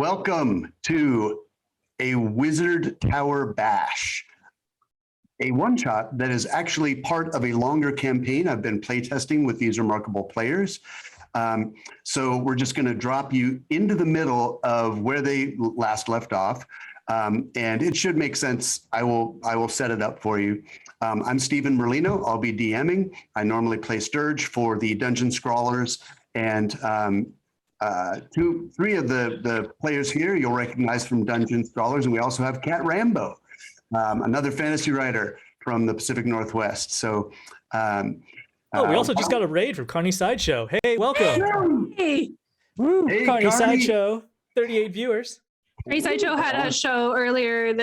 Welcome to a Wizard Tower Bash, a one-shot that is actually part of a longer campaign I've been playtesting with these remarkable players. So we're just going to drop you into the middle of where they last left off, and it should make sense. I will set it up for you. I'm Stephen Merlino. I'll be DMing. I normally play Sturge for the Dungeon Scrawlers, and three of the players here you'll recognize from Dungeon Scrawlers, and we also have Cat Rambo, another fantasy writer from the Pacific Northwest. So, we also just got a raid from Carney Sideshow. Hey, welcome. Hey, Woo, Hey, Carney Carney. Sideshow, 38 viewers. Carney Sideshow had a show earlier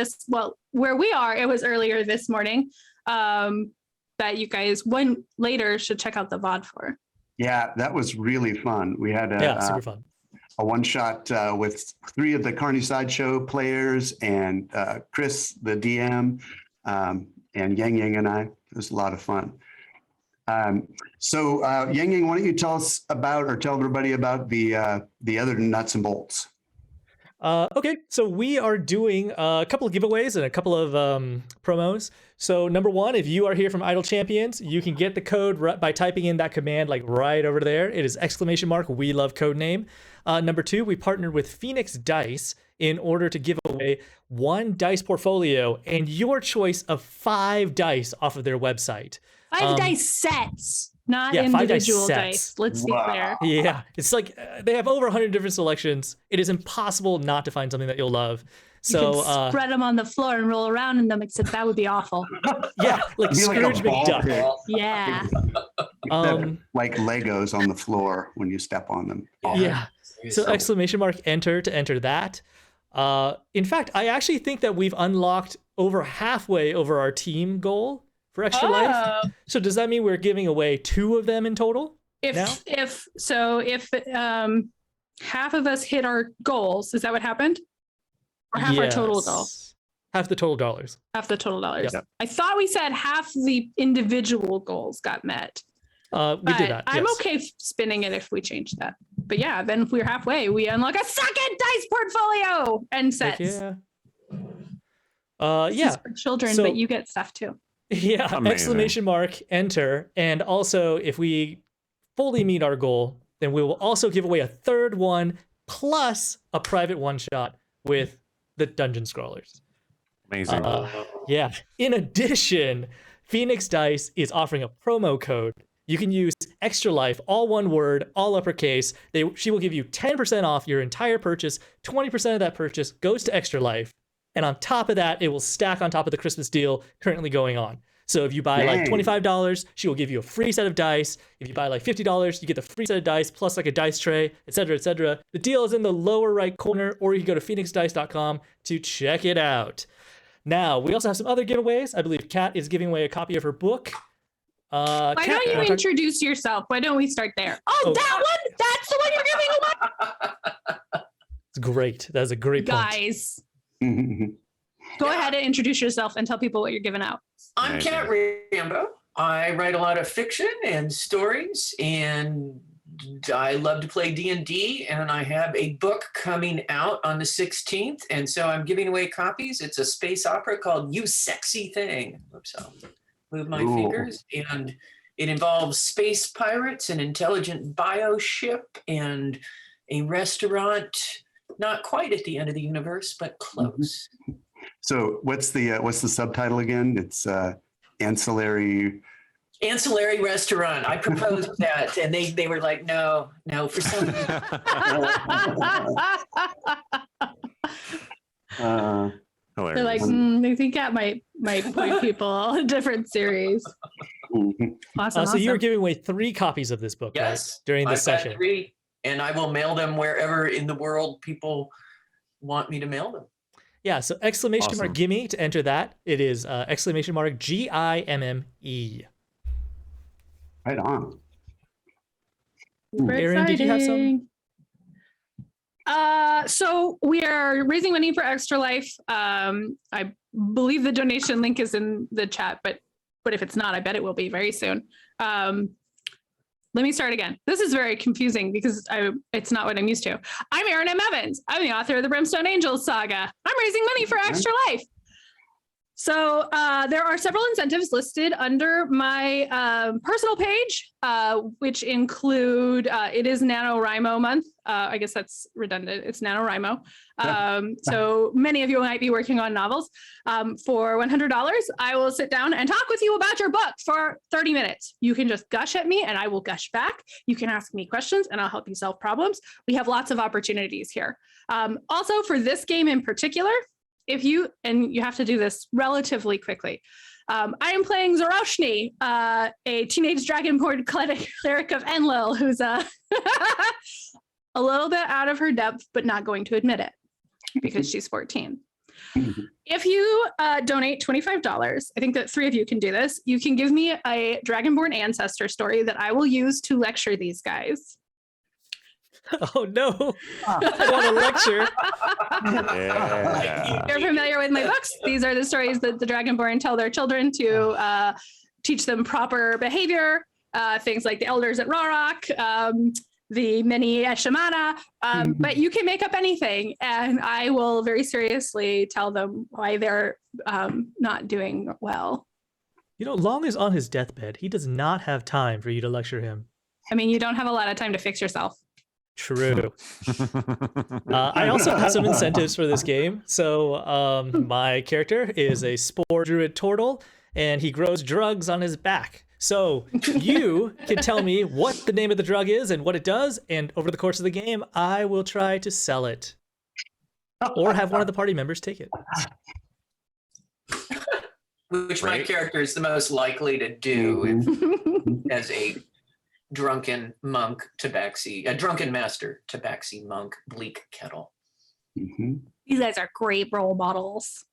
where we are, it was earlier this morning, that you guys, one later, should check out the VOD for. yeah, that was really fun. We had Super fun. a one-shot with three of the Carney Sideshow players and Chris, the DM, and Yang Yang and I. It was a lot of fun. So Yang Yang, why don't you tell us about, or tell everybody about the other nuts and bolts? Okay, so we are doing a couple of giveaways and a couple of promos. So number one, if you are here from Idle Champions, you can get the code by typing in that command like right over there. It is ! We love codename. Number two, we partnered with Phoenix Dice in order to give away one dice portfolio and your choice of 5 dice off of their website. 5 dice sets, not 5 dice individual sets. dice. Let's be clear. Yeah, it's like they have over 100 different selections. It is impossible not to find something that you'll love. So You can spread them on the floor and roll around in them, except that would be awful. yeah, like Be like a Scrooge ball McDuck. pit. Yeah. Like Legos on the floor when you step on them. Yeah. So !enter to enter that. In fact, I actually think that we've unlocked over halfway over our team goal for Extra Life. So does that mean we're giving away 2 of them in total? If half of us hit our goals, is that what happened? Or half our total goal? Half the total dollars. Half the total dollars. Yep. I thought we said half the individual goals got met. We did that. I'm yes. okay spinning it if we change that. But yeah, then if we're halfway, we unlock a second dice portfolio and sets. Heck yeah. This Yeah. is for children, So- but you get stuff too. Yeah. Amazing. !enter. And also, if we fully meet our goal, then we will also give away a third one plus a private one shot with the Dungeon Scrawlers. Amazing. Yeah. In addition, Phoenix Dice is offering a promo code. You can use ExtraLife, all one word, all uppercase. She will give you 10% off your entire purchase. 20% of that purchase goes to ExtraLife. And on top of that, it will stack on top of the Christmas deal currently going on. So if you buy like Dang. $25, she will give you a free set of dice. If you buy like $50, you get the free set of dice plus like a dice tray, etc., etc. The deal is in the lower right corner, or you can go to phoenixdice.com to check it out. Now, we also have some other giveaways. I believe Kat is giving away a copy of her book. Why Kat, don't you wanna talk- introduce yourself? Why don't we start there? Oh, that one? That's the one you're giving away? It's great. That's a great point. Guys, go ahead and introduce yourself and tell people what you're giving out. I'm Amazing. Cat Rambo. I write a lot of fiction and stories, and I love to play D&D, and I have a book coming out on the 16th, and so I'm giving away copies. It's a space opera called You Sexy Thing. Oops, I'll move my Ooh. fingers. And it involves space pirates, an intelligent bioship, and a restaurant not quite at the end of the universe, but close. So what's the subtitle again? It's ancillary. Ancillary restaurant. I proposed that, and they were like, no, for some reason. Hilarious. They're like, they think that might point people a different series. Awesome. So you're giving away 3 copies of this book, right, Yes, during this I've got session. 3, and I will mail them wherever in the world people want me to mail them. Yeah, so Awesome. !Gimme to enter that. It is !Gimme. Right on. Super Aaron, did you have some? exciting. So we are raising money for Extra Life. I believe the donation link is in the chat, but if it's not, I bet it will be very soon. Let me start again. This is very confusing because it's not what I'm used to. I'm Erin M. Evans. I'm the author of the Brimstone Angels saga. I'm raising money for ExtraLife. So there are several incentives listed under my personal page, which include, it is NaNoWriMo month. I guess that's redundant. It's NaNoWriMo. So many of you might be working on novels. For $100, I will sit down and talk with you about your book for 30 minutes. You can just gush at me and I will gush back. You can ask me questions and I'll help you solve problems. We have lots of opportunities here. Also for this game in particular, you have to do this relatively quickly. I am playing Zuroshni, a teenage dragonborn cleric of Enlil, who's a little bit out of her depth, but not going to admit it because she's 14. If you donate $25, I think that 3 of you can do this. You can give me a dragonborn ancestor story that I will use to lecture these guys. Oh no! I want a lecture. Yeah. You're familiar with my books. These are the stories that the Dragonborn tell their children to teach them proper behavior. Things like the elders at Rorok, the many Eshamana. But you can make up anything, and I will very seriously tell them why they're not doing well. You know, Long is on his deathbed. He does not have time for you to lecture him. I mean, you don't have a lot of time to fix yourself. True. I also have some incentives for this game. So my character is a spore druid turtle, and he grows drugs on his back. So you can tell me what the name of the drug is and what it does, and over the course of the game, I will try to sell it. Or have one of the party members take it. Which my character is the most likely to do as a drunken monk tabaxi, a drunken master tabaxi monk, bleak kettle. These guys are great role models.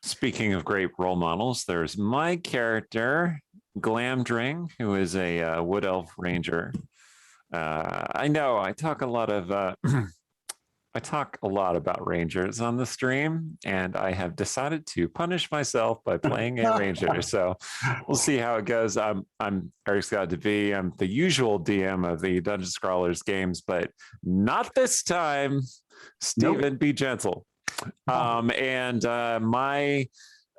Speaking of great role models, there's my character, Glamdring, who is a wood elf ranger. I know I talk a lot about rangers on the stream, and I have decided to punish myself by playing a ranger. So we'll see how it goes. I'm Eric Scott DeVee. I'm the usual DM of the Dungeon Scrawlers games, but not this time. Stephen, be gentle. And my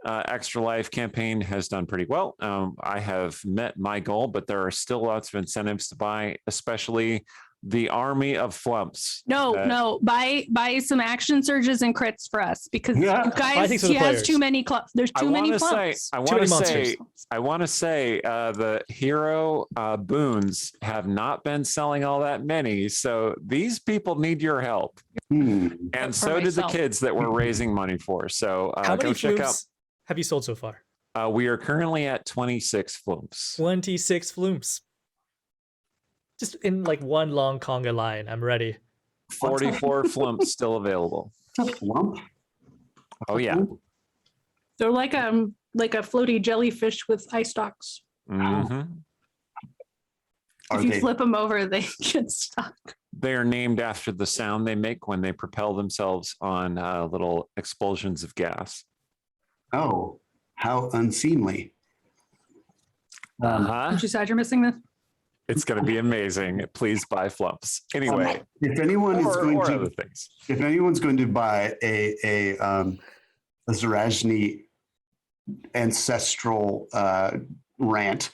ExtraLife campaign has done pretty well. I have met my goal, but there are still lots of incentives to buy, especially the army of flumps. No, buy some action surges and crits for us because you I guys, think so, he the has players. too many there's too many flumps. I Too want many to monsters. say the hero boons have not been selling all that many, so these people need your help, and so did the kids that we're raising money for. So How many go check out. flumps have you sold so far? We are currently at 26 flumps. 26 flumps. Just in like one long conga line. I'm ready. 44 flumps still available. Flump? Oh yeah. They're like a floaty jellyfish with eye stalks. Mm-hmm. If you flip them over, they get stuck. They are named after the sound they make when they propel themselves on little expulsions of gas. Oh, how unseemly. Aren't you sad you're missing this? It's going to be amazing. Please buy flumps. Anyway, If anyone is going or to, other things. if anyone's going to buy a Zuroshni ancestral rant,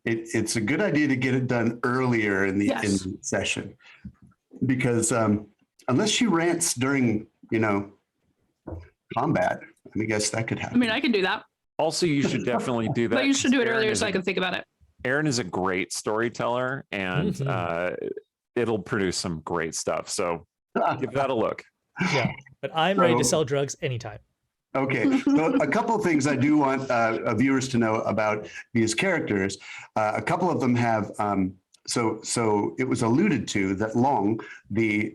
it's a good idea to get it done earlier in the, in the session, because unless she rants during combat, I guess that could happen. I mean, I can do that. Also, you should definitely do that. But you should do it Aaron earlier is so I can think about it. Aaron is a great storyteller, and it'll produce some great stuff. So give that a look. Yeah, but I'm ready to sell drugs anytime. Okay, so a couple of things I do want viewers to know about these characters. A couple of them have, so it was alluded to that Long, the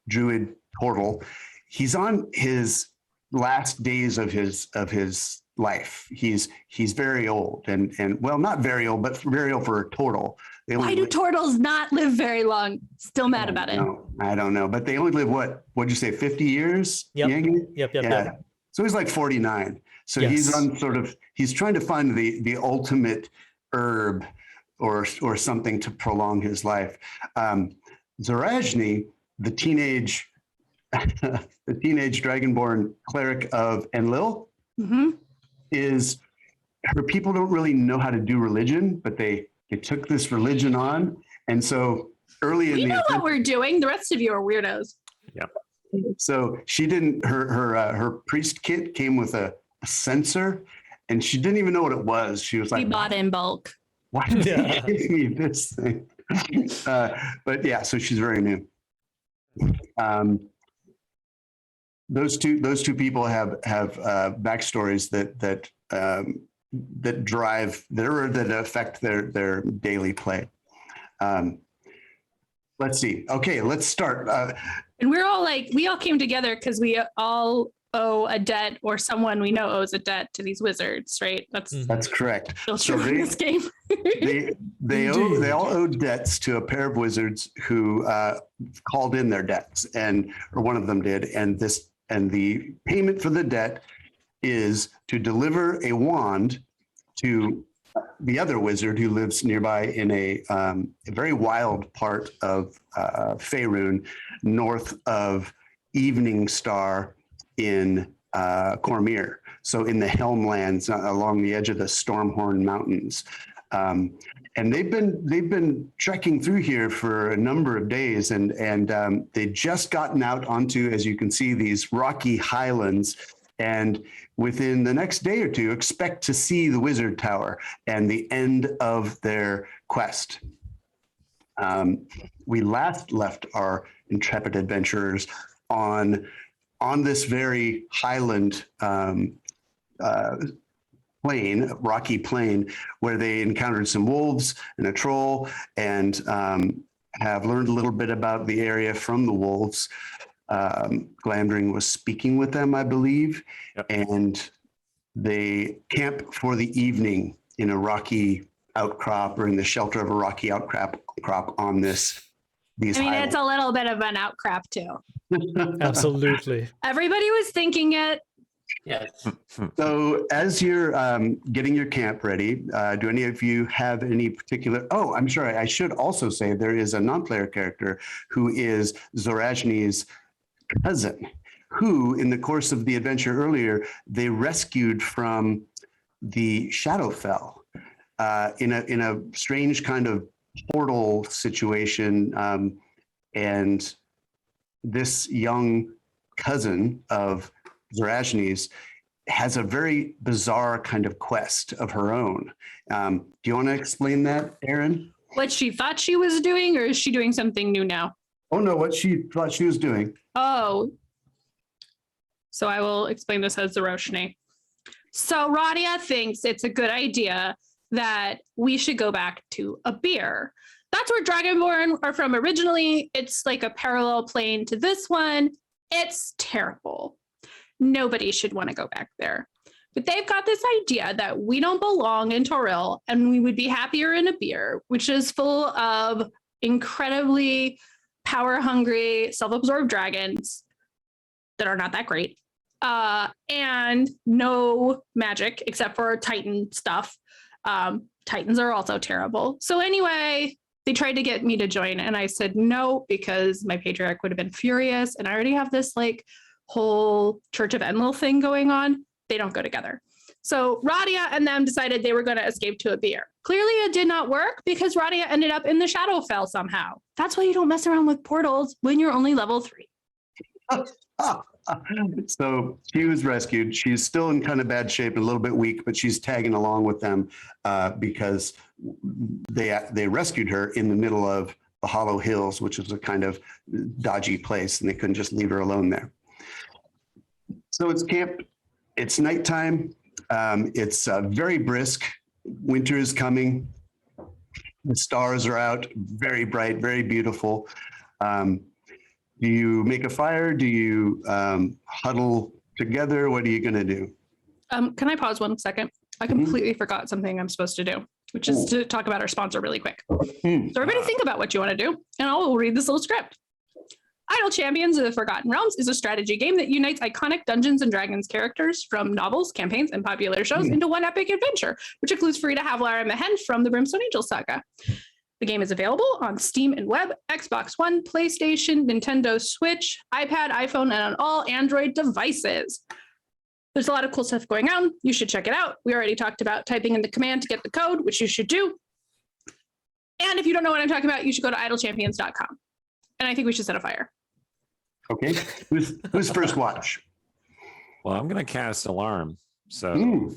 druid turtle, he's on his last days of his life. He's very old and well, not very old, but very old for a turtle. Why do turtles not live very long? Still mad about it. I don't know, but they only live what'd you say, 50 years? Yep. Yep. So he's like 49. So Yes. he's on he's trying to find the ultimate herb or something to prolong his life. Zuroshni, the teenage dragonborn cleric of Enlil, is her people don't really know how to do religion, but they took this religion on, and so early in We the know what we're doing. The rest of you are weirdos. Yeah. So she didn't. Her priest kit came with a censer, and she didn't even know what it was. She was We like, bought in bulk. "Why did Yeah. they give me this thing?" But yeah, so she's very new. Those two people have backstories that affect their daily play. Let's see. Okay, let's start. And we're all like, we all came together because we all owe a debt, or someone we know owes a debt to these wizards, right? That's correct. Still So true in this game. they all owe debts to a pair of wizards who called in their debts, or one of them did, and the payment for the debt is to deliver a wand to the other wizard who lives nearby in a very wild part of Faerun, north of Evening Star in Cormyr. So in the Helmlands, along the edge of the Stormhorn Mountains. And they've been trekking through here for a number of days, and they'd just gotten out onto, as you can see, these rocky highlands. And within the next day or two, expect to see the Wizard Tower and the end of their quest. We last left our intrepid adventurers on this very highland rocky plain, where they encountered some wolves and a troll, and have learned a little bit about the area from the wolves. Glamdring was speaking with them, I believe, and they camp for the evening in a rocky outcrop, or in the shelter of a rocky outcrop on these It's highlands. a little bit of an outcrop too. Absolutely. Everybody was thinking it. Yes. So as you're getting your camp ready, do any of you have any particular... Oh, I'm sorry. I should also say there is a non-player character who is Zuroshni's cousin, who in the course of the adventure earlier, they rescued from the Shadowfell in a strange kind of portal situation. And this young cousin of Zuroshni's has a very bizarre kind of quest of her own. Do you want to explain that, Aaron? What she thought she was doing, or is she doing something new now? Oh no, what she thought she was doing. Oh. So I will explain this as Zuroshni. So Radia thinks it's a good idea that we should go back to a beer. That's where Dragonborn are from originally. It's like a parallel plane to this one. It's terrible. Nobody should want to go back there. But they've got this idea that we don't belong in Toril, and we would be happier in a beer, which is full of incredibly power-hungry, self-absorbed dragons that are not that great, and no magic except for Titan stuff. Titans are also terrible. So anyway, they tried to get me to join, and I said no, because my patriarch would have been furious, and I already have this like whole Church of Enlil thing going on. They don't go together. So Radia and them decided they were going to escape to a beer. Clearly it did not work, because Radia ended up in the Shadowfell somehow. That's why you don't mess around with portals when you're only level 3. So she was rescued. She's still in kind of bad shape, a little bit weak, but she's tagging along with them because they rescued her in the middle of the Hollow Hills, which is a kind of dodgy place, and they couldn't just leave her alone there. So it's camp. It's nighttime. It's very brisk. Winter is coming. The stars are out, very bright, very beautiful. Do you make a fire? Do you huddle together? What are you going to do? Can I pause 1 second? I completely forgot something I'm supposed to do, which is to talk about our sponsor really quick. So everybody think about what you want to do, and I'll read this little script. Idle Champions of the Forgotten Realms is a strategy game that unites iconic Dungeons and Dragons characters from novels, campaigns, and popular shows into one epic adventure, which includes Frida Havlar and Mahend from the Brimstone Angels saga. The game is available on Steam and web, Xbox One, PlayStation, Nintendo Switch, iPad, iPhone, and on all Android devices. There's a lot of cool stuff going on. You should check it out. We already talked about typing in the command to get the code, which you should do. And if you don't know what I'm talking about, you should go to idlechampions.com. And I think we should set a fire. Okay. Who's first watch? Well, I'm going to cast Alarm. So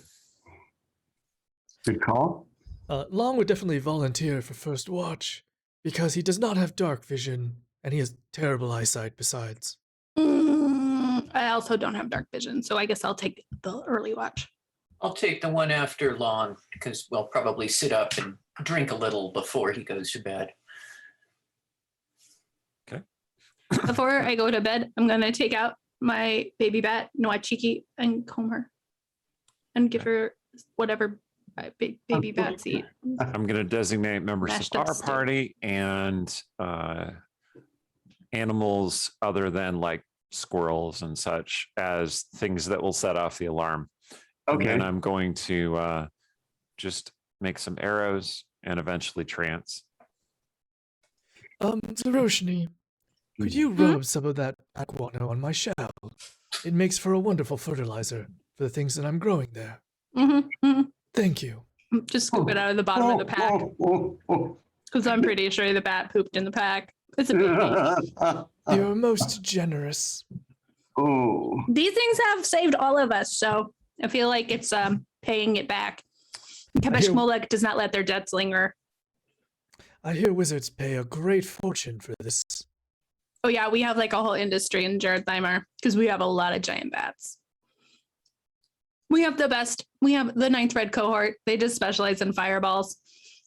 Good call. Long would definitely volunteer for first watch because he does not have dark vision and he has terrible eyesight besides. I also don't have dark vision, so I guess I'll take the early watch. I'll take the one after Lon because we'll probably sit up and drink a little before he goes to bed. Before I go to bed, I'm going to take out my baby bat, Noachiki, and comb her and give her whatever baby bats eat. I'm going to designate members Mashed of up our steak. party and animals other than like squirrels and such as things that will set off the alarm. Okay. And then I'm going to just make some arrows and eventually trance. Zuroshni, could you rub some of that aquano on my shell? It makes for a wonderful fertilizer for the things that I'm growing there. Thank you. Just scoop it out of the bottom of the pack because I'm pretty sure the bat pooped in the pack. It's a baby. You're most generous. Oh. These things have saved all of us, so I feel like it's paying it back. Kabesh Molek does not let their debts linger. I hear wizards pay a great fortune for this. Oh yeah, we have like a whole industry in Jared Thymer because we have a lot of giant bats. We have the best. We have the 9th Red cohort. They just specialize in fireballs.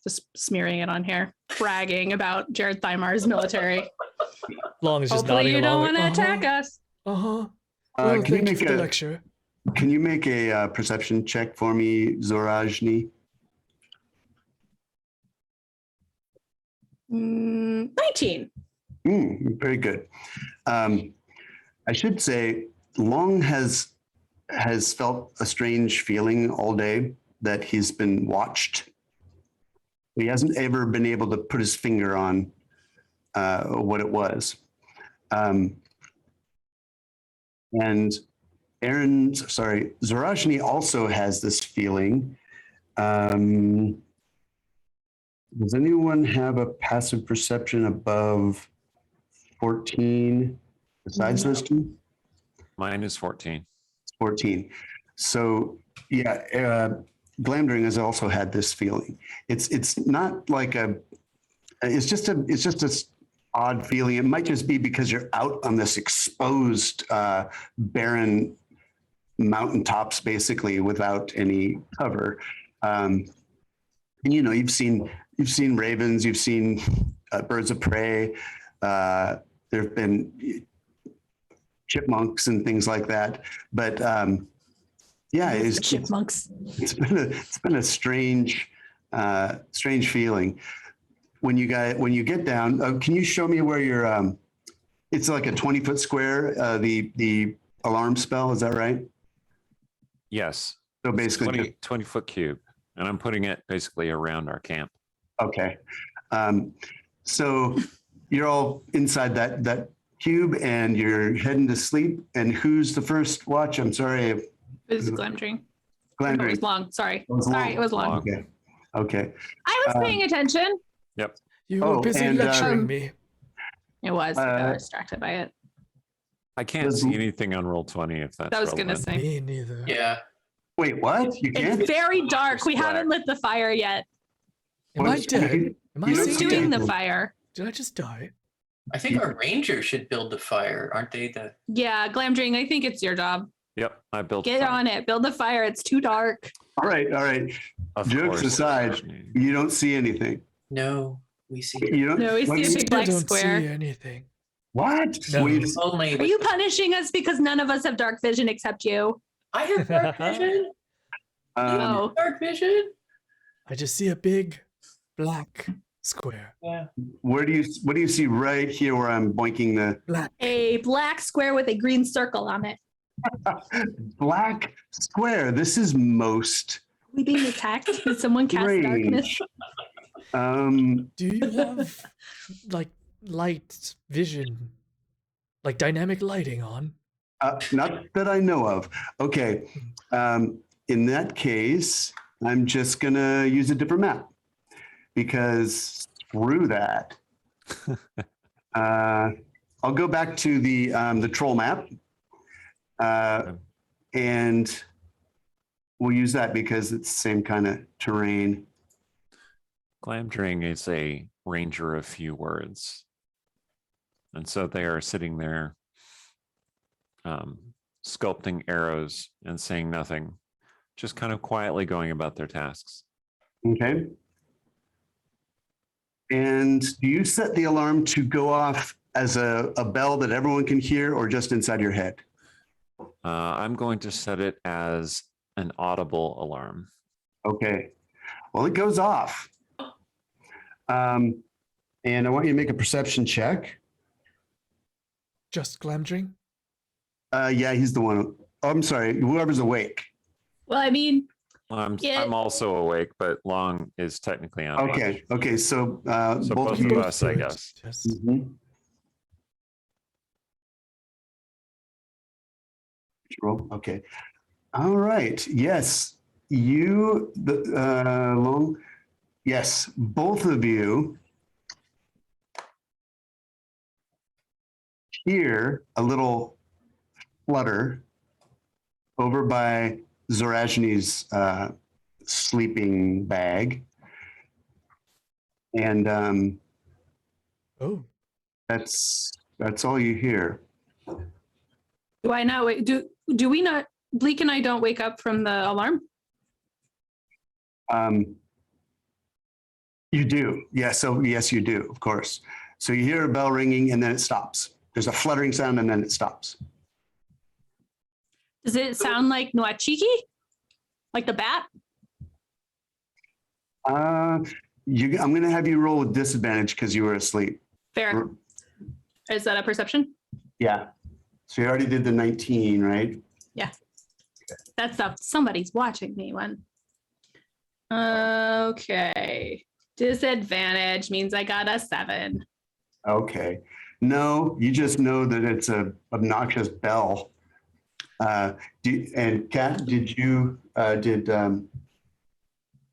Just smearing it on here, bragging about Jared Thymar's military. Long is just Hopefully nodding you don't along. want to attack us. Well, Can you thank you make for the a lecture. Can you make a perception check for me, Zuroshni? 19. Very good. I should say, Long has felt a strange feeling all day that he's been watched. He hasn't ever been able to put his finger on what it was. And Zuroshni also has this feeling. Does anyone have a passive perception above 14 besides those two? Mine is 14. 14. So yeah, Glamdring has also had this feeling. It's not like it's just a odd feeling. It might just be because you're out on this exposed barren mountaintops basically without any cover. And you know, you've seen ravens, you've seen birds of prey. There have been chipmunks and things like that. But yeah, it's Chipmunks. It's been a strange feeling. When you get down, can you show me where you're? It's like a 20-foot square. The alarm spell, is that right? Yes. So basically, 20-foot cube, and I'm putting it basically around our camp. Okay. So you're all inside that cube, and you're heading to sleep. And who's the first watch? I'm sorry. It was Glamdring. Glamdring. It was Long. Sorry. It was Sorry, Long. it was Long. Okay. Okay. I was paying attention. Yep. You were busy lecturing me. It was. I got distracted by it. I can't see anything on roll 20 if that's I was going to relevant. say. Me neither. Yeah. Wait, what? You can't? It's very dark. We haven't lit the fire yet. Am I dead? Am I You don't Who's see doing anything. the fire? Did I just die? I think our ranger should build the fire, aren't they? The Yeah, Glamdring, I think it's your job. Yep, I built. Get fire. on it. Build the fire. It's too dark. All right. Of Jokes course. aside, you don't see anything. no, we see. You don't. No, we what? see a big I black don't square. see anything. What? No. Wait, Only Are you punishing us because none of us have dark vision except you? I have dark vision. Oh. Dark vision. I just see a big black square. Yeah. What do you see right here where I'm boinking the Black. A black square with a green circle on it. black square? This is most Are we being attacked? Did someone cast darkness? strange. Do you have like light vision, like dynamic lighting on? Not that I know of. Okay. In that case, I'm just gonna use a different map because screw that. I'll go back to the troll map, and we'll use that because it's the same kind of terrain. Glamdring is a ranger of few words. And so they are sitting there sculpting arrows and saying nothing, just kind of quietly going about their tasks. Okay. And do you set the alarm to go off as a bell that everyone can hear or just inside your head? I'm going to set it as an audible alarm. Okay. Well, it goes off. And I want you to make a perception check. Just Glamdring? Yeah, he's the one. Oh, I'm sorry. Whoever's awake. Well, I mean, I'm also awake, but Long is technically on. Okay. Okay. So, So both both of of you. us, I guess. Yes. Mhm. Roll. Okay. All right. Yes. Long. Yes. Both of you hear a little flutter over by Zuroshni's sleeping bag. And Oh, that's all you hear. do I not wait? Do we not? Bleak and I don't wake up from the alarm. You do. Yeah. So yes, you do, of course. So you hear a bell ringing and then it stops. There's a fluttering sound and then it stops. Does it sound like Nuachiki? Like the bat? I'm going to have you roll with disadvantage because you were asleep. Fair. Is that a perception? Yeah. So you already did the 19, right? That's somebody's watching me one. Okay. Disadvantage means I got a 7. Okay. No, you just know that it's a obnoxious bell. And Kat, did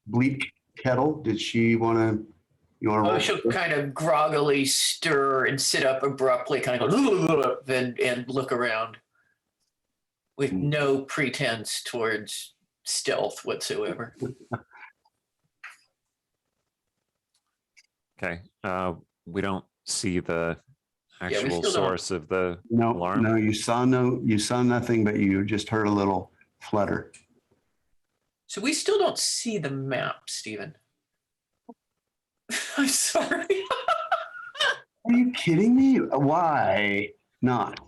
Bleak Kettle, did she want to, Oh, she'll kind of groggily stir and sit up abruptly, kind of go and look around with no pretense towards stealth whatsoever. Okay. We don't see the we actual still don't. source of the No, alarm. no, you saw nothing, but you just heard a little flutter. So we still don't see the map, Stephen. I'm sorry. Are you kidding me? Why not?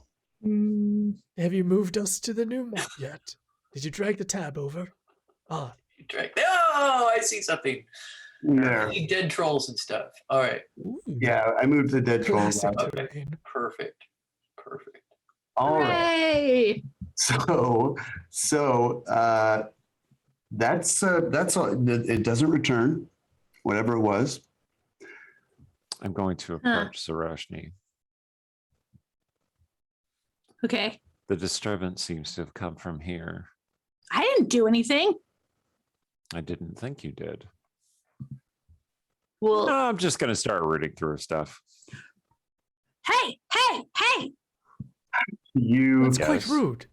have you moved us to the new map yet? Did you drag the tab over? Ah, Oh, I see something. There. Dead trolls and stuff. All right. ooh, Yeah, I moved the dead trolls classic out. terrain. Perfect. All right. Hooray! So that's all. It doesn't return, whatever it was. I'm going to approach Zuroshni. Okay. The disturbance seems to have come from here. I didn't do anything. I didn't think you did. Well, No, I'm just going to start rooting through stuff. hey! You That's Yes. quite rude.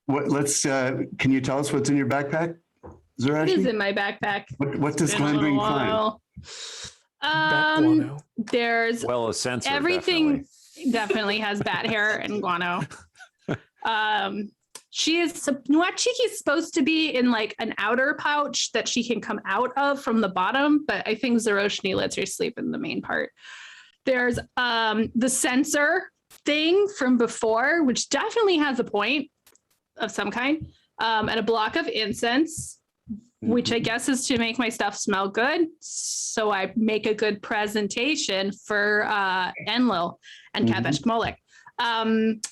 what? Let's. Can you tell us what's in your backpack, It is Zuroshni? in my backpack. What does Been a little Glamdring find? while. Bat guano. There's Well, a sensor. everything Definitely. definitely has bat hair and guano. Nuachiki is supposed to be in like an outer pouch that she can come out of from the bottom, but I think Zuroshni lets her sleep in the main part. There's the sensor thing from before, which definitely has a point of some kind, and a block of incense. which I guess is to make my stuff smell good. So I make a good presentation for Enlil and Mhm. Kavesh Molek.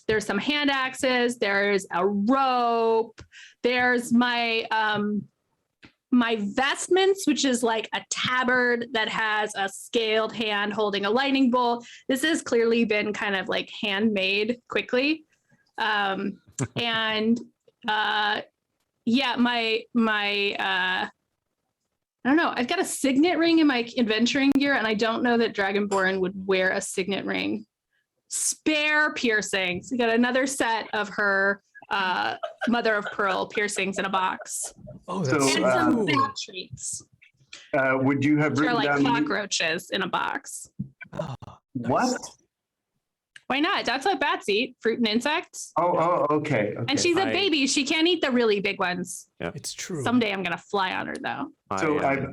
There's some hand axes, there's a rope, there's my my vestments, which is like a tabard that has a scaled hand holding a lightning bolt. This has clearly been kind of like handmade quickly. And yeah, my I don't know. I've got a signet ring in my adventuring gear, and I don't know that Dragonborn would wear a signet ring. Spare piercings. We got another set of her mother of pearl piercings in a box. Oh, So, that's And so some cool. bat treats. Would you have Which are written like down cockroaches in a box. Oh, what? Why not? That's what bats eat, fruit and insects. Oh, okay. And she's a I- baby. She can't eat the really big ones. it's true. Someday I'm going to fly on her, though. So I, yeah.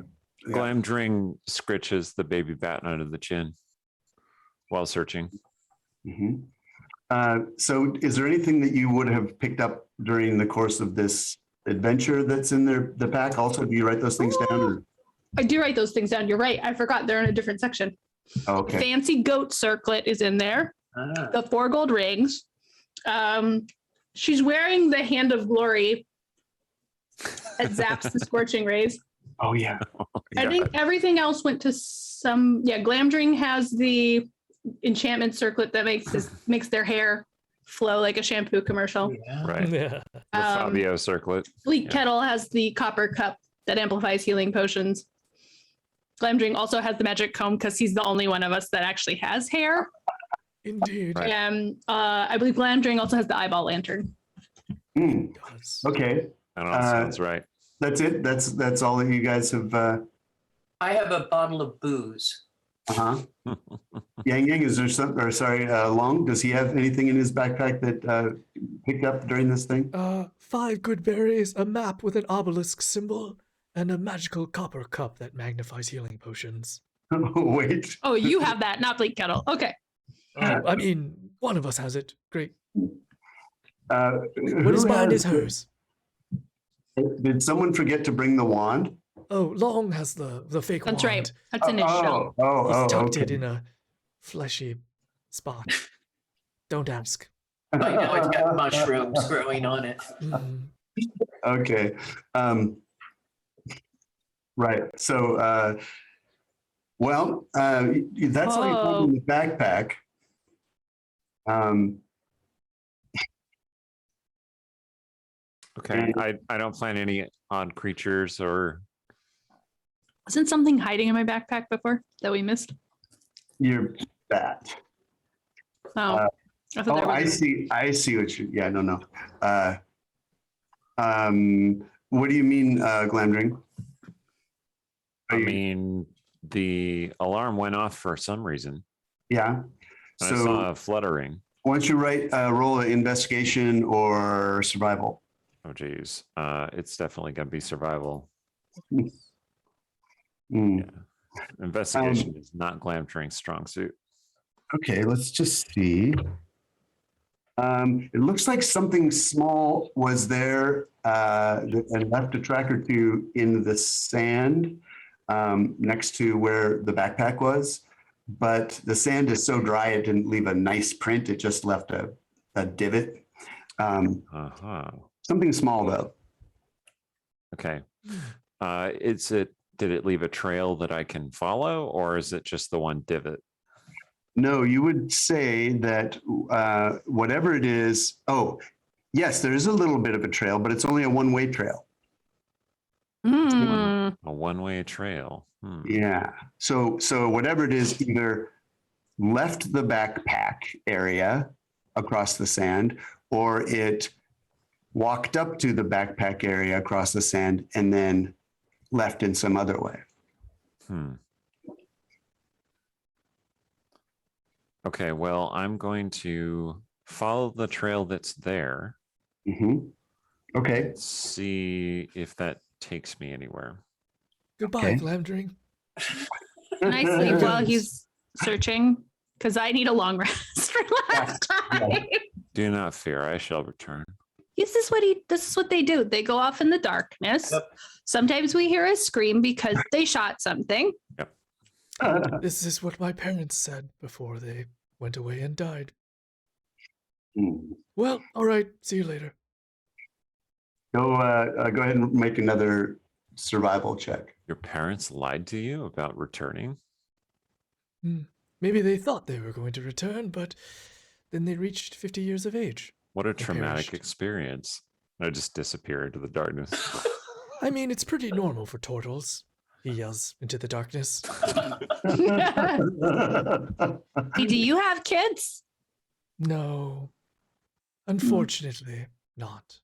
Glamdring scritches the baby bat under the chin while searching. Mhm. So is there anything that you would have picked up during the course of this adventure that's in the pack? Also, do you write those things down? Or? I do write those things down. You're right. I forgot they're in a different section. Oh, okay. Fancy goat circlet is in there. The 4 gold rings. She's wearing the hand of glory that zaps the scorching rays. Oh, yeah. I think everything else went to some. Yeah, Glamdring has the enchantment circlet that makes their hair flow like a shampoo commercial. Right. Yeah. The Fabio circlet. Fleet Yeah. Kettle has the copper cup that amplifies healing potions. Glamdring also has the magic comb because he's the only one of us that actually has hair. Indeed. Right. And I believe Glamdring also has the eyeball lantern. Hmm. Does. Okay. That all sounds right. That's it. That's all that you guys have. I have a bottle of booze. Uh-huh. Yang Yang, is there some? Or sorry, Long. Does he have anything in his backpack that picked up during this thing? 5 good berries, a map with an obelisk symbol, and a magical copper cup that magnifies healing potions. Wait. Oh, you have that, not Fleet Kettle. Okay. Oh, I mean, one of us has it. Great. What What is mine is hers. Did someone forget to bring the wand? Oh, Long has the fake That's wand. right. That's an issue. Oh, He's tucked okay. it in a fleshy spot. Don't ask. I know it's got mushrooms growing on it. Mm. Okay. Right. So, well, that's all you have in the backpack. Okay. I don't find any odd creatures or Wasn't something hiding in my backpack before that we missed? Your bat. Oh, I thought Oh, there was. I see. I see what you. Yeah, no. What do you mean, Glamdring? I mean, the alarm went off for some reason. Yeah. I So saw a fluttering. why don't you roll an investigation or survival? Oh, geez. It's definitely going to be survival. Mm. Yeah. Investigation is not Glamdring's strong suit. Okay, let's just see. It looks like something small was there and left a track or two in the sand next to where the backpack was. But the sand is so dry, it didn't leave a nice print. It just left a divot. Uh-huh. Something small, though. Okay. Did it leave a trail that I can follow, or is it just the one divot? No, you would say that whatever it is, yes, there is a little bit of a trail, but it's only a one-way trail. Mm. A one-way trail. Yeah. So whatever it is, either left the backpack area across the sand, or it walked up to the backpack area across the sand and then left in some other way. Okay, well, I'm going to follow the trail that's there. Mm-hmm. Okay. See if that takes me anywhere. Goodbye, Okay. Glamdring. Can I sleep while he's searching? Because I need a long rest for last time. Do not fear, I shall return. This is this is what they do. They go off in the darkness. Yep. Sometimes we hear a scream because they shot something. This is what my parents said before they went away and died. Well, all right. See you later. Go ahead and make another survival check. Your parents lied to you about returning? Maybe they thought they were going to return, but then they reached 50 years of age. What a They traumatic perished. experience. I just disappear into the darkness. I mean, it's pretty normal for turtles. He yells into the darkness. Hey, do you have kids? No. Unfortunately, not.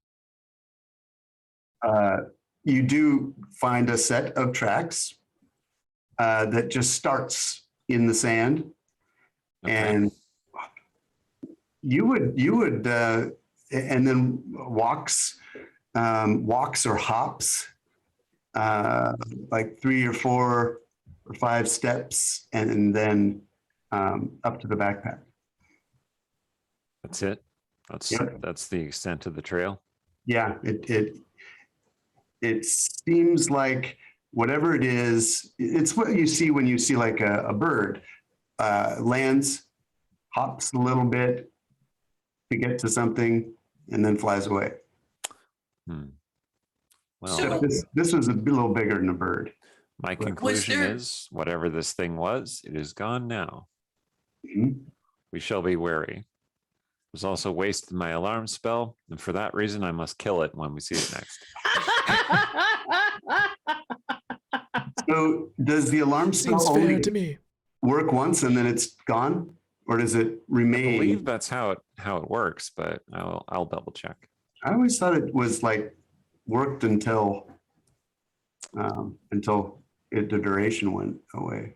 You do find a set of tracks that just starts in the sand, Okay. and you would and then walks or hops like 3 or 4 or 5 steps, and then up to the backpack. That's it. That's Yep. that's the extent of the trail. Yeah, it seems like whatever it is, it's what you see when you see like a bird lands, hops a little bit to get to something, and then flies away. Well, Except this was a little bigger than a bird. my was conclusion there- is whatever this thing was, it is gone now. Mhm. We shall be wary. There's also wasted my alarm spell, and for that reason, I must kill it when we see it next. So does the alarm Seems spell fair only to me. work once and then it's gone, or does it I remain? believe that's how it works, but I'll double check. I always thought it was like worked until the duration went away.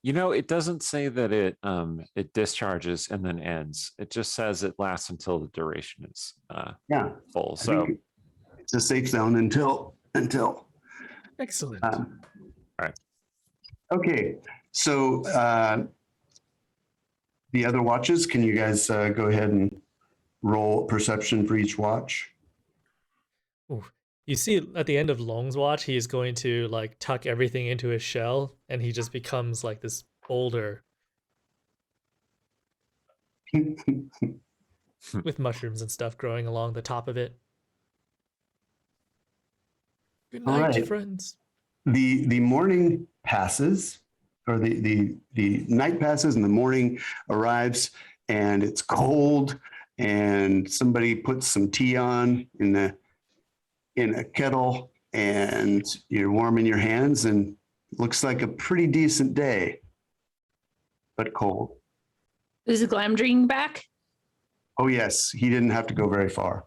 It doesn't say that it discharges and then ends. It just says it lasts until the duration is Yeah, full. I So think it's a safe zone until. Excellent. all right. Okay, so the other watches, can you guys go ahead and roll perception for each watch? Ooh. You see at the end of Long's watch, he's going to like tuck everything into his shell and he just becomes like this boulder with mushrooms and stuff growing along the top of it. Good All night, right. friends. The morning passes, or the night passes, and the morning arrives, and it's cold, and somebody puts some tea on in a kettle, and you're warming your hands, and it looks like a pretty decent day, but cold. Is Glamdring back? Oh yes, he didn't have to go very far.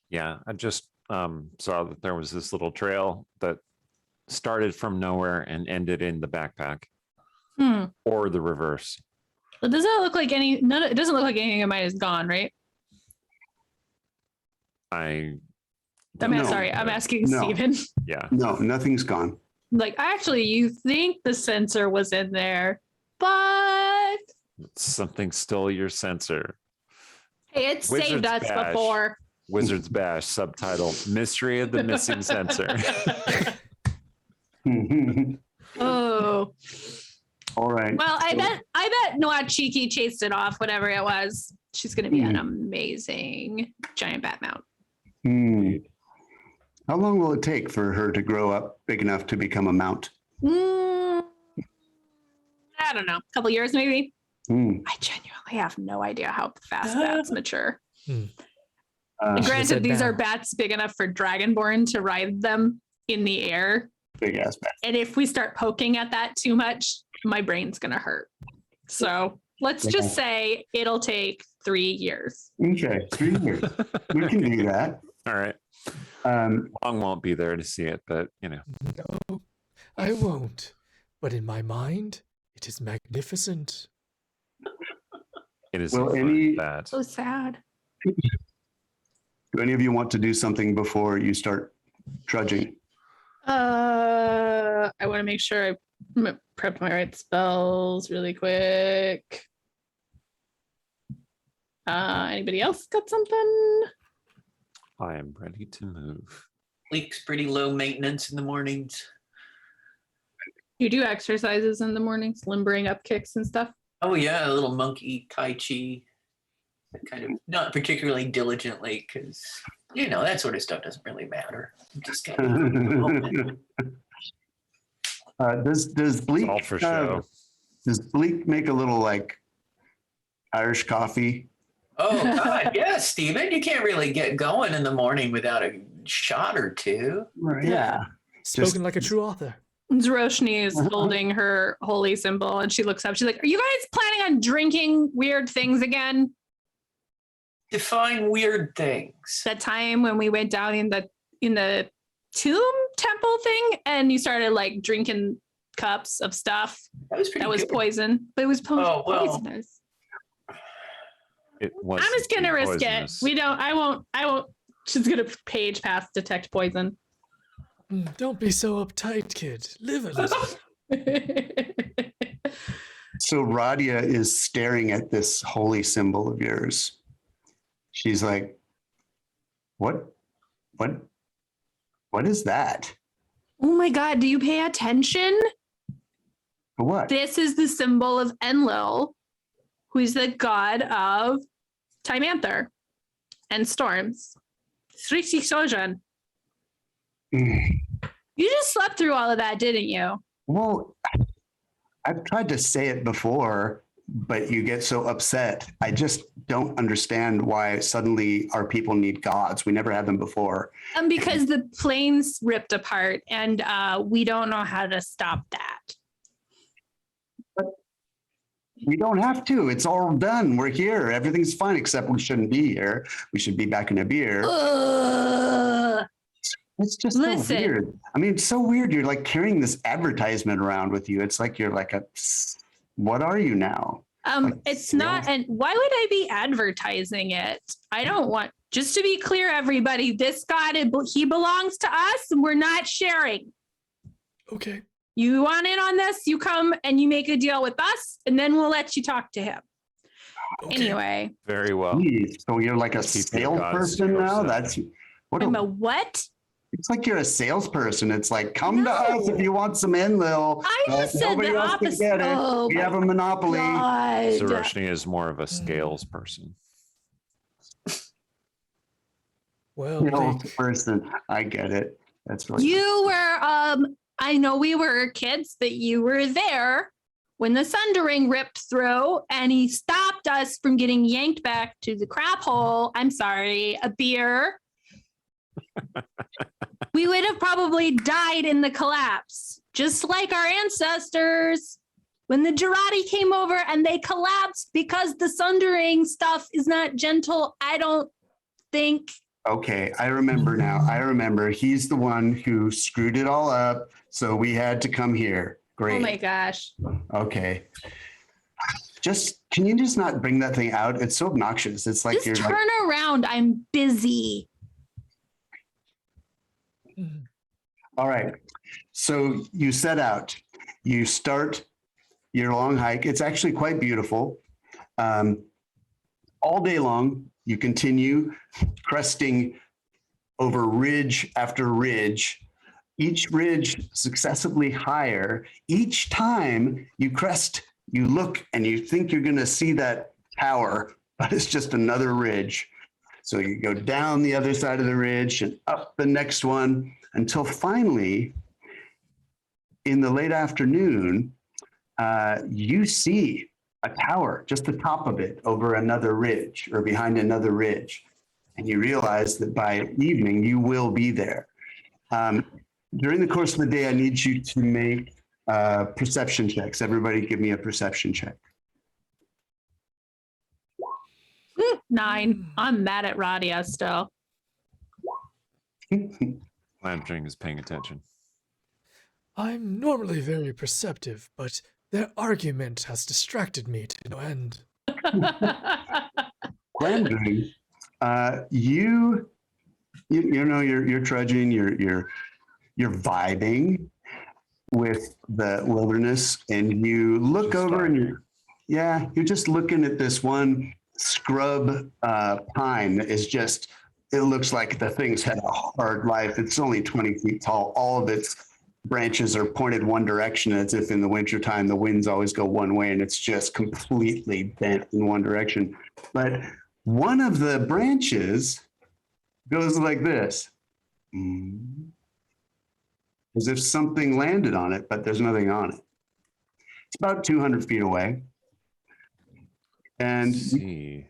Yeah, I just saw that there was this little trail that started from nowhere and ended in the backpack, or the reverse. It doesn't look like it doesn't look like anything of mine is gone, right? I I'm No. sorry, I'm asking No. Steven. yeah. No, nothing's gone. Like, actually, you think the sensor was in there, but Something stole your sensor. hey, it saved Wizard's us badge. before. Wizard's Bash, subtitle Mystery of the Missing Sensor. Oh, All right. well, I bet Noah Cheeky chased it off, whatever it was. She's gonna be an amazing giant bat mount. How long will it take for her to grow up big enough to become a mount? I don't know, a couple years maybe. Hmm. I genuinely have no idea how fast bats mature. She said Granted, these now. are bats big enough for Dragonborn to ride them in the air. Big ass bat. And if we start poking at that too much, my brain's going to hurt. So let's just say it'll take 3 years. Okay, 3 years. We can do that. All right. Long won't be there to see it, but No, I won't. But in my mind, it is magnificent. it is Well, fun any- that. So sad. Do any of you want to do something before you start trudging? I want to make sure I prepped my right spells really quick. Anybody else got something? I am ready to move. Leak's pretty low maintenance in the mornings. You do exercises in the mornings, limbering up kicks and stuff. Oh yeah, a little monkey Tai Chi. Kind of not particularly diligently because that sort of stuff doesn't really matter. Just kind of Does Bleak All for show. Does Bleak make a little like Irish coffee? Oh God, yeah, Steven, you can't really get going in the morning without a shot or two. Right. Yeah. Spoken like a true author. Zuroshni is holding her holy symbol and she looks up. She's like, are you guys planning on drinking weird things again? Define weird things. That time when we went down in the tomb temple thing and you started like drinking cups of stuff That was pretty that was good. poison, but it was Oh, well. poisonous. It was. I'm just gonna risk poisonous. it. I won't. She's gonna page pass detect poison. Don't be so uptight, kid. Live a little. So Radia is staring at this holy symbol of yours. She's like, what is that? Oh my God, do you pay attention? For what? This is the symbol of Enlil, who's the god of Timanther and storms. Sri Sojan. Mm. You just slept through all of that, didn't you? Well, I've tried to say it before, but you get so upset. I just don't understand why suddenly our people need gods. We never had them before. Because the planes ripped apart and we don't know how to stop that. We don't have to. It's all done. We're here. Everything's fine, except we shouldn't be here. We should be back in a beer. Ugh. It's just Listen. so weird. I mean, it's so weird. You're like carrying this advertisement around with you. It's like you're like what are you now? Like, It's not, and why would I be advertising it? I don't want, just to be clear, everybody, this God, he belongs to us and we're not sharing. Okay. You want in on this? You come and you make a deal with us and then we'll let you talk to him. Okay. Anyway, Very well. Geez, so you're like a Keep your gods to salesperson now? yourself. That's what I'm a, a what? it's like you're a salesperson. It's like, come to us No. if you want some Enlil. I just said Nobody the else can opposite. get it. Oh We my have a monopoly. God. Zuroshni is more of a scales person. Well, Salesperson. I get it. That's really You were, I know we were kids, but you were there when the Sundering ripped through and he stopped us from getting yanked back to the crap hole. I'm sorry, a beer. We would have probably died in the collapse, just like our ancestors. When the Girardi came over and they collapsed because the Sundering stuff is not gentle, I don't think. Okay, I remember now. I remember. He's the one who screwed it all up. So we had to come here. Great. Oh my gosh. Okay. Can you just not bring that thing out? It's so obnoxious. It's like Just you're turn like, around. I'm busy. all right. So you set out. You start your long hike. It's actually quite beautiful. All day long, you continue cresting over ridge after ridge, each ridge successively higher. Each time you crest, you look and you think you're going to see that tower, but it's just another ridge. So you go down the other side of the ridge and up the next one until finally, in the late afternoon, you see a tower, just the top of it, over another ridge or behind another ridge. And you realize that by evening, you will be there. During the course of the day, I need you to make perception checks. Everybody give me a perception check. 9. I'm mad at Radia still. Lamdring is paying attention. I'm normally very perceptive, but their argument has distracted me to no end. Glandry, you know you're trudging, you're vibing with the wilderness, and you look Just over and vibing. you're just looking at this one scrub pine that is just, it looks like the thing's had a hard life. It's only 20 feet tall. All of its branches are pointed one direction, as if in the wintertime the winds always go one way and it's just completely bent in one direction. But one of the branches goes like this, as if something landed on it, but there's nothing on it. It's about 200 feet away. And Let's see.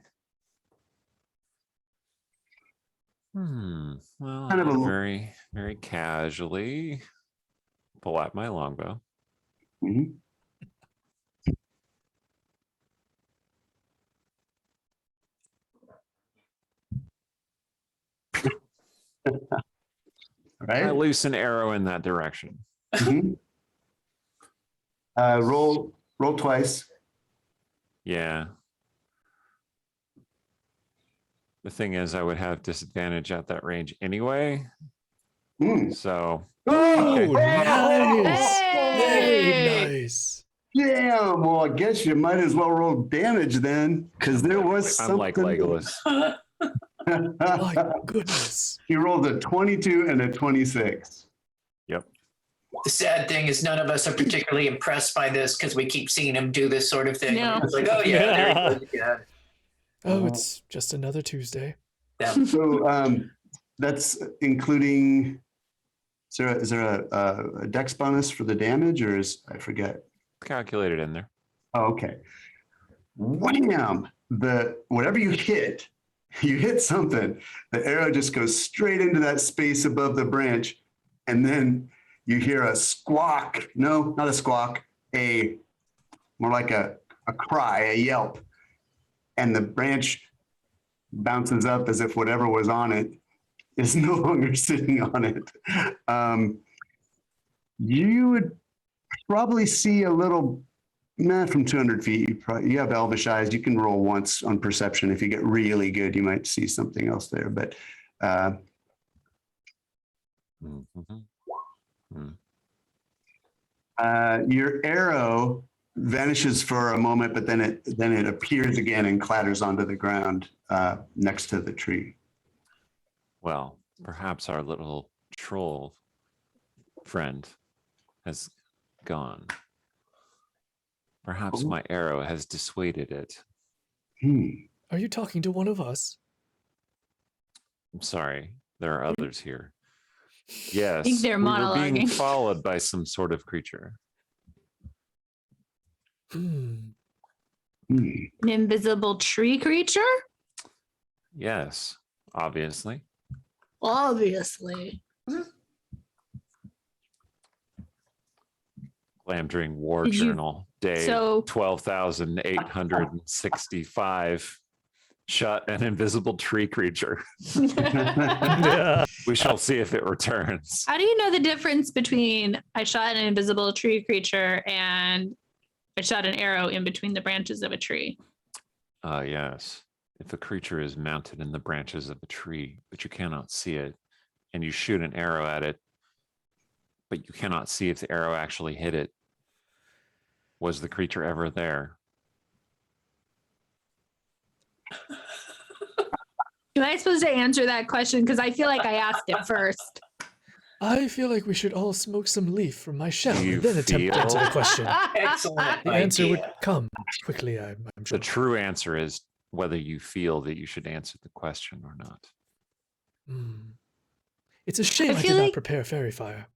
Well, Kind of I a- very, very casually pull out my longbow. Mhm. I Right? loose an arrow in that direction. Mhm. Roll twice. Yeah. The thing is, I would have disadvantage at that range anyway. Mm. So Oh, nice. Hey! Very nice. Damn. Well, I guess you might as well roll damage then, because there was something. I'm like Legolas. My goodness. He rolled a 22 and a 26. Yep. The sad thing is none of us are particularly impressed by this because we keep seeing him do this sort of thing. No. It's like, oh yeah, there he goes again. Oh, it's just another Tuesday. Yeah. So that's including, is there a dex bonus for the damage, or I forget? Calculated in there. Oh, okay. Wham! Whatever you hit something, the arrow just goes straight into that space above the branch, and then you hear a squawk. No, not a squawk, more like a cry, a yelp. And the branch bounces up as if whatever was on it is no longer sitting on it. You would probably see a little, from 200 feet. You have elvish eyes. You can roll once on perception. If you get really good, you might see something else there. But your arrow vanishes for a moment, but then it appears again and clatters onto the ground next to the tree. Well, perhaps our little troll friend has gone. Perhaps my arrow has dissuaded it. Are you talking to one of us? I'm sorry, there are others here. Yes, think they're we were being monologuing. followed by some sort of creature. An invisible tree creature? Yes, obviously. Obviously. Glamdring War Did you- Journal, day So 12,865. Shot an invisible tree creature. Yeah. We shall see if it returns. how do you know the difference between I shot an invisible tree creature and I shot an arrow in between the branches of a tree? Yes. If a creature is mounted in the branches of a tree, but you cannot see it, and you shoot an arrow at it, but you cannot see if the arrow actually hit it, was the creature ever there? Am I supposed to answer that question? Because I feel like I asked it first. I feel like we should all smoke some leaf from my shell You and then attempt to feel- answer the question. Excellent The answer would idea. come quickly, I'm sure. The true answer is whether you feel that you should answer the question or not. It's a shame I, feel did not like- prepare fairy fire.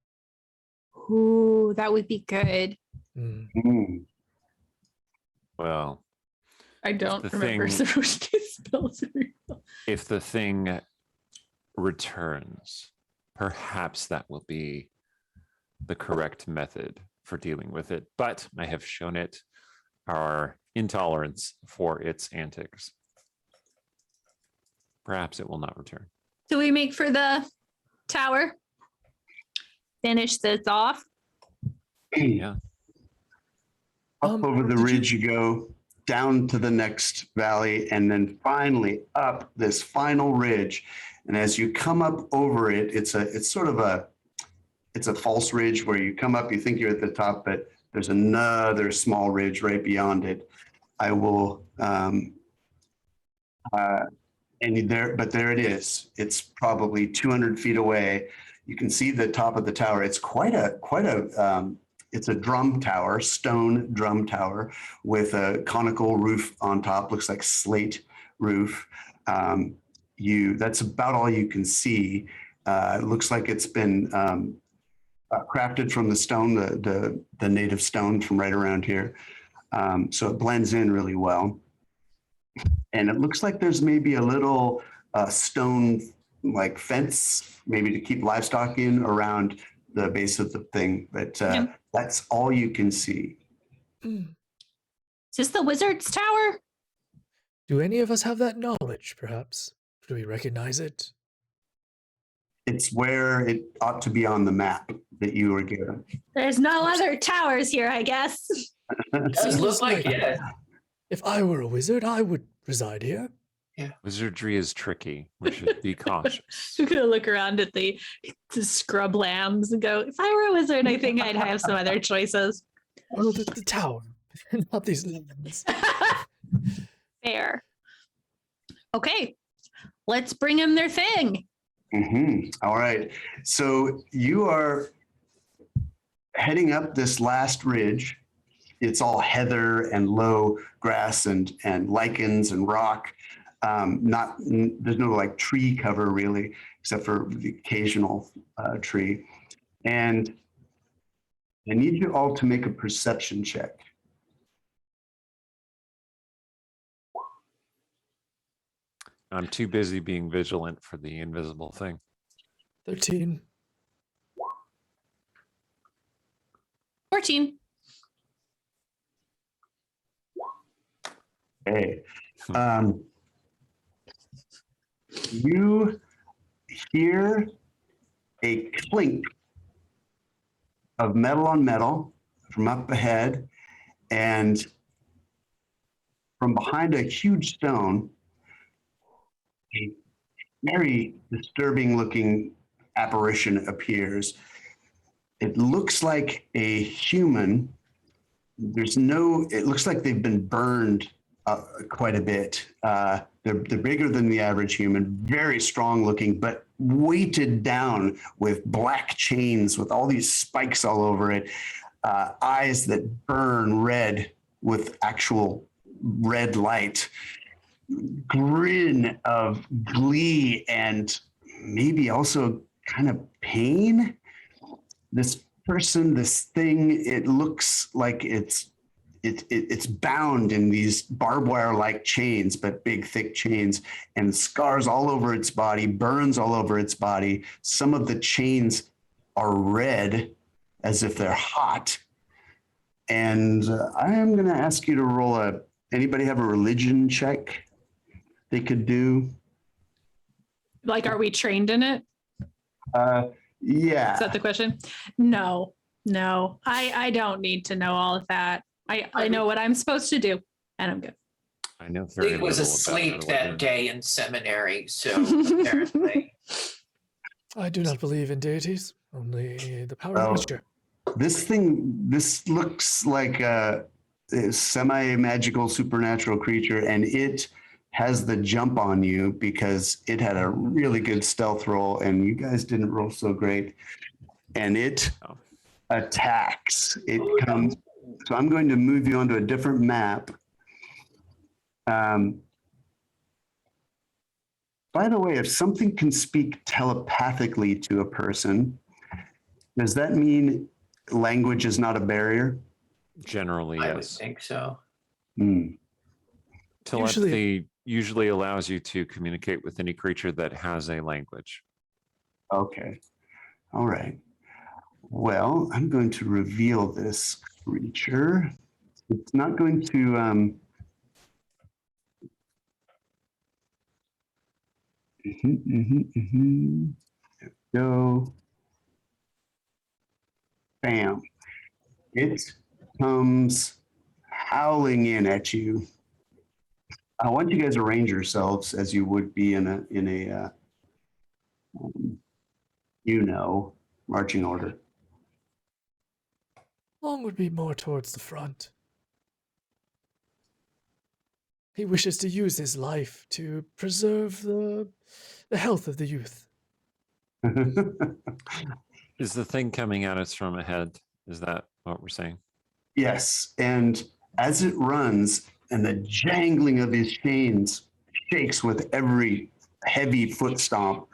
Ooh, that would be good. Well, I don't the remember thing- Zuroshni's spells. if the thing returns, perhaps that will be the correct method for dealing with it. But I have shown it our intolerance for its antics. Perhaps it will not return. So we make for the tower. Finish this off. Yeah. Up over the did you- ridge you go, down to the next valley, and then finally up this final ridge. And as you come up over it, it's a false ridge where you come up, you think you're at the top, but there's another small ridge right beyond it. I will But there it is. It's probably 200 feet away. You can see the top of the tower. It's it's a drum tower, stone drum tower with a conical roof on top. Looks like slate roof. That's about all you can see. It looks like it's been crafted from the stone, the native stone from right around here. So it blends in really well. And it looks like there's maybe a little stone like fence, maybe to keep livestock in around the base of the thing. But that's all you can see. Is this the wizard's tower? Do any of us have that knowledge, perhaps? Do we recognize it? It's where it ought to be on the map that you were given. There's no other towers here, I guess. Does look like it. If I were a wizard, I would reside here. Wizardry is tricky. We should be cautious. We're gonna look around at the scrub lambs and go, if I were a wizard, I think I'd have some other choices. Oh, the tower, not these lambs. Fair. Okay, let's bring them their thing. All right. So you are heading up this last ridge. It's all heather and low grass and lichens and rock. There's no like tree cover really, except for the occasional tree. And I need you all to make a perception check. I'm too busy being vigilant for the invisible thing. 13. 14. Hey. You hear a clink of metal on metal from up ahead, and from behind a huge stone, a very disturbing looking apparition appears. It looks like a human. It looks like they've been burned quite a bit. They're bigger than the average human, very strong looking, but weighted down with black chains with all these spikes all over it, eyes that burn red with actual red light, grin of glee and maybe also kind of pain. This person, this thing, it looks like it's bound in these barbed wire-like chains, but big, thick chains, and scars all over its body, burns all over its body. Some of the chains are red, as if they're hot. And I am going to ask you to roll anybody have a religion check they could do? Like, are we trained in it? Yeah. Is that the question? No. I don't need to know all of that. I know what I'm supposed to do, and I'm good. I know very Lee was little about asleep that religion. day in seminary, so apparently. I do not believe in deities, only the power of nature. This looks like a semi-magical supernatural creature, and it has the jump on you because it had a really good stealth roll, and you guys didn't roll so great. And it attacks. It comes. So I'm going to move you onto a different map. By the way, if something can speak telepathically to a person, does that mean language is not a barrier? Generally, I would yes. think so. Telepathy usually allows you to communicate with any creature that has a language. Okay. All right. Well, I'm going to reveal this creature. It's not going to There we go. Bam. It comes howling in at you. I want you guys to arrange yourselves as you would be in a marching order. Long would be more towards the front. He wishes to use his life to preserve the health of the youth. Is the thing coming at us from ahead? Is that what we're saying? Yes, and as it runs, and the jangling of his chains shakes with every heavy foot stomp,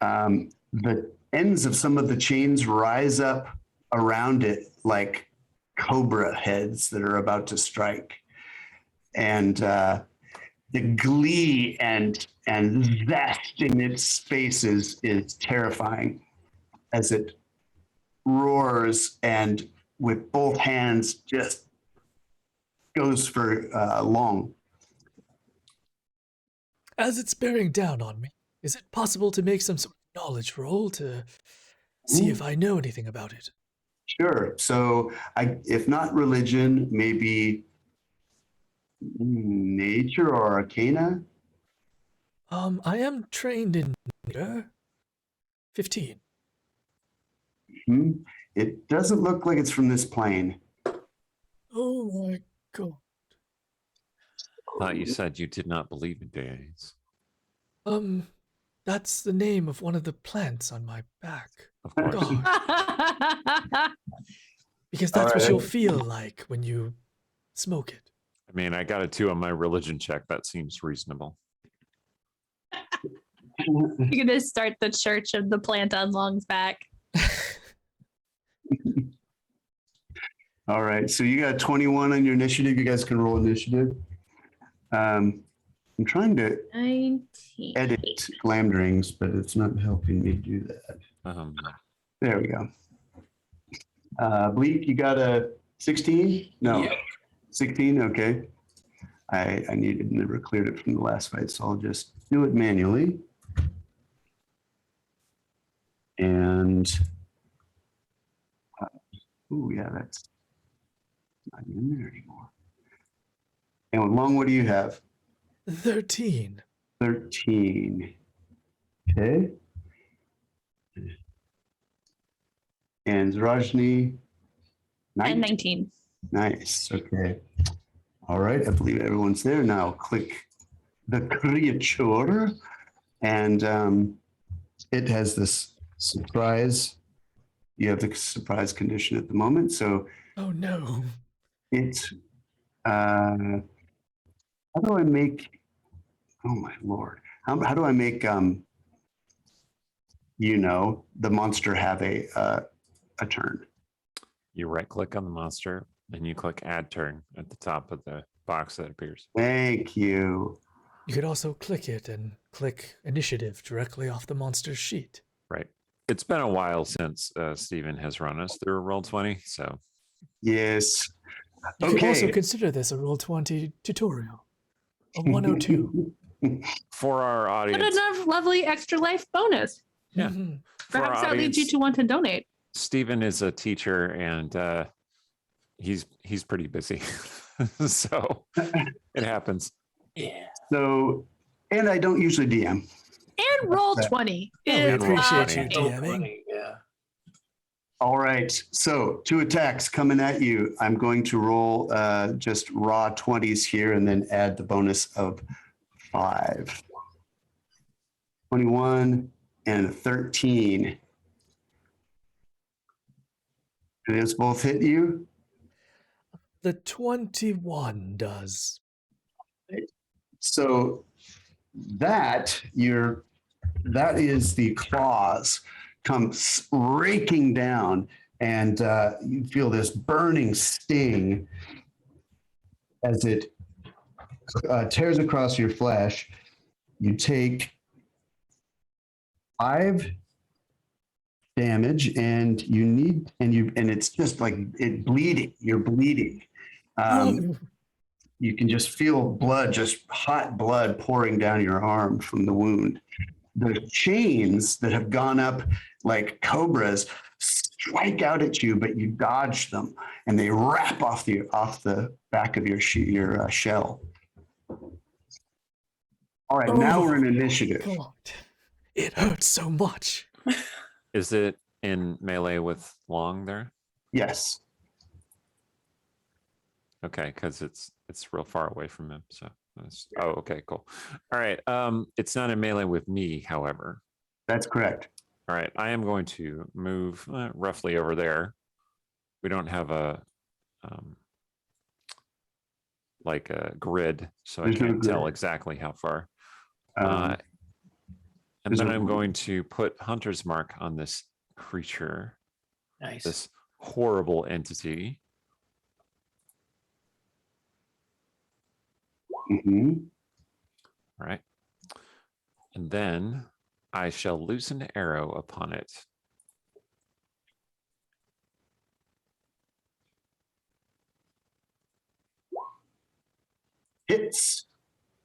the ends of some of the chains rise up around it like cobra heads that are about to strike. And the glee and zest in its face is terrifying as it roars and with both hands just goes for long. As it's bearing down on me, is it possible to make some sort of knowledge roll to see if I know anything about it? Sure. So, if not religion, maybe nature or arcana. I am trained in nature. 15. Hmm. It doesn't look like it's from this plane. Oh my god. Thought you said you did not believe in deities. That's the name of one of the plants on my back. Of course. God. Because that's what Alright. you'll feel like when you smoke it. I mean, I got a 2 on my religion check. That seems reasonable. You're gonna start the Church of the Plant on Long's back. All right. So you got 21 on your initiative. You guys can roll initiative. I'm trying to 19. edit glamdrings, but it's not helping me do that. There we go. Bleak, you got a 16? No. Yep. 16? Okay. I never cleared it from the last fight, so I'll just do it manually. And, oh yeah, that's not in there anymore. And Long, what do you have? 13. 13. Okay. And Zuroshni? And 19. Nice. Okay. All right. I believe everyone's there now. Click the creature, and it has this surprise. You have the surprise condition at the moment, so Oh no. it's. How do I make? Oh my lord! How do I make the monster have a turn? You right click on the monster and you click add turn at the top of the box that appears. Thank you. You could also click it and click initiative directly off the monster's sheet. Right. It's been a while since Stephen has run us through Roll20, so Yes. You could also Okay. consider this a Roll20 tutorial. A 102. for our What audience, a lovely extra life bonus. Yeah. Mhm. for our Perhaps that leads you audience, to want to donate. Stephen is a teacher and he's pretty busy. So it happens. Yeah. So, and I don't usually DM. And roll 20. Oh, we is appreciate you, not- DMing. Yeah. All right. So 2 attacks coming at you. I'm going to roll just raw 20s here and then add the bonus of 5. 21 and a 13. Do those both hit you? The 21 does. So that is the claws come raking down, and you feel this burning sting as it tears across your flesh. You take 5 damage, and it's just like it bleeding. You're bleeding. You can just feel blood, just hot blood pouring down your arm from the wound. The chains that have gone up like cobras strike out at you, but you dodge them, and they wrap off the back of your shell. All right, now we're in initiative. God. It hurts so much. Is it in melee with Long there? Yes. Okay, because it's real far away from him. So Oh, okay, cool. All right. It's not in melee with me, however. That's correct. All right, I am going to move roughly over there. We don't have a like a grid, so There's I no can't tell grid. exactly how far. Um, And there's then a I'm rule. going to put Hunter's Mark on this creature, Nice. this horrible entity. Mhm. All right. And then I shall loose an arrow upon it. Hits.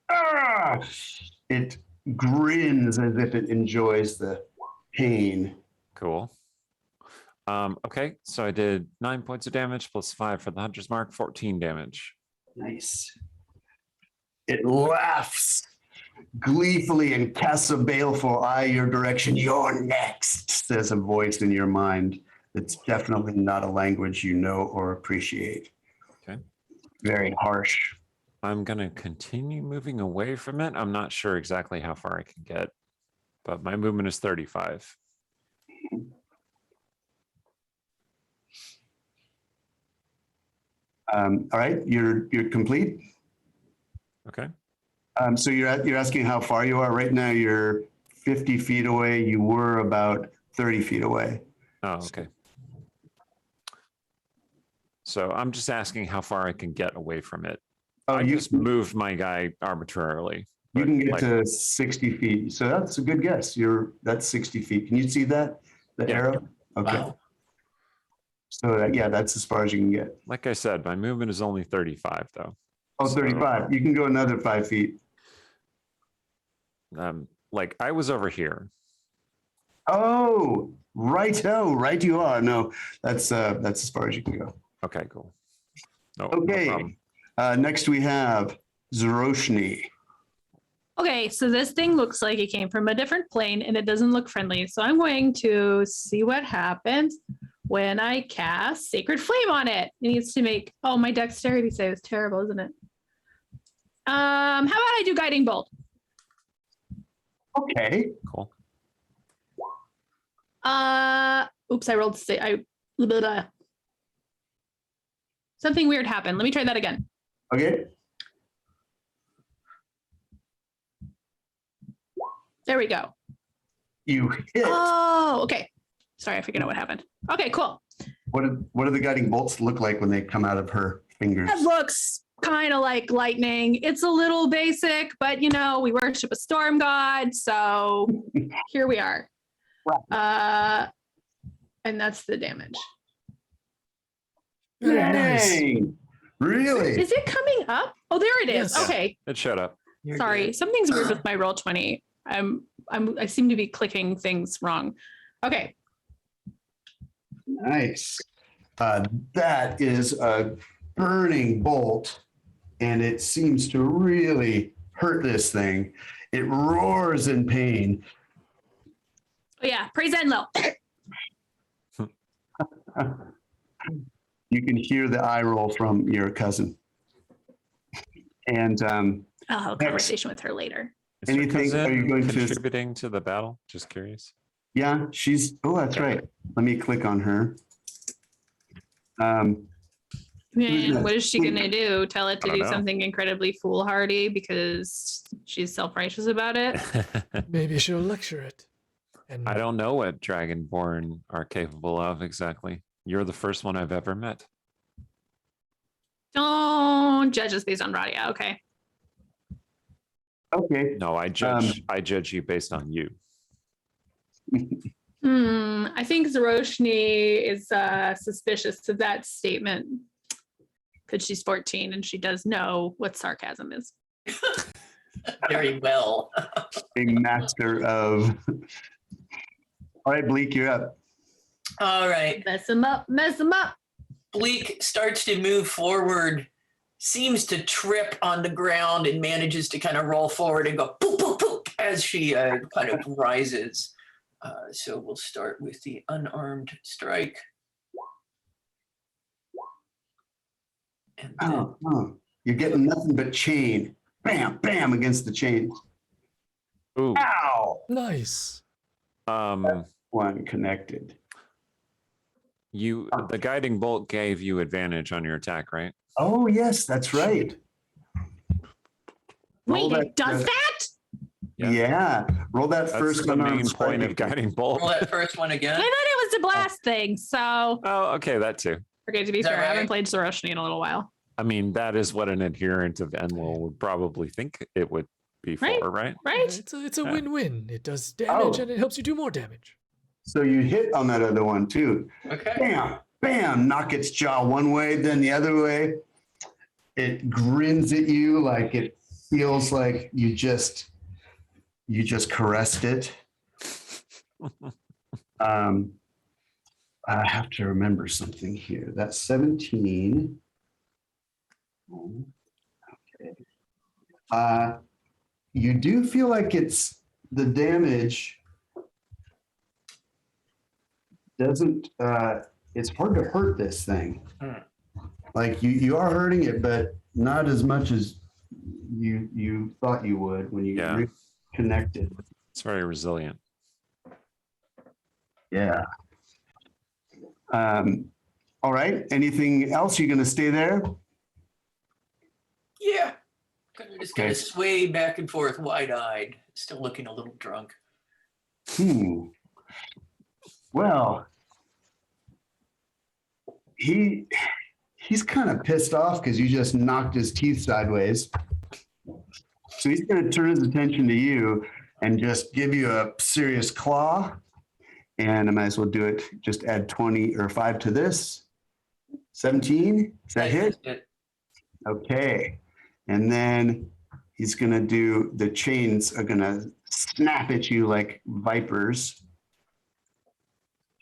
Ah! It grins as if it enjoys the pain. Cool. Okay, so I did 9 points of damage plus 5 for the Hunter's Mark, 14 damage. Nice. It laughs gleefully and casts a baleful eye your direction. You're next, says a voice in your mind. It's definitely not a language you know or appreciate. Okay. Very harsh. I'm going to continue moving away from it. I'm not sure exactly how far I can get, but my movement is 35. All right, you're complete. Okay. So you're asking how far you are. Right now you're 50 feet away. You were about 30 feet away. Oh, okay. So I'm just asking how far I can get away from it. Oh, I you just moved my guy arbitrarily. you but, can get like, to 60 feet. So that's a good guess. That's 60 feet. Can you see that? The Yeah. arrow? Okay. Wow. So yeah, that's as far as you can get. like I said, my movement is only 35 though. Oh, So, 35. You can go another 5 feet. like I was over here. Oh, righto, right you are. No, that's as far as you can go. Okay, cool. No, Okay. no problem. Next we have Zuroshni. Okay, so this thing looks like it came from a different plane and it doesn't look friendly. So I'm going to see what happens when I cast Sacred Flame on it. It needs to make, oh, my dexterity save is terrible, isn't it? How about I do Guiding Bolt? Okay. Cool. Oops, I rolled, blah, blah, blah. Something weird happened. Let me try that again. Okay. There we go. You hit. Oh, okay. Sorry, I figured out what happened. Okay, cool. What do the guiding bolts look like when they come out of her fingers? That looks kind of like lightning. It's a little basic, but you know, we worship a storm god, so here we are. And that's the damage. Very nice. Dang. Really? Is it coming up? Oh, there it is. Yes. Okay. It showed up. You're Sorry, good. something's weird with my roll 20. I seem to be clicking things wrong. Okay. Nice. That is a burning bolt, and it seems to really hurt this thing. It roars in pain. Oh yeah, praise Enlil. You can hear the eye roll from your cousin. And I'll have a conversation with her later. Is your Anything- are you cousin going to- contributing to the battle? Just curious. yeah, that's right. Let me click on her. Man, what is she gonna do? Tell it I to don't do know. something incredibly foolhardy because she's self-righteous about it? Maybe she'll lecture it. And I don't know what Dragonborn are capable of exactly. You're the first one I've ever met. Don't judge us based on Radia, okay? Okay. No, I judge you based on you. I think Zuroshni is suspicious of that statement because she's 14 and she does know what sarcasm is. Very well. A master of. All right, Bleak, you're up. All right. Mess him up, mess him up. Bleak starts to move forward, seems to trip on the ground, and manages to kind of roll forward and go poop, poop, poop as she kind of rises. So we'll start with the unarmed strike. And then, Oh, you're getting nothing but chain. bam, bam against the chains. Ooh. Ow! Nice. One connected. The guiding bolt gave you advantage on your attack, right? Oh, yes, that's right. Roll Wait, that- it does that? Yeah. Roll that That's first the unarmed main point of strike. guiding bolt. Roll that first one I again. thought it was the blast thing. So, Oh, okay, that too. okay, to be Is that fair, I haven't right? played Zuroshni in a little while. I mean, that is what an adherent of Enlil would probably think it would be for, Right. right? Right? It's a Yeah. win-win. It does damage Oh. and it helps you do more damage. So you hit on that other one too. Okay. Bam, bam, knock its jaw one way, then the other way. It grins at you like it feels like you just caressed it. I have to remember something here. That's 17. Okay. You do feel like it's the damage doesn't it's hard to hurt this thing. Like you are hurting it, but not as much as you thought you would when you Yeah. reconnected. It's very resilient. Yeah. All right. Anything else? You gonna stay there? Yeah. Just kind Okay. of sway back and forth, wide-eyed, still looking a little drunk. Well, he's kind of pissed off because you just knocked his teeth sideways. So he's going to turn his attention to you and just give you a serious claw. And I might as well do it. Just add 20 or 5 to this. 17. Is that hit? It. Okay. And then he's going to do, the chains are going to snap at you like vipers.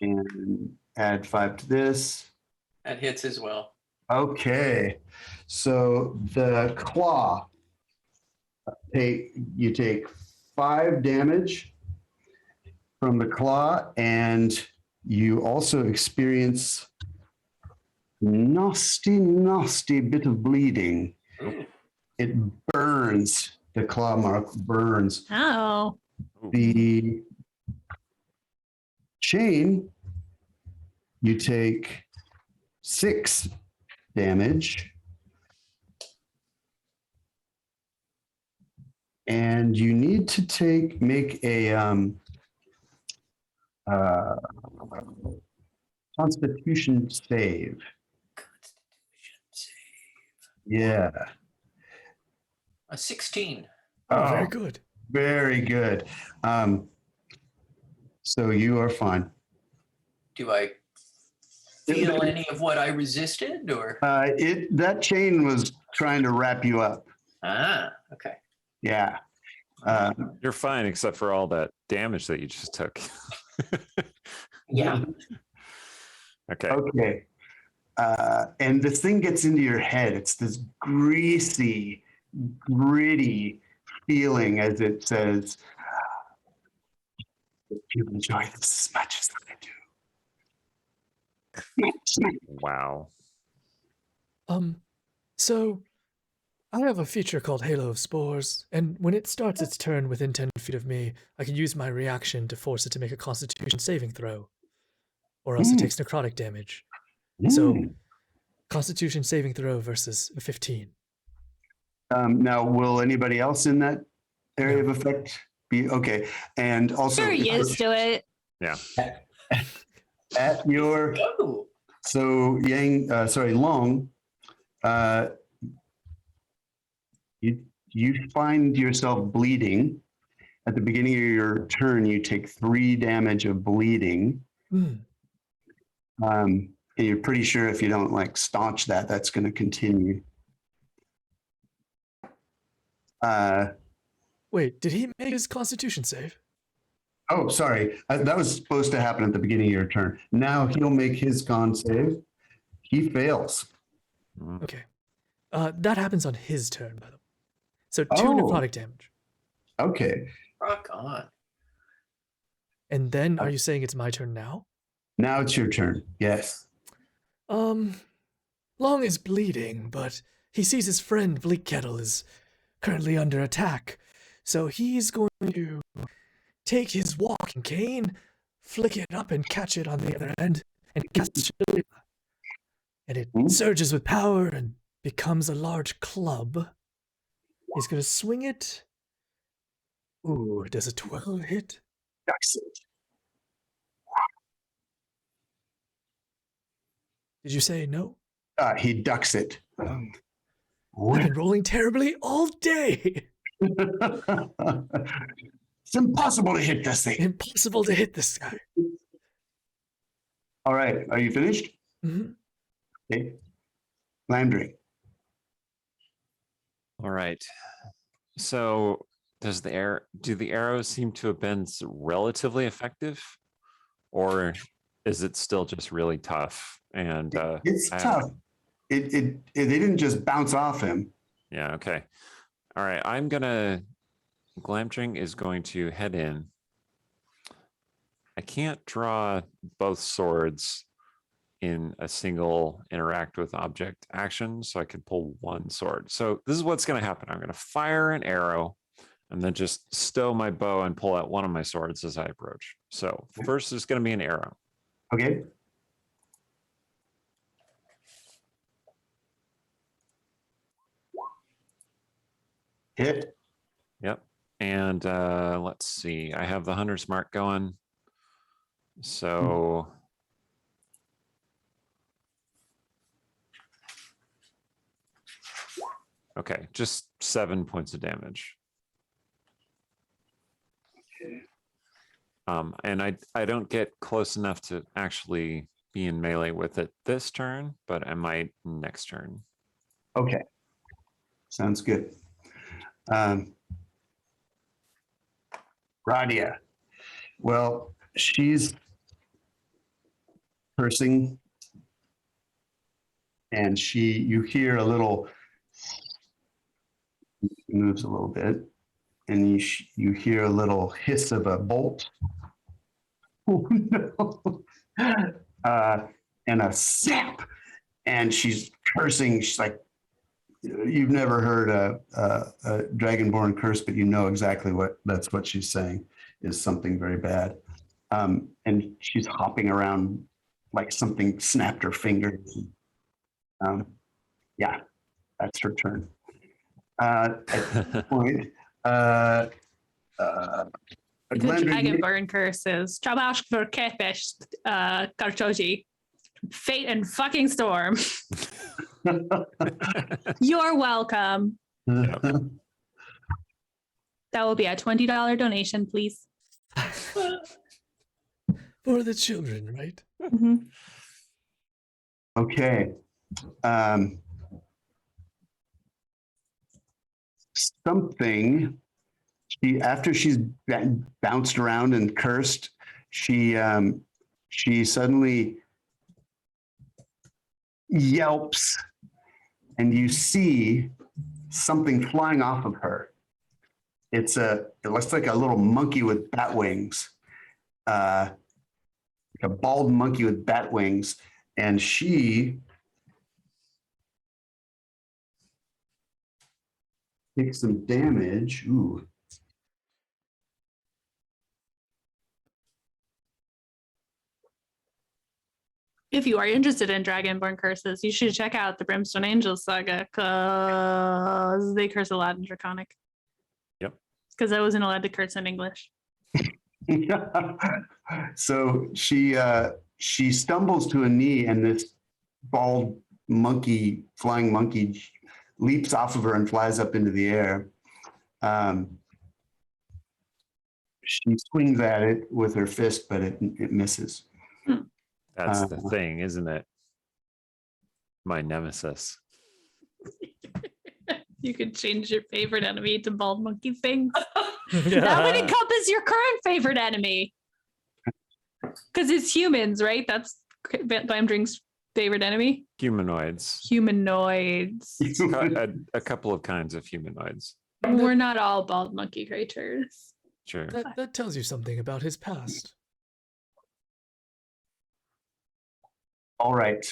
And add 5 to this. That hits as well. Okay. So the claw, you take 5 damage from the claw, and you also experience nasty bit of bleeding. Ooh. It burns. The claw mark burns. Oh. The chain, you take 6 damage. And you need to make a Constitution save. Yeah. A 16. Oh, very good. Very good. So you are fine. Do I feel any of what I resisted, or? That chain was trying to wrap you up. Okay. Yeah. You're fine, except for all that damage that you just took. Yeah. Okay. Okay. And this thing gets into your head. It's this greasy, gritty feeling as it says, "If you enjoy this as much as I do." Wow. So I have a feature called Halo of Spores, and when it starts its turn within 10 feet of me, I can use my reaction to force it to make a Constitution saving throw, or else it takes necrotic damage. So, Constitution saving throw versus a 15. Now, will anybody else in that area of effect be okay? And also, You're used to it. Yeah. at your Oh. so Long, you find yourself bleeding. At the beginning of your turn, you take 3 damage of bleeding. And you're pretty sure if you don't staunch that, that's going to continue. Wait, did he make his Constitution save? Oh, sorry. That was supposed to happen at the beginning of your turn. Now he'll make his con save. He fails. Okay. That happens on his turn, by the way. So 2 Oh. necrotic damage. Okay. Rock on. And then are you saying it's my turn now? Now it's your turn. Yes. Long is bleeding, but he sees his friend Bleak Kettle is currently under attack. So he's going to take his walking cane, flick it up and catch it on the other end, and cast Shillelagh. And it surges with power and becomes a large club. He's going to swing it. Ooh, does a 12 hit? Ducks it. Did you say no? He ducks it. I've been rolling terribly all day. It's impossible to hit this thing. Impossible to hit this guy. All right. Are you finished? Mm-hmm. Okay. Landry. All right. So do the arrows seem to have been relatively effective, or is it still just really tough? And It's tough. They didn't just bounce off him. Yeah. Okay. All right. Glamdring is going to head in. I can't draw both swords in a single interact with object action, so I can pull one sword. So this is what's going to happen. I'm going to fire an arrow and then just stow my bow and pull out one of my swords as I approach. So first is going to be an arrow. Okay. Hit. Yep. And let's see. I have the hunter's mark going. So okay, just 7 points of damage. And I don't get close enough to actually be in melee with it this turn, but I might next turn. Okay. Sounds good. Radia. Well, she's cursing, and you hear a little, moves a little bit, and you hear a little hiss of a bolt. Oh no. And a zap, and she's cursing. She's like, you've never heard a dragonborn curse, but you know exactly that's what she's saying is something very bad. And she's hopping around like something snapped her fingers. Yeah, that's her turn. At this point, The dragonborn curses. Trabash for Kepesh, Kartoji. Fate and fucking storm. You're welcome. That will be a $20 donation, please. For the children, right? Mm-hmm. Okay. After she's bounced around and cursed, she suddenly yelps, and you see something flying off of her. It looks like a little monkey with bat wings, like a bald monkey with bat wings, and she takes some damage. Ooh. If you are interested in Dragonborn curses, you should check out the Brimstone Angels saga, because they curse a lot in Draconic. Yep. Because I wasn't allowed to curse in English. So she stumbles to a knee, and this bald monkey, flying monkey, leaps off of her and flies up into the air. She swings at it with her fist, but it misses. That's the thing, isn't it? My nemesis. You could change your favorite enemy to bald monkey things. That would encompass your current favorite enemy. Because it's humans, right? That's Blamdring's favorite enemy. Humanoids. Humanoids. A couple of kinds of humanoids. We're not all bald monkey creatures. Sure. That tells you something about his past. All right.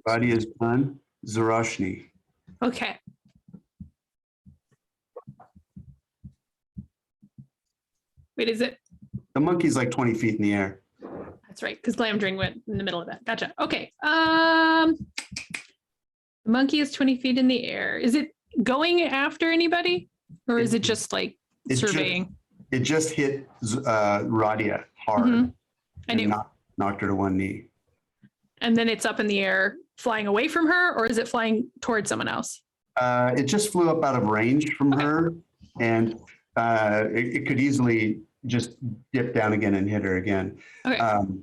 Body is done. Zuroshni. Okay. Wait, is it? The monkey's like 20 feet in the air. That's right, because Glamdring went in the middle of that. Gotcha. Okay. The monkey is 20 feet in the air. Is it going after anybody? Or is it just like It just- surveying? It just hit Radia hard Mhm. I and knew. knocked her to one knee. And then it's up in the air flying away from her, or is it flying towards someone else? It just flew up out of range from Okay. her, and it could easily just dip down again and hit her again. Okay.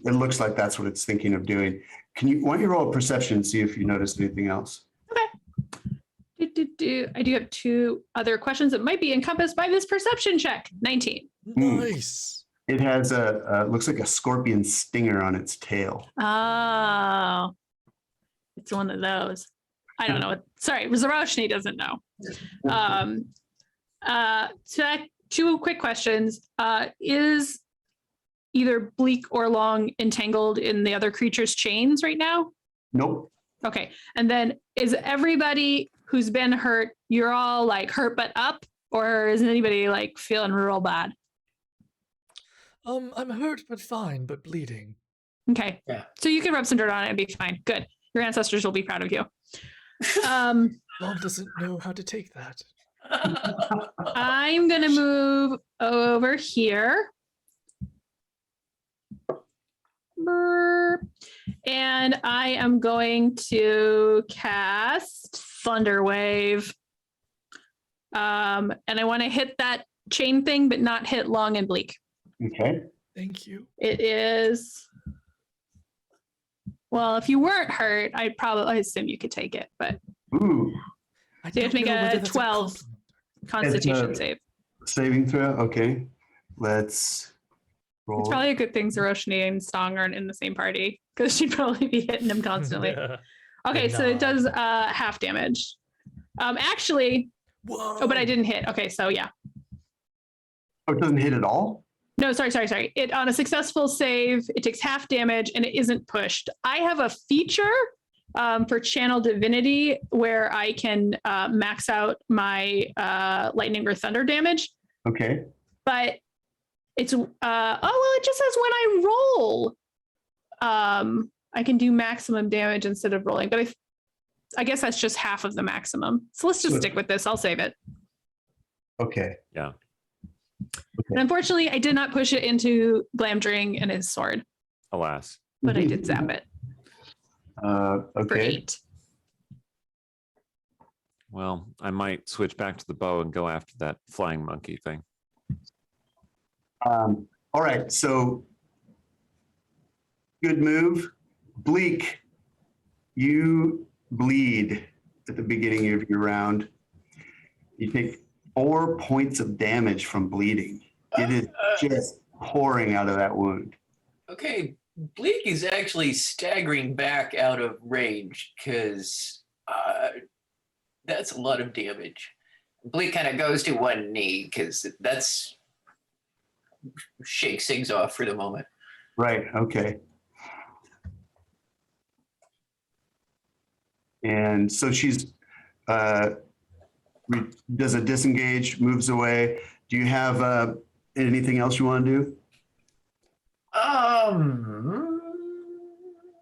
It looks like that's what it's thinking of doing. Why don't you roll a perception and see if you notice anything else? I do have two other questions that might be encompassed by this perception check. 19. Nice. It has looks like a scorpion stinger on its tail. Oh, it's one of those. I don't know. Sorry, Zuroshni doesn't know. Two quick questions. Is either Bleak or Long entangled in the other creature's chains right now? Nope. Okay. And then is everybody who's been hurt, you're all like hurt but up? Or is anybody like feeling real bad? I'm hurt but fine, but bleeding. Okay. Yeah. So you can rub some dirt on it and be fine. Good. Your ancestors will be proud of you. Um, Mom doesn't know how to take that. I'm going to move over here. Burp. And I am going to cast Thunder Wave. And I want to hit that chain thing, but not hit Long and Bleak. Okay. Thank you. It is. Well, if you weren't hurt, I assume you could take it, but Ooh. I So you have to don't make know a whether that's 12. compliment. Constitution It's a- save. Saving throw. Okay. Let's roll. It's probably a good thing Zuroshni and Stong aren't in the same party because she'd probably be hitting him constantly. Yeah. Okay, so it Nah. does half damage. Actually, Whoa. oh, but I didn't hit. Okay, so yeah. Oh, it doesn't hit at all? No, sorry. It on a successful save, it takes half damage and it isn't pushed. I have a feature for Channel Divinity where I can max out my lightning or thunder damage, Okay. but it's it just says when I roll, I can do maximum damage instead of rolling, but I guess that's just half of the maximum. So let's just stick with this. I'll save it. Okay. Yeah. And unfortunately, I did not push it into Glamdring and his sword, Alas. but I did zap it for Okay. 8. Well, I might switch back to the bow and go after that flying monkey thing. All right. So good move. Bleak, you bleed at the beginning of your round. You take 4 points of damage from bleeding. It is just pouring out of that wound. Okay, Bleak is actually staggering back out of range because that's a lot of damage. Bleak kind of goes to one knee because that's shakes things off for the moment. Right. Okay. And so she's does a disengage, moves away. Do you have anything else you want to do?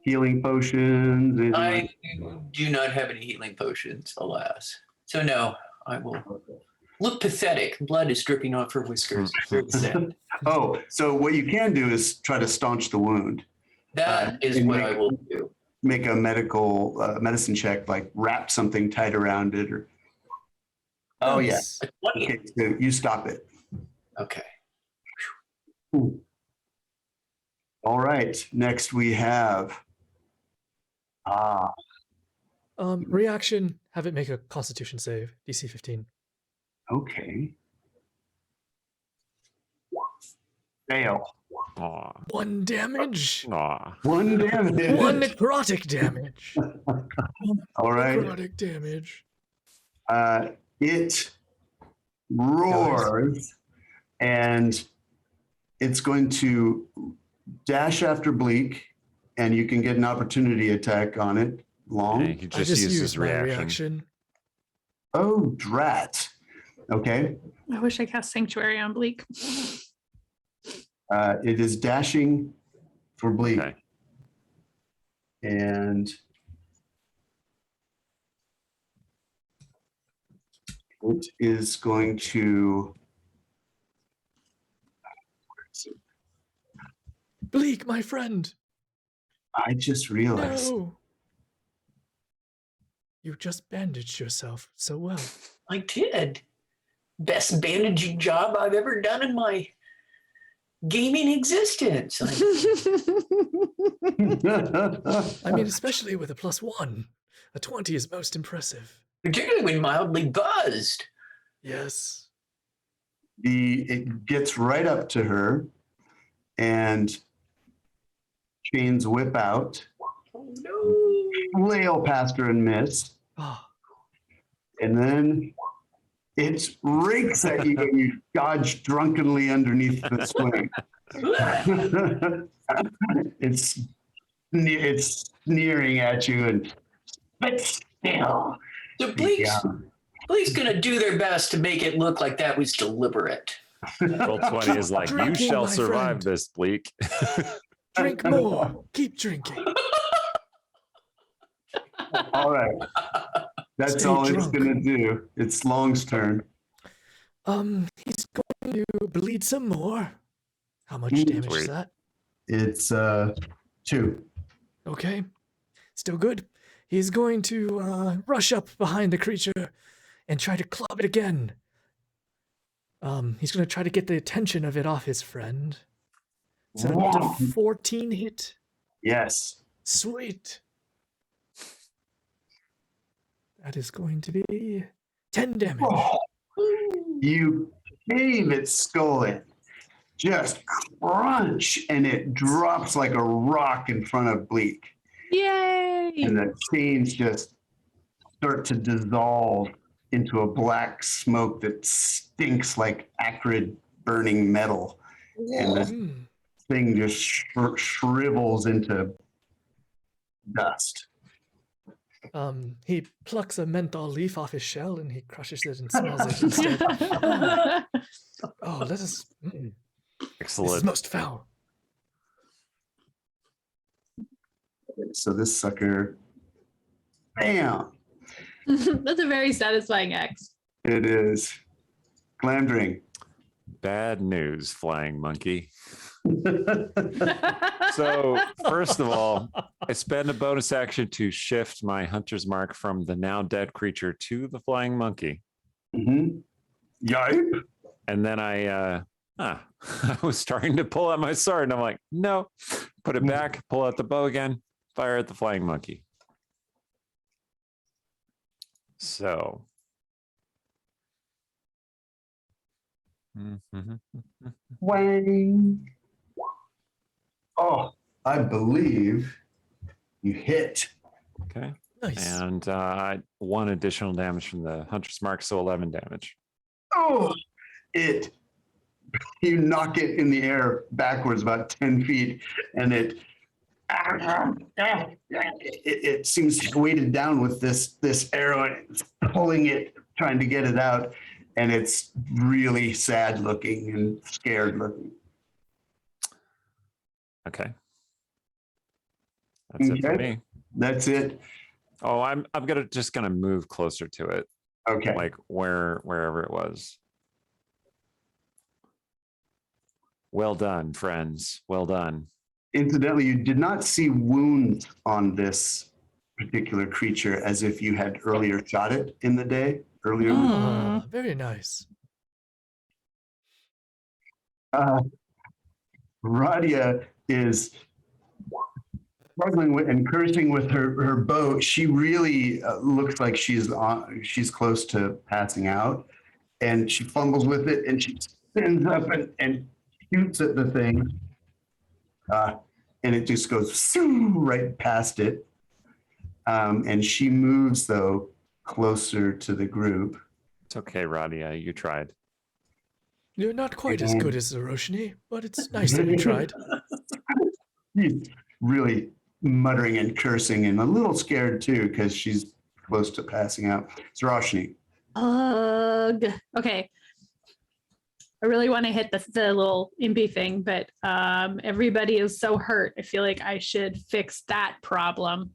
Healing potions? anything I like- do not have any healing potions, alas. So no, I will look pathetic. Blood is dripping off her whiskers. Very sad. Oh, so what you can do is try to staunch the wound. That is and what make- I will do. Make a medicine check, like wrap something tight around it, or. Oh yeah. Nice. A 20. Okay, so you stop it. Okay. All right. Next we have. Reaction. Have it make a Constitution save. DC 15. Okay. Fail. Aw. 1 damage. Aw. 1 damage. 1 necrotic damage. All right. Necrotic damage. It roars and it's going to dash after Bleak, and you can get an opportunity attack on it long. Yeah, he I just used his my reaction. Oh, drat. Okay. I wish I cast Sanctuary on Bleak. It is dashing for Bleak. Okay. And it is going to. Bleak, my friend. I just realized. No. You just bandaged yourself so well. I did. Best bandaging job I've ever done in my gaming existence. I mean, especially with a +1. A 20 is most impressive. Particularly when mildly buzzed. Yes. It gets right up to her, and chains whip out, Oh no. flail past her and miss, Oh, and then it rakes at you and you dodge drunkenly underneath the swing. it's sneering at you and but still. So Bleak's Yeah. gonna do their best to make it look like that was deliberate. Roll 20 is like, you Drinking, shall my survive friend. this, Bleak. drink more. Keep drinking. All right. That's Stay all it's drunk. gonna do. It's Long's turn. He's going to bleed some more. How much Mm, damage is sweet. that? It's 2. Okay. Still good. He's going to rush up behind the creature and try to club it again. He's going to try to get the attention of it off his friend. It's a Wow. 14 hit. Yes. Sweet. That is going to be 10 damage. Oh, you cave its skull in, just crunch, and it drops like a rock in front of Bleak. Yay! And the chains just start to dissolve into a black smoke that stinks like acrid burning metal. And the Hmm. thing just shrivels into dust. He plucks a menthol leaf off his shell and he crushes it and smells it instead. Oh, let us. This is Excellent. most foul. So this sucker, bam, That's a very satisfying X. it is. Glamdring. Bad news, flying monkey. So, first of all, I spend a bonus action to shift my hunter's mark from the now dead creature to the flying monkey. Mm-hmm. Yipe. And then I was starting to pull out my sword, and I'm like, no, put it back, pull out the bow again, fire at the flying monkey. So. Wang. Oh, I believe you hit. Okay. Nice. And 1 additional damage from the hunter's mark, so 11 damage. Oh, you knock it in the air backwards about 10 feet, and it seems weighted down with this arrow, and it's pulling it, trying to get it out, and it's really sad looking and scared looking. Okay. That's it for Okay. me. That's it. Oh, I'm just gonna move closer to it, Okay. like wherever it was. Well done, friends. Well done. Incidentally, you did not see wounds on this particular creature as if you had earlier shot it in the day. Earlier. Ah, very nice. Radia is struggling with and cursing with her bow. She really looks like she's close to passing out, and she fumbles with it and she spins up and shoots at the thing, and it just goes right past it. And she moves though closer to the group. It's okay, Radia. You tried. You're not quite as good as Zuroshni, but it's nice that you tried. She's really muttering and cursing and a little scared too because she's close to passing out. Zuroshni. Ugh. Okay. I really want to hit the little impy thing, but everybody is so hurt. I feel like I should fix that problem.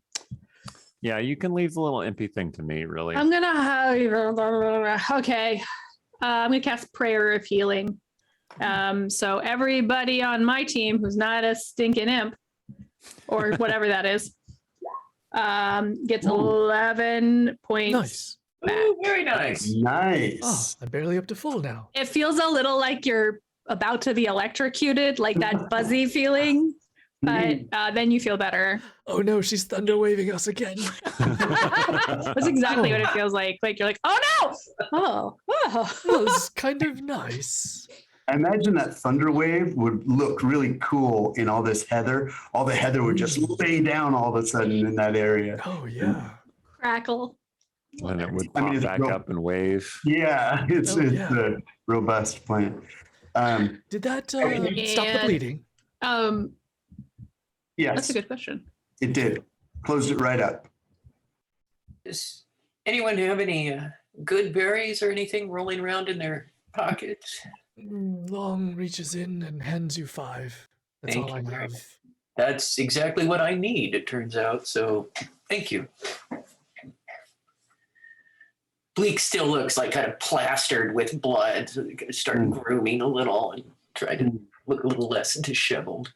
Yeah, you can leave the little impy thing to me, really. I'm gonna okay. I'm gonna cast Prayer of Healing. So everybody on my team who's not a stinking imp or whatever that is, gets 11 points. Nice. Back. Ooh, very nice. Nice. Oh, I'm barely up to full now. It feels a little like you're about to be electrocuted, like that buzzy feeling, but then you feel better. Oh no, she's thunder waving us again. That's exactly what it feels like. Like you're like, oh no! Oh, That oh. was kind of nice. I imagine that thunder wave would look really cool in all this heather. All the heather would just lay down all of a sudden in that area. Oh yeah. Crackle. And it would I mean, pop it's back real- up and wave. Yeah, it's yeah. a robust plant. Did that stop the And- bleeding? Yes, That's a good question. it did. Closed it right up. Does anyone have any good berries or anything rolling around in their pockets? Long reaches in and hands you 5. That's Thank all I you very have. That's exactly what I need, it turns out. So thank you. Bleak still looks like kind of plastered with blood. So they gotta start grooming a little and try to look a little less disheveled.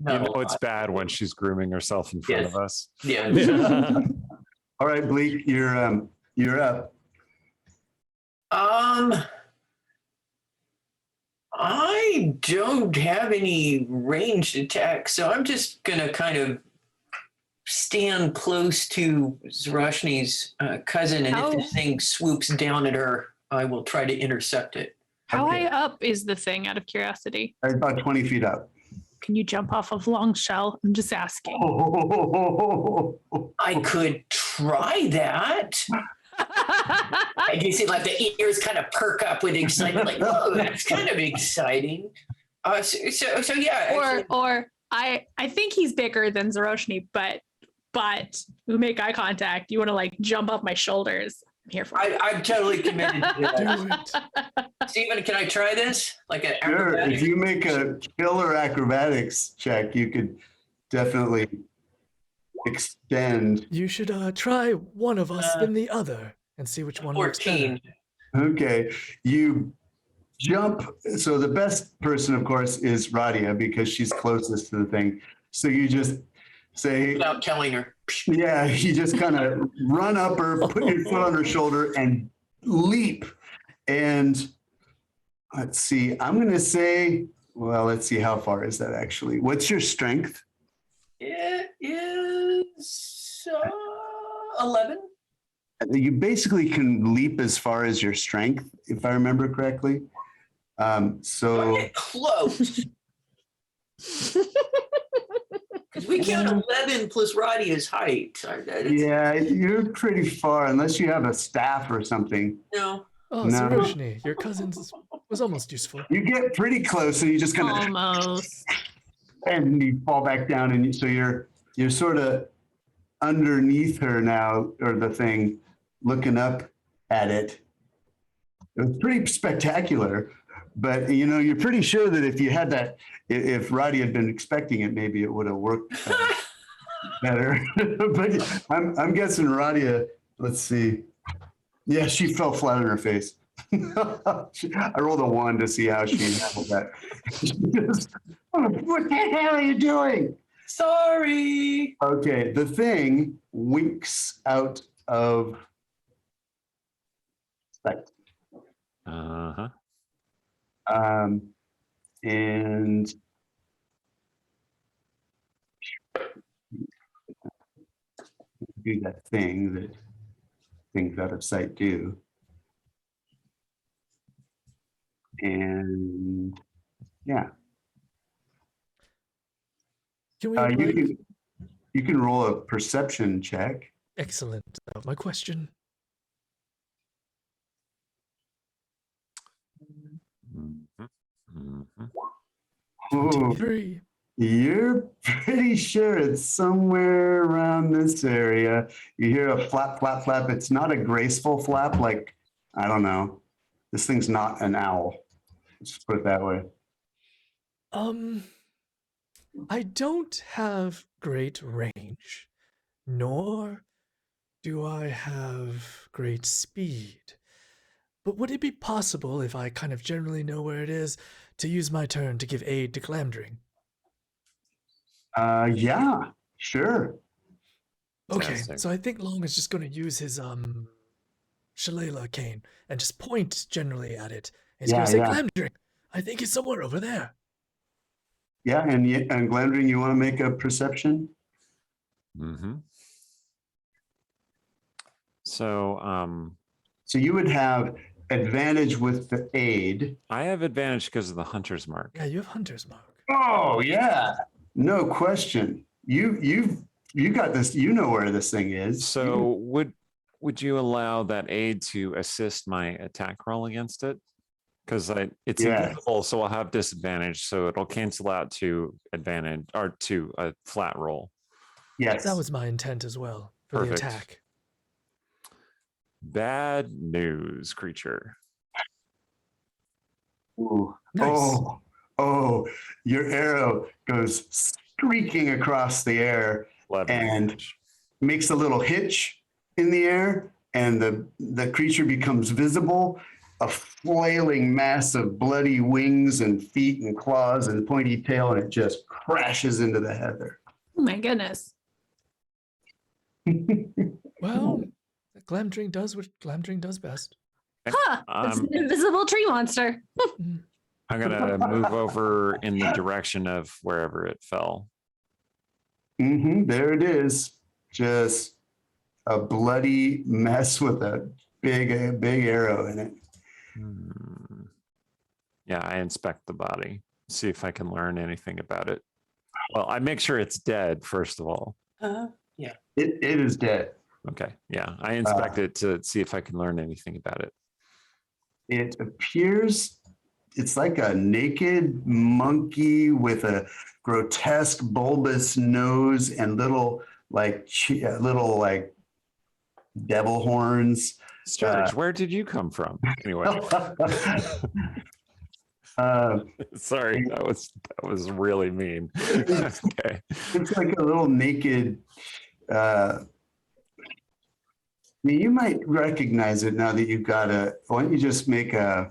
You Not a know it's lot. bad when she's grooming herself in front Yes. of us. Yeah. Yeah. All right, Bleak, you're up. I don't have any ranged attacks, so I'm just gonna kind of stand close to Zuroshni's cousin, and Oh. if this thing swoops down at her, I will try to intercept it. How Okay. high up is the thing, out of curiosity? About 20 feet up. Can you jump off of Long Shell? I'm just asking. I could try that. And you see, like the ears kind of perk up with excitement, like, "Oh, that's kind of exciting." So yeah. actually- or I think he's bigger than Zuroshni, but we make eye contact. You want to like jump off my shoulders. I'm here for it. I'm totally committed to Do that. it. Stephen, can I try this? Like an Sure. acrobatic? If you make a killer acrobatics check, you could definitely extend. You should try one of us, then the other, and see which one works better. 14. Okay. You jump. So the best person, of course, is Radia because she's closest to the thing. So you just say, Without telling her. yeah, you just kind of run up her, put your foot on her shoulder, and leap. And let's see, I'm going to say, well, let's see, how far is that actually? What's your strength? It is 11. You basically can leap as far as your strength, if I remember correctly. So Get close. Because we count 11 plus Radia's height. yeah, you're pretty far unless you have a staff or something. No. Oh, No. Zuroshni, your cousin's was almost useful. You get pretty close and you just kind of Almost. and you fall back down, and so you're sort of underneath her now, or the thing, looking up at it. It was pretty spectacular, but you're pretty sure that if you had that, if Roddy had been expecting it, maybe it would have worked better. But I'm guessing Radia, let's see. Yeah, she fell flat on her face. I rolled a 1 to see how she handled that. She just, what the hell are you doing? Sorry. Okay, the thing winks out of sight. Uh-huh. And do that thing that things out of sight do. And yeah, Can we like, you can roll a perception check. excellent. My question. Mhm. Mhm. Ooh, 3. You're pretty sure it's somewhere around this area. You hear a flap, flap, flap. It's not a graceful flap, like, I don't know. This thing's not an owl. Let's just put it that way. I don't have great range, nor do I have great speed. But would it be possible, if I kind of generally know where it is, to use my turn to give aid to Glamdring? Yeah, sure. Okay, Fantastic. so I think Long is just going to use his shillelagh cane and just point generally at it. He's going to say, Glamdring, I think it's somewhere over there. Yeah, and Glamdring, you want to make a perception? Mm-hmm. So, So you would have advantage with the aid. I have advantage because of the hunter's mark. Yeah, you have Hunter's Mark. Oh yeah, no question. You got this. You know where this thing is. So would you allow that aid to assist my attack roll against it? Because it's invisible, so I'll have disadvantage, so it'll cancel out to advantage or to a flat roll. Yes, That was my intent as well for Perfect. the attack. Bad news, creature. Ooh. Nice. Oh, your arrow goes streaking across the air, 11 And- damage. makes a little hitch in the air, and the creature becomes visible. A flailing mass of bloody wings and feet and claws and pointy tail, and it just crashes into the heather. Oh my goodness. Well, Glamdring does what Glamdring does best. Huh. It's an Um, invisible tree monster. I'm gonna move over in the direction of wherever it fell. There it is. Just a bloody mess with a big arrow in it. Yeah, I inspect the body, see if I can learn anything about it. Well, I make sure it's dead first of all. It is dead. Okay, yeah, I inspect it to see if I can learn anything about it. It appears it's like a naked monkey with a grotesque bulbous nose and little devil horns. Sturge, where did you come from? Anyway, sorry, that was really mean. Okay. It's like a little naked. You might recognize it now that you've got why don't you just make I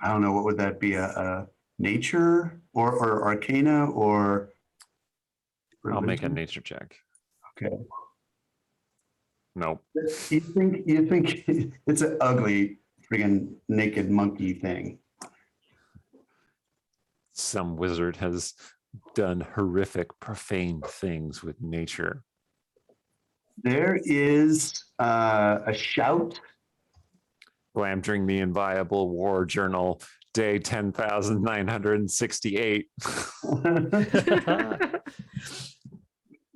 don't know, what would that be? A nature or arcana or? I'll make a religion? nature check. Okay. Nope. You think it's an ugly friggin' naked monkey thing? Some wizard has done horrific, profane things with nature. There is a shout. Glamdring the Inviolable War Journal, day 10,968.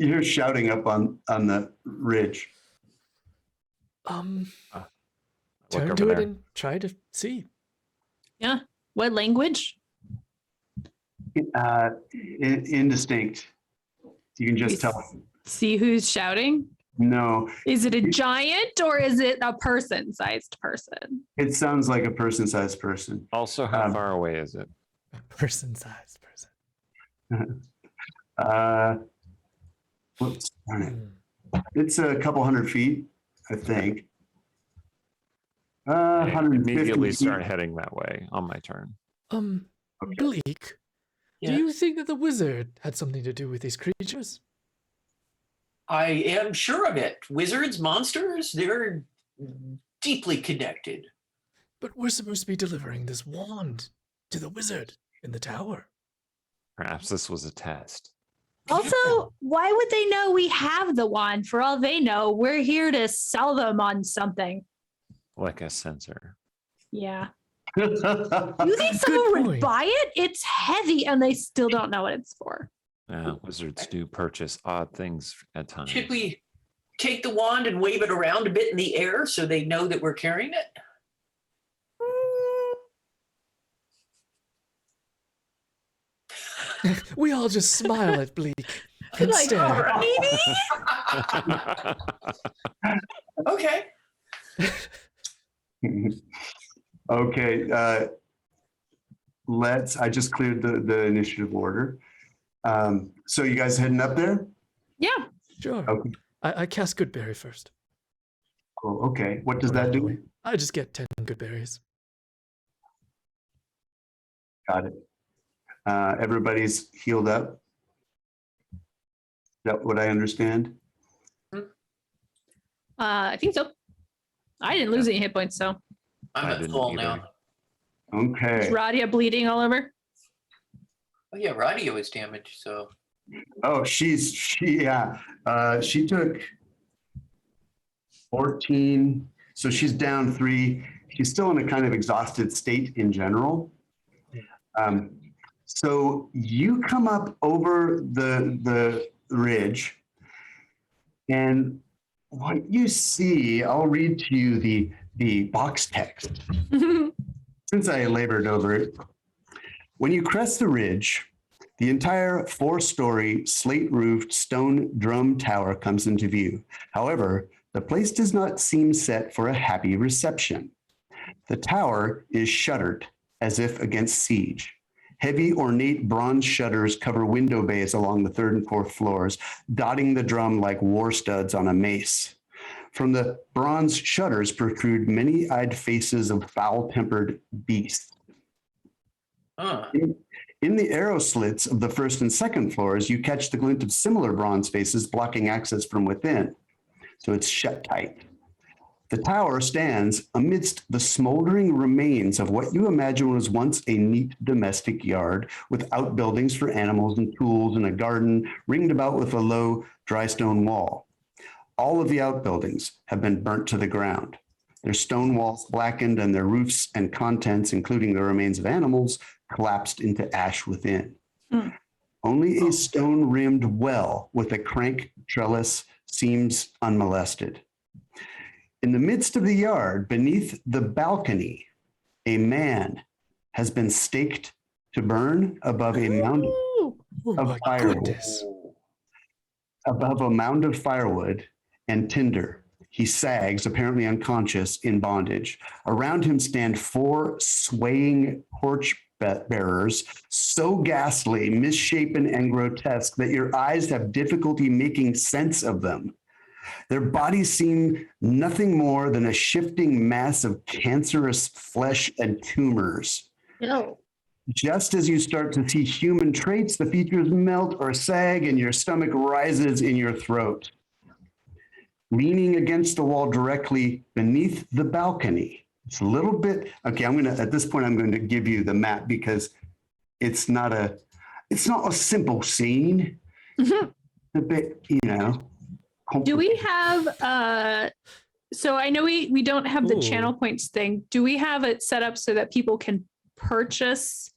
You hear shouting up on the ridge. Turn Look to over it there. and try to see. Yeah. What language? Indistinct. You can just tell. See who's shouting? No, Is it a giant or is it a person-sized person? it sounds like a person-sized person. Also, how far away is it? A person-sized person. Whoops, darn it. It's a couple hundred feet, I think. I 150 immediately feet. start heading that way on my turn. Okay. Bleak, do you think that the wizard had something to do with these creatures? I am sure of it. Wizards, monsters, they're deeply connected. But we're supposed to be delivering this wand to the wizard in the tower. Perhaps this was a test. Also, why would they know we have the wand? For all they know, we're here to sell them on something. Like a sensor. Yeah. You think someone would point. buy it? It's heavy and they still don't know what it's for. Wizards do purchase odd things at times. Should we take the wand and wave it around a bit in the air so they know that we're carrying it? We all just smile at Bleak and Like, stare. Okay. Okay. I just cleared the initiative order. So you guys heading up there? Yeah. Sure. Okay. I cast Goodberry first. Oh, okay. What does that do? I just get 10 good berries. Got it. Everybody's healed up. Is that what I understand? I think so. I didn't lose any hit points, so I'm I at didn't full either. now. Okay. is Radia bleeding all over? Oh yeah, radio is damaged, so Oh, she took 14. So she's down 3. She's still in a kind of exhausted state in general. So you come up over the ridge, and what you see, I'll read to you the box text. Since I labored over it, when you crest the ridge, the entire 4-story slate-roofed stone drum tower comes into view. However, the place does not seem set for a happy reception. The tower is shuttered as if against siege. Heavy ornate bronze shutters cover window bays along the 3rd and 4th floors, dotting the drum like war studs on a mace. From the bronze shutters protrude many-eyed faces of foul-tempered beasts. In the arrow slits of the 1st and 2nd floors, you catch the glint of similar bronze faces blocking access from within. So it's shut tight. The tower stands amidst the smoldering remains of what you imagine was once a neat domestic yard with outbuildings for animals and tools and a garden ringed about with a low, dry stone wall. All of the outbuildings have been burnt to the ground. Their stone walls blackened and their roofs and contents, including the remains of animals, collapsed into ash within. Only a stone-rimmed well with a crank trellis seems unmolested. In the midst of the yard, beneath the balcony, a man has been staked to burn above a mound Oh of my firewood. goodness. Above a mound of firewood and tinder, he sags, apparently unconscious, in bondage. Around him stand 4 swaying torch bearers, so ghastly, misshapen, and grotesque that your eyes have difficulty making sense of them. Their bodies seem nothing more than a shifting mass of cancerous flesh and tumors. No. Just as you start to see human traits, the features melt or sag and your stomach rises in your throat. Leaning against the wall directly beneath the balcony, it's a little bit, okay, at this point, I'm going to give you the map because it's not a simple scene. Mhm. A bit, Do we have so I know we don't have the Ooh. channel points thing. Do we have it set up so that people can purchase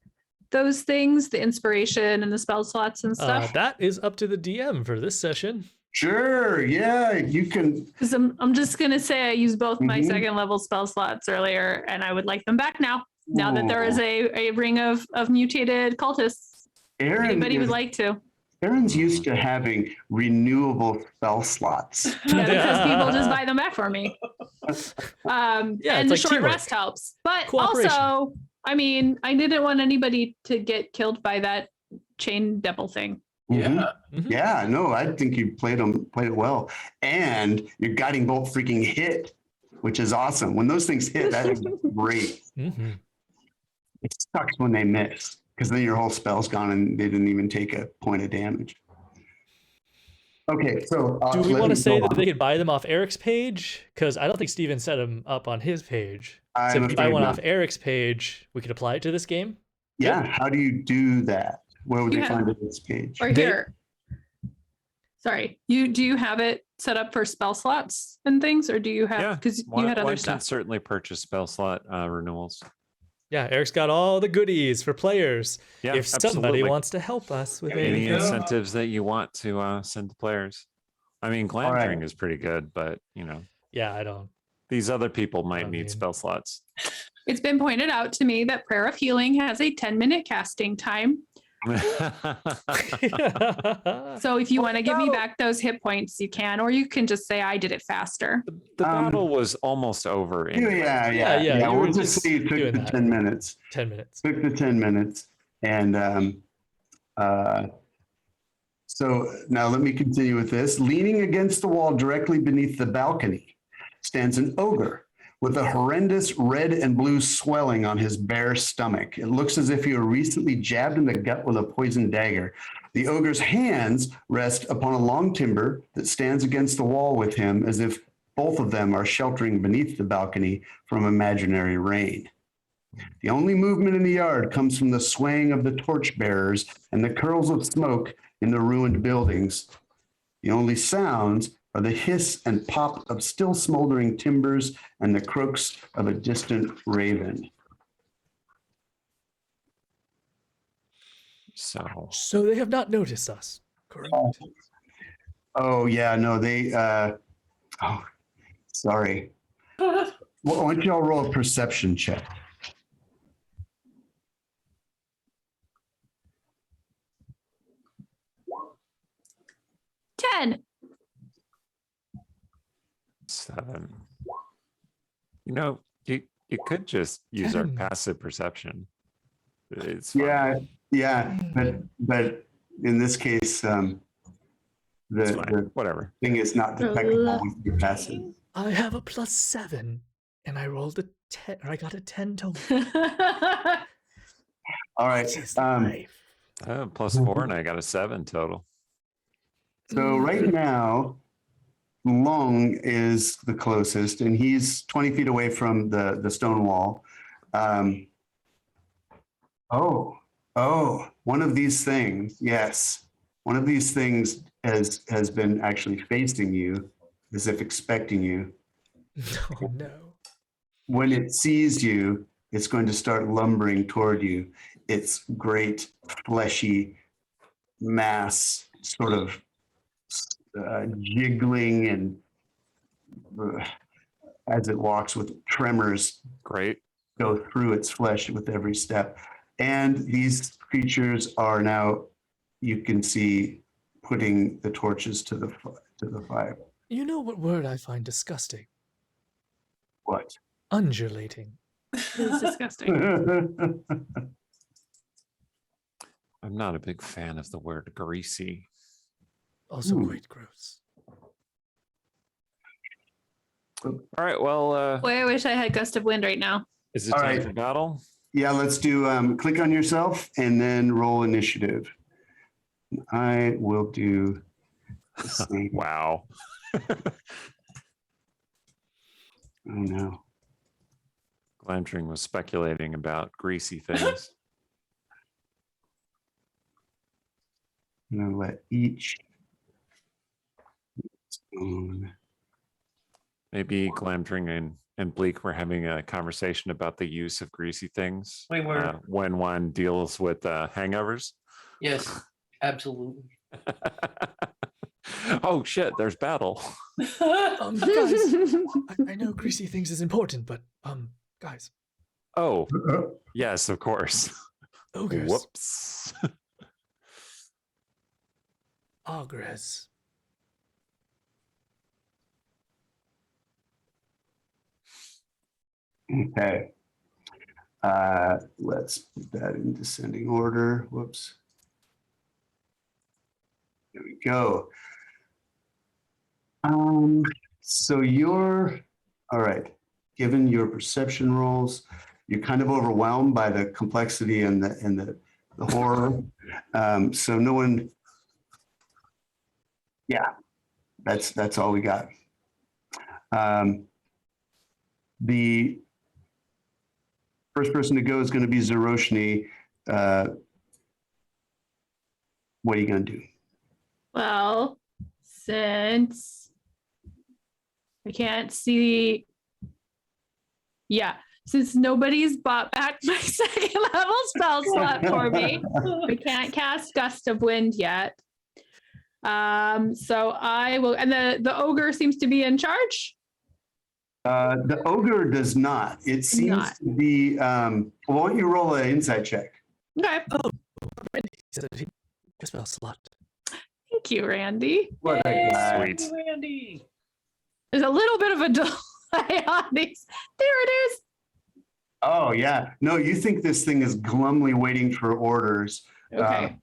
those things, the inspiration and the spell slots and stuff? That is up to the DM for this session. Sure, yeah, you can. Because I'm just gonna say I used both my Mhm. 2nd level spell slots earlier, and I would like them back now. Now that there is a ring of mutated cultists. Anybody would like to. Aaron's used to having renewable spell slots. Yeah, because people just buy them back for me. Yeah, And it's the like short teamwork. rest helps. But Cooperation. also, I mean, I didn't want anybody to get killed by that chain devil thing. Mhm. Mhm. Yeah, no, I think you played it well. And your guiding bolt freaking hit, which is awesome. When those things hit, that is great. Mhm. It sucks when they miss, because then your whole spell's gone and they didn't even take a point of damage. Okay, so Do we let want me to say go that on. they could buy them off Eric's page? Because I don't think Steven set them up on his page. So I'm if you buy afraid one not. off Eric's page, we could apply it to this game. Yeah, how do you do that? Where would You they have- find it this page? Or They- here. Sorry. Do you have it set up for spell slots and things? Or do you have Yeah, because you one, had other one can stuff? certainly purchase spell slot renewals. Yeah, Eric's got all the goodies for players. Yeah, if somebody absolutely. wants to help us with There you Any go. anything. incentives that you want to send to players. I mean, All right. Glamdring is pretty good, but Yeah, I don't. these other people might I need mean- spell slots. It's been pointed out to me that Prayer of Healing has a 10-minute casting time. So if you want to give me back those hit points, you can, or you can just say I did it faster. The battle was almost over. Anyway. Yeah, you We'll were just just say you took doing the that. 10 minutes. 10 minutes. Took the 10 minutes. And so now let me continue with this. Leaning against the wall directly beneath the balcony stands an ogre with a horrendous red and blue swelling on his bare stomach. It looks as if he were recently jabbed in the gut with a poisoned dagger. The ogre's hands rest upon a long timber that stands against the wall with him, as if both of them are sheltering beneath the balcony from imaginary rain. The only movement in the yard comes from the swaying of the torch bearers and the curls of smoke in the ruined buildings. The only sounds are the hiss and pop of still smoldering timbers and the croaks of a distant raven. So they have not noticed us, correct? Oh yeah, no, they, sorry. Well, why don't y'all roll a perception check? 10. 7. You could just use our 10. passive perception. It's fine. Yeah, but in this case, It's fine. the Whatever. thing is not detectable with your passive. I have a +7, and I rolled a 10, or I got a 10 total. All right. Jesus, life. +4, and I got a 7 total. So right now, Long is the closest, and he's 20 feet away from the stone wall. One of these things, yes. One of these things has been actually facing you, as if expecting you. Oh no. When it sees you, it's going to start lumbering toward you. Its great fleshy mass sort of jiggling and as it walks with tremors Great. go through its flesh with every step. And these creatures are now, you can see, putting the torches to the fire. You know what word I find disgusting? What? Undulating. It's disgusting. I'm not a big fan of the word greasy. Also quite gross. All right. Well, Boy, I wish I had gust of wind right now. is it All time right. for battle? Yeah, let's do click on yourself and then roll initiative. I will do the same. Wow. Oh no. Glamdring was speculating about greasy things. I'm going to let each. Maybe Glamdring and Bleak were having a conversation about the use of greasy things We were. when one deals with hangovers. Yes, absolutely. Oh shit! There's battle. Guys, I know greasy things is important, but guys, Oh yes, of course. ogres, Whoops. ogres. Okay. Let's put that in descending order. Whoops. There we go. So you're, all right, given your perception rolls, you're kind of overwhelmed by the complexity and the horror. So no one, yeah, that's all we got. The first person to go is going to be Zuroshni. What are you going to do? Well, since I can't see, since nobody's bought back my second level spell slot for me, I can't cast Gust of Wind yet. So I will, and the ogre seems to be in charge. The ogre does not. It seems to be. Why don't you roll an insight check? Okay. said he could spell slut. Thank you, Randy. What a guy. Sweet. Randy. There's a little bit of a delay on these. There it is. Oh, yeah. No, you think this thing is glumly waiting for orders. Okay.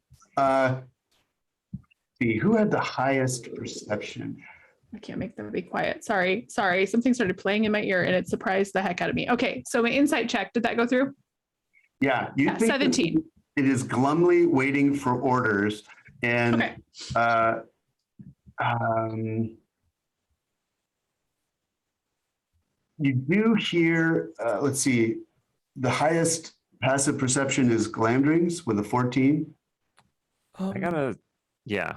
See, who had the highest perception? I can't make them be quiet. Sorry. Something started playing in my ear and it surprised the heck out of me. Okay. So my insight check, did that go through? Yeah, you think 17. it is glumly waiting for orders. And Okay. You do hear, let's see, the highest passive perception is Glamdrings with a 14. I gotta, yeah.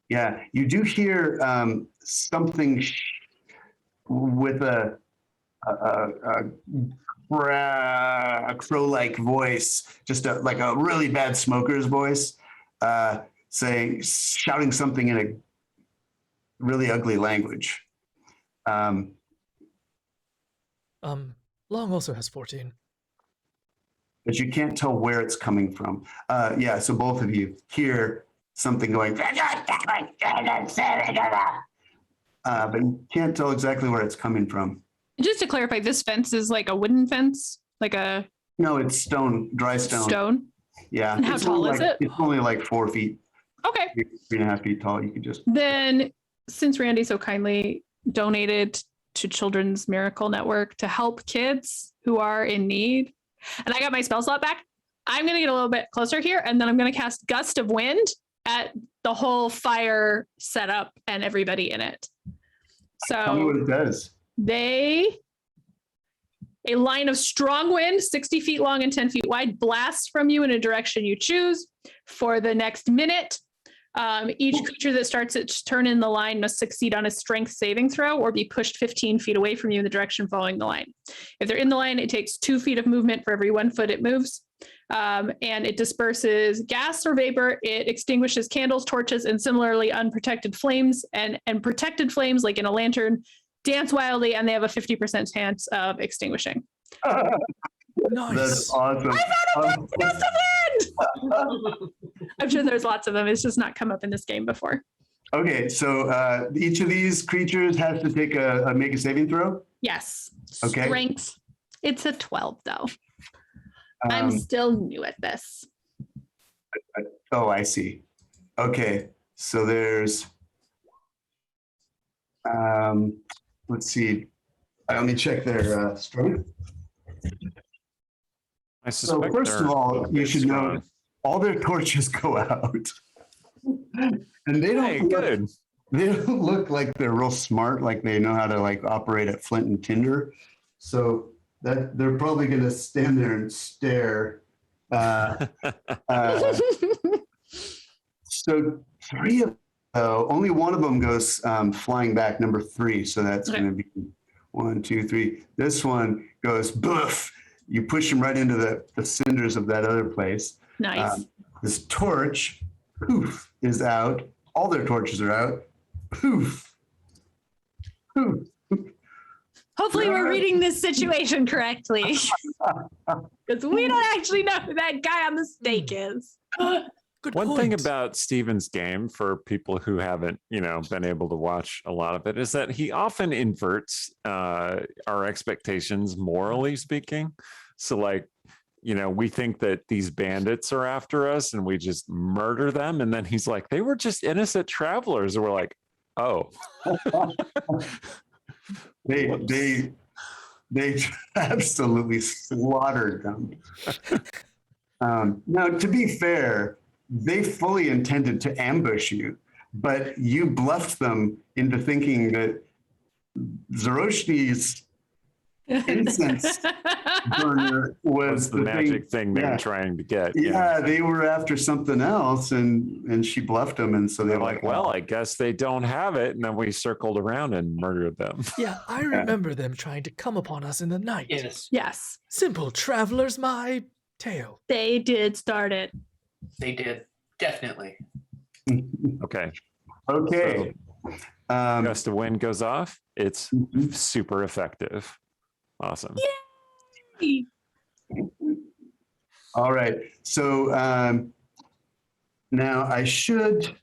Yeah, you do hear something with a crow-like voice, just like a really bad smoker's voice, shouting something in a really ugly language. Long also has 14. But you can't tell where it's coming from. Yeah, so both of you hear something going, but you can't tell exactly where it's coming from. Just to clarify, this fence is like a wooden fence, like a No, it's stone, dry stone. stone. Yeah. And how it's tall only is like- it? It's only like 4 feet, Okay. 3.5 feet tall. You could just. Then, since Randy so kindly donated to Children's Miracle Network to help kids who are in need, and I got my spell slot back, I'm going to get a little bit closer here, and then I'm going to cast Gust of Wind at the whole fire setup and everybody in it. Tell me what So it does. a line of strong wind, 60 feet long and 10 feet wide, blasts from you in a direction you choose for the next minute. Each creature that starts its turn in the line must succeed on a strength saving throw or be pushed 15 feet away from you in the direction following the line. If they're in the line, it takes 2 feet of movement for every 1 foot it moves. And it disperses gas or vapor. It extinguishes candles, torches, and similarly unprotected flames. And protected flames, like in a lantern, dance wildly, and they have a 50% chance of extinguishing. Nice. That's awesome. Gust of Wind! I'm sure there's lots of them. It's just not come up in this game before. Okay, so each of these creatures has to take make a saving throw. Yes. Okay. Strength. It's a 12, though. I'm Um, still new at this. Oh, I see. Okay, so there's, let's see. Let me check their strength. I So suspect first of they're all, you should know strong. all their torches go out, and they Hey, don't look, good. they don't look like they're real smart, like they know how to like operate at flint and tinder. So that they're probably going to stand there and stare. So 3 of only one of them goes flying back, number 3. So that's Okay. going to be 1, 2, 3. This one goes boof. You push him right into the cinders of that other place. Nice. This torch, poof, is out. All their torches are out. Poof. Poof. Hopefully, we're reading this situation correctly. Because we don't actually know who that guy on the stake is. Good One point. thing about Steven's game, for people who haven't, been able to watch a lot of it, is that he often inverts our expectations, morally speaking. So, like, we think that these bandits are after us, and we just murder them, and then he's like, "They were just innocent travelers," and we're like, "Oh." They absolutely slaughtered them. Now, to be fair, they fully intended to ambush you, but you bluffed them into thinking that Zuroshni's incense burner was the magic thing they Yeah. were trying to get. Yeah, they were after something else, and she bluffed them, and so They're they're like, well, I guess they don't have it. And then we circled around and murdered them. Yeah, I remember them trying to come upon us in the night. Yes, Yes, Simple travelers, my tale. they did start it. they did. Definitely. Okay. Okay. Gust of wind goes off. It's Mhm. super effective. Awesome. All right. So Now I should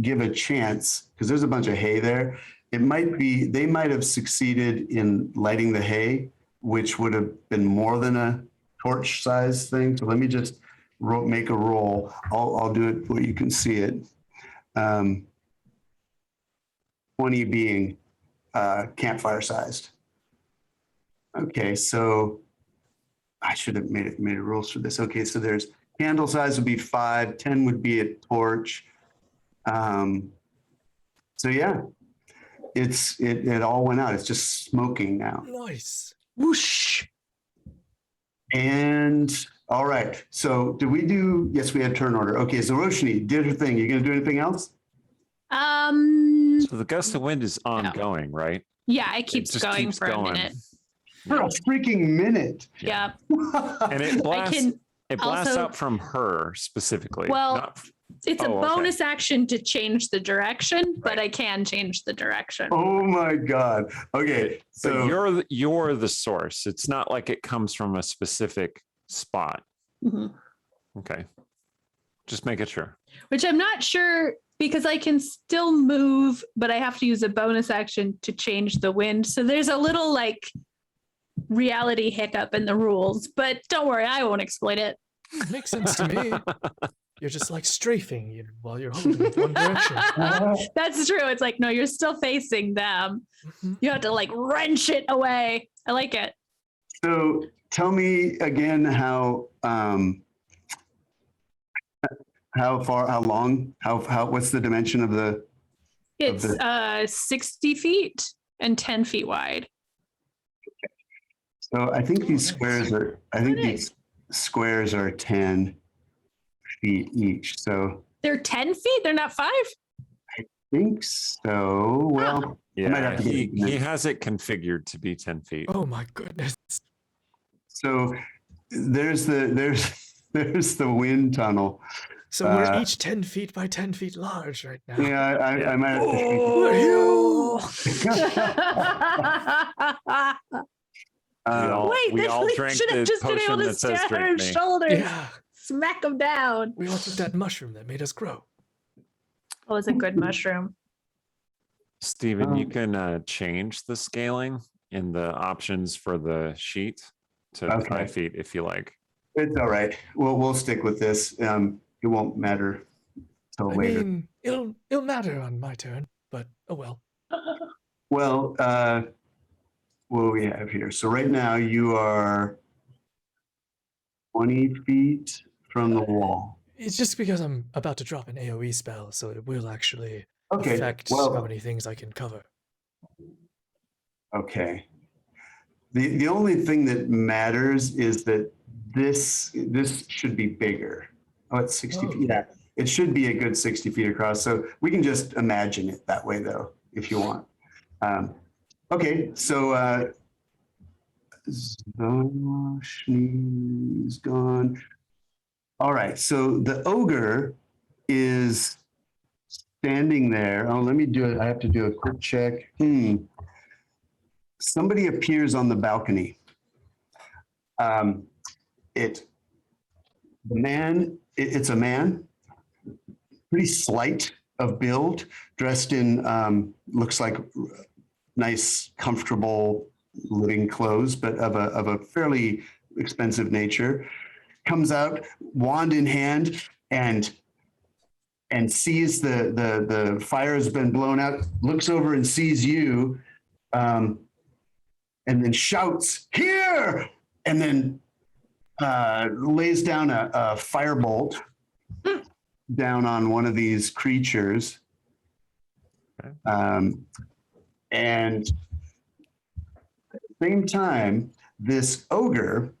give a chance because there's a bunch of hay there. It might be they might have succeeded in lighting the hay, which would have been more than a torch size thing. So let me just make a roll. I'll do it where you can see it. 20 being campfire sized. Okay, so I should have made rules for this. Okay, so there's candle size would be 5, 10 would be a torch. So yeah, it all went out. It's just smoking now. Nice. Whoosh. And all right. So did we do? Yes, we had turn order. Okay, Zuroshni did her thing. You gonna do anything else? So the gust of wind is ongoing, right? Yeah, it keeps just going keeps for going. a minute. For a freaking minute. Yeah. And it blasts. It blasts also- out from her specifically. Well, not- It's a Oh, okay. bonus action to change the direction, but I can change the direction. Oh my God. Okay, so so you're the source. It's not like it comes from a specific spot. Mhm. Okay. Just make it sure. Which I'm not sure because I can still move, but I have to use a bonus action to change the wind. So there's a little like reality hiccup in the rules, but don't worry, I won't exploit it. Makes sense to me. You're just like strafing while you're holding with one direction. That's true. It's like, no, you're still facing them. Mhm. You have to like wrench it away. I like it. so tell me again how far, how long, how what's the dimension of the? It's 60 feet and 10 feet wide. So I think these nice. squares are. I think these squares are 10 feet each. So They're 10 feet. They're not 5. I think so. Well, might Yeah, have to get he it. has it configured to be 10 feet. Oh my goodness. so there's the wind tunnel. So we're each 10 feet by 10 feet large right now. Yeah, I might have to. Oh, Wait, we all they drank should have the just been able potion to that says stand on drink his me. shoulders, Yeah. smack them down. We all took that mushroom that made us grow. Oh, it's a good mushroom. Steven, you can change the scaling in the options for the sheet to Okay. 5 feet if you like. It's all right. We'll stick with this. It won't matter till I later. mean, it'll matter on my turn, but oh well. Well, what do we have here? So right now you are 20 feet from the wall. It's just because I'm about to drop an AoE spell, so it will actually Okay. affect how Well, many things I can cover. okay. The only thing that matters is that this should be bigger. Oh, it's 60 feet. Yeah, it should be a good 60 feet across. So we can just imagine it that way, though, if you want. Okay, so Zuroshni is gone. All right, so the ogre is standing there. Oh, let me do it. I have to do a quick check. Somebody appears on the balcony. It's a man, pretty slight of build, dressed in looks like nice, comfortable living clothes, but of a fairly expensive nature. Comes out, wand in hand, and sees the fire has been blown out. Looks over and sees you, and then shouts, "Here!" and then lays down a firebolt down on one of these creatures. And at the same time, this ogre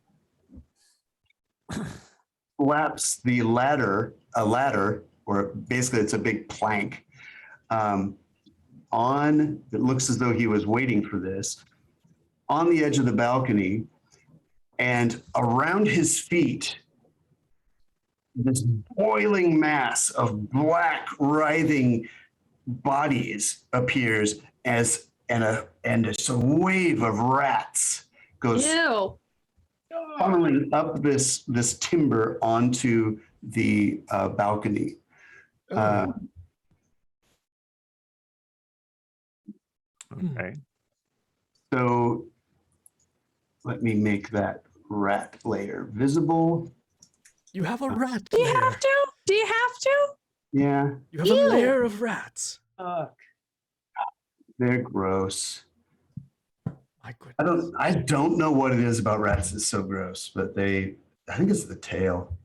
slaps a ladder, or basically it's a big plank, it looks as though he was waiting for this, on the edge of the balcony, and around his feet, this boiling mass of black, writhing bodies appears and it's a wave of rats goes Ew. funneling up this timber onto the balcony. Oh. Okay. So let me make that rat layer visible. You have a rat Do you layer. have to? Do you have to? Yeah, You have a Ew. layer of rats. they're gross. My goodness. I don't know what it is about rats that's so gross, but I think it's the tail,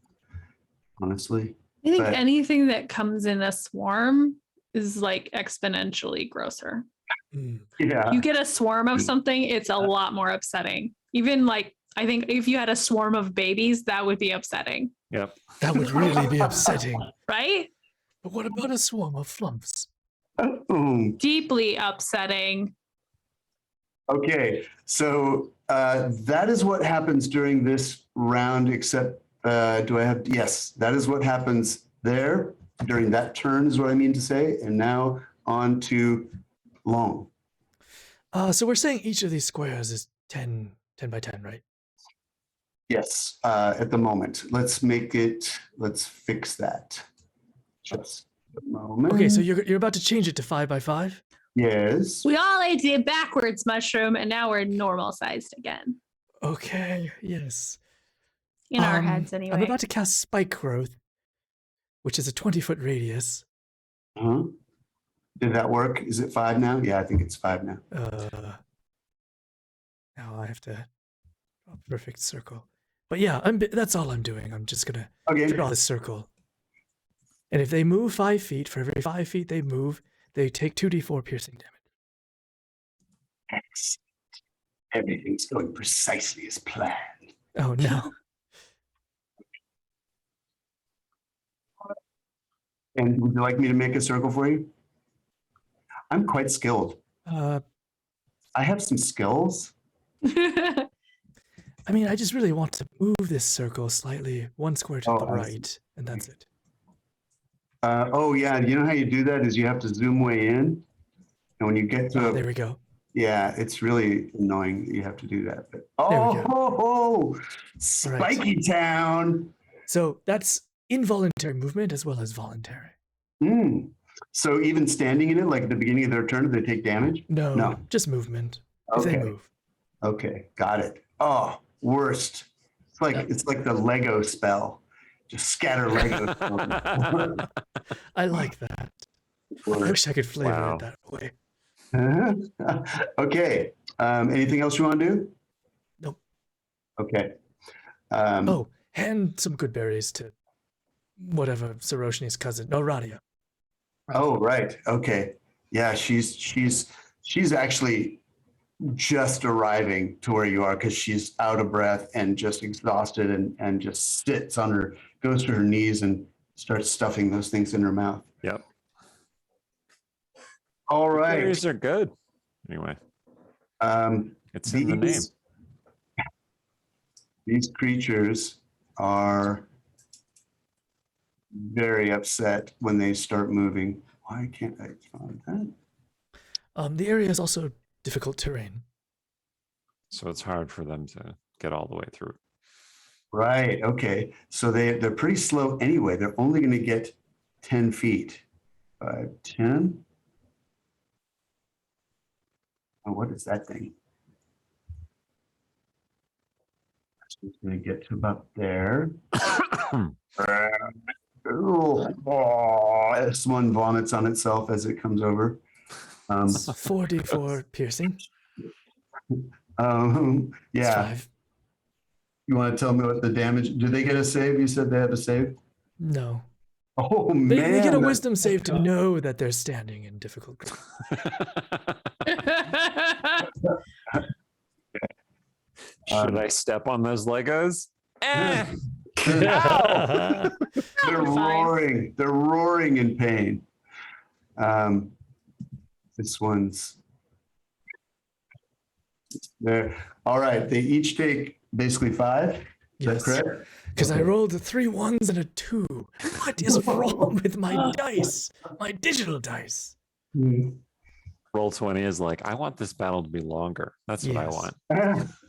honestly. I think But- anything that comes in a swarm is like exponentially grosser. Mm. Yeah. You get a swarm of something, it's a lot more upsetting. Even like, I think if you had a swarm of babies, that would be upsetting, Yep. That would really be upsetting. right? But what about a swarm of flumps? Oh, Deeply upsetting. okay, so that is what happens during this round, except do I have, yes, that is what happens there during that turn is what I mean to say. And now on to Long. So we're saying each of these squares is 10 by 10, right? Yes, at the moment. Let's fix that. Just a moment. Okay, so you're about to change it to 5 by 5? Yes. We all ate the backwards mushroom and now we're normal sized again. Okay, yes. In our heads, I'm anyway. about to cast Spike Growth, which is a 20-foot radius. Uh-huh. Did that work? Is it 5 now? Yeah, I think it's 5 now. Now I have to draw a perfect circle. But yeah, that's all I'm doing. I'm just gonna Okay. draw this circle. And if they move 5 feet, for every 5 feet they move, they take 2d4 piercing damage. Excellent. Everything's going precisely as planned. Oh no. And would you like me to make a circle for you? I'm quite skilled. I have some skills. I mean, I just really want to move this circle slightly, 1 square to Oh, the I see. right, and that's it. Oh yeah, you know how you do that is you have to zoom way in, and when you get to There we go. yeah, it's really annoying that you have to do that. But There we oh, spiky town. So that's involuntary movement as well as voluntary. Mm. So even standing in it, like at the beginning of their turn, they take damage. No, No. just movement. If they Okay. move. Okay, got it. Oh, worst. It's like the Lego spell. Just scatter Lego. I like that. I wish I could flavor Wow. it that way. Okay. Anything else you want to do? Nope. Okay. Oh, hand some good berries to whatever Zuroshni's cousin. No, Radia. Oh, right. Okay. Yeah, she's actually just arriving to where you are because she's out of breath and just exhausted and just sits on her, goes to her knees and starts stuffing those things in her mouth. Yep. All right. Berries are good. Anyway, it's in the name. These creatures are very upset when they start moving. Why can't I find that? The area is also difficult terrain. So it's hard for them to get all the way through. Right. Okay. So they're pretty slow anyway. They're only going to get 10 feet. 5, 10. Oh, what is that thing? It's going to get to about there. This one vomits on itself as it comes over. 4d4 piercing. Yeah. It's 5. You want to tell me what the damage? Do they get a save? You said they have a save. No. Oh They man! get a wisdom save to know that they're standing in difficult ground. Should I step on those Legos? They're Fine. roaring. They're roaring in pain. This one's there. All right. They each take basically 5. Is Yes. that correct? Because I Okay. rolled 3 1s and a 2. What is wrong with my dice? My digital dice. Roll 20 is like, I want this battle to be longer. That's what I Yes.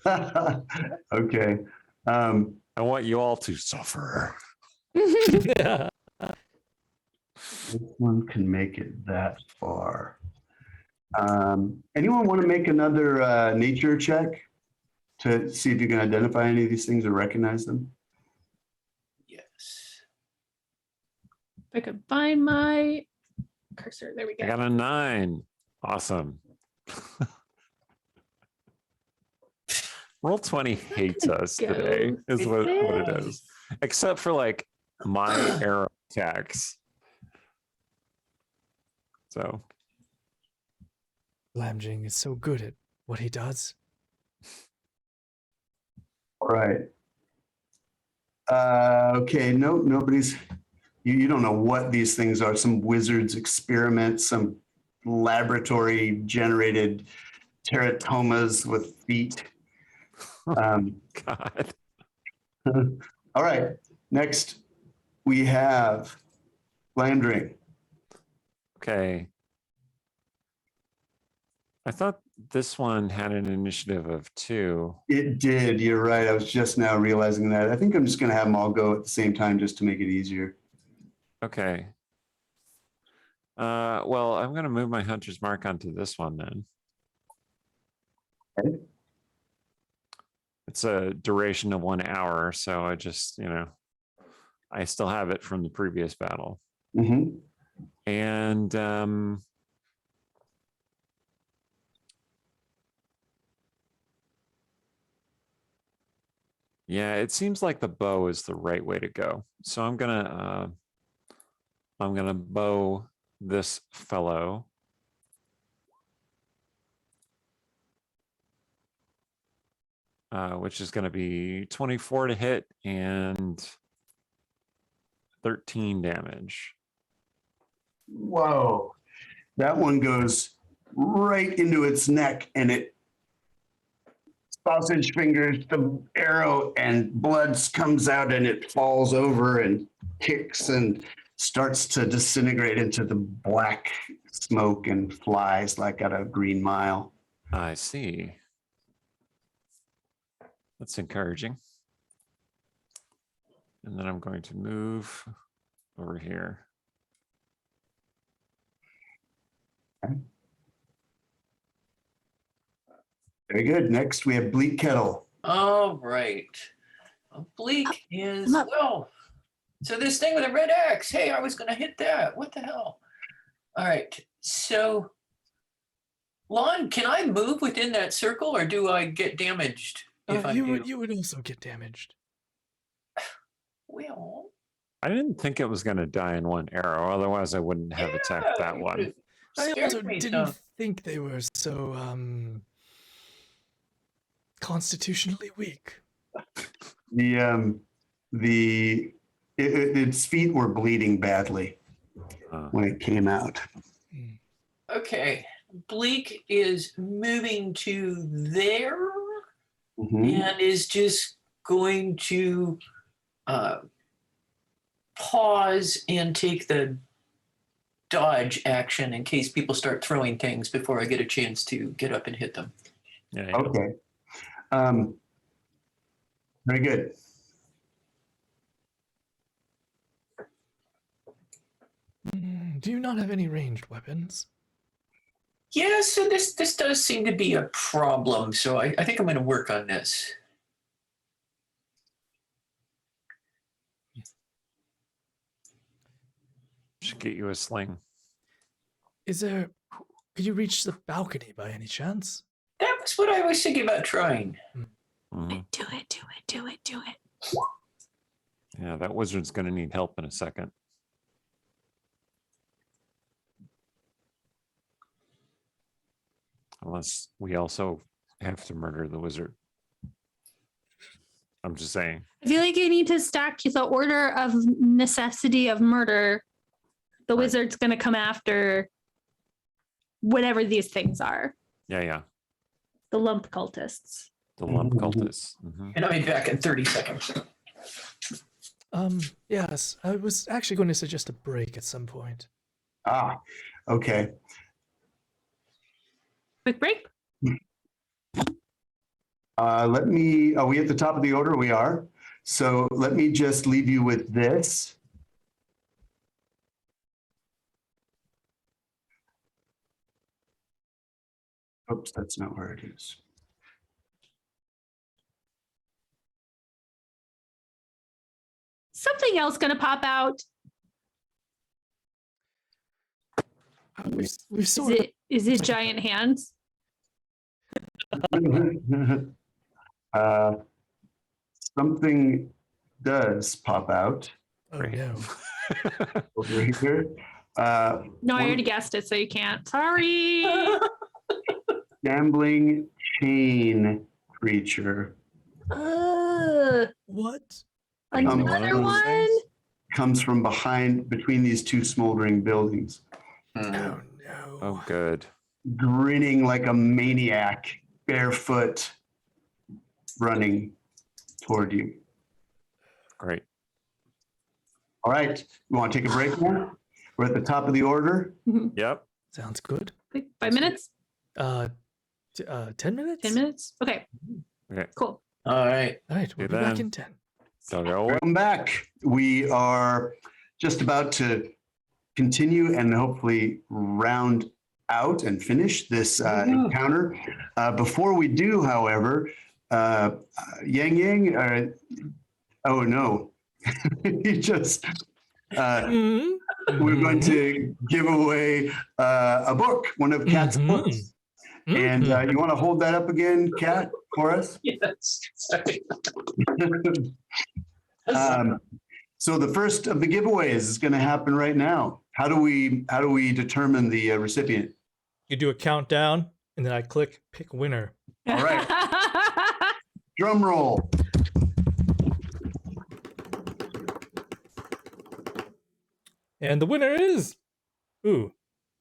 want. Okay. I want you all to suffer. Yeah. This one can make it that far. Anyone want to make another nature check to see if you can identify any of these things or recognize them? Yes. If I could find my cursor. There we I go. got a 9. Awesome. Roll20 hates us today, is what it is. Except for like my arrow attacks. So Lamjing is so good at what he does. All right. Okay, nobody's, you don't know what these things are. Some wizard's experiment, some laboratory generated teratomas with feet. God. All right, next we have Landring. Okay. I thought this one had an initiative of 2. It did, you're right. I was just now realizing that. I think I'm just going to have them all go at the same time just to make it easier. Okay. Well, I'm going to move my hunter's mark onto this one then. Okay. It's a duration of 1 hour, so I just, I still have it from the previous battle. Mm-hmm. And yeah, it seems like the bow is the right way to go. So I'm gonna bow this fellow. Which is going to be 24 to hit and 13 damage. Whoa. That one goes right into its neck and it sausage fingers the arrow and blood comes out and it falls over and kicks and starts to disintegrate into the black smoke and flies like at a Green Mile. I see. That's encouraging. And then I'm going to move over here. Okay. Very good. Next, we have Bleak Kettle. All right. Bleak is, well, so this thing with a red axe. Hey, I was going to hit that. What the hell? All right. So, Lon, can I move within that circle or do I get damaged? If I do? You would also get damaged. Well, I didn't think it was going to die in 1 arrow. Otherwise, I wouldn't have attacked that one. I Scared also me didn't some. think they were so constitutionally weak. Its feet were bleeding badly when it came out. Okay. Bleak is moving to there. Mm-hmm. And is just going to pause and take the dodge action in case people start throwing things before I get a chance to get up and hit them. Yeah. Okay. Very good. Do you not have any ranged weapons? Yeah, so this does seem to be a problem. So I think I'm going to work on this. Should get you a sling. Could you reach the balcony by any chance? That was what I was thinking about trying. Mhm. Do it. Yeah, that wizard's going to need help in a second. Unless we also have to murder the wizard. I'm just saying. I feel like you need to stack the order of necessity of murder. The Right. wizard's going to come after whatever these things are. Yeah. The lump cultists. The lump cultists. Mhm. And I'll be back in 30 seconds. Yes, I was actually going to suggest a break at some point. Okay. Quick break. Are we at the top of the order? We are. So let me just leave you with this. Oops, that's not where it is. Something else gonna pop out. We've sort of Is it giant hands? uh, something does pop out oh no. over here. No, I already guessed it, so you can't. Sorry. Gambling chain creature What? Another one? comes from between these two smoldering buildings, Oh no. Oh, good. grinning like a maniac, barefoot, running toward you. Great. All right, you want to take a break now? We're at the top of the order. Yep. Sounds good. 5 minutes? 10 minutes? 10 minutes? Okay. Okay. Cool. All right. All right, we'll See be back then. in 10. So go away. Welcome back. We are just about to continue and hopefully round out and finish this encounter. Before we do, however, Yang, oh no, he just, we're going to give away a book, one of Cat's books. And you want to hold that up again, Cat, for us? Yes. Sorry. So the first of the giveaways is going to happen right now. How do we determine the recipient? You do a countdown, and then I click pick winner. All right. Drum roll. And the winner is, ooh,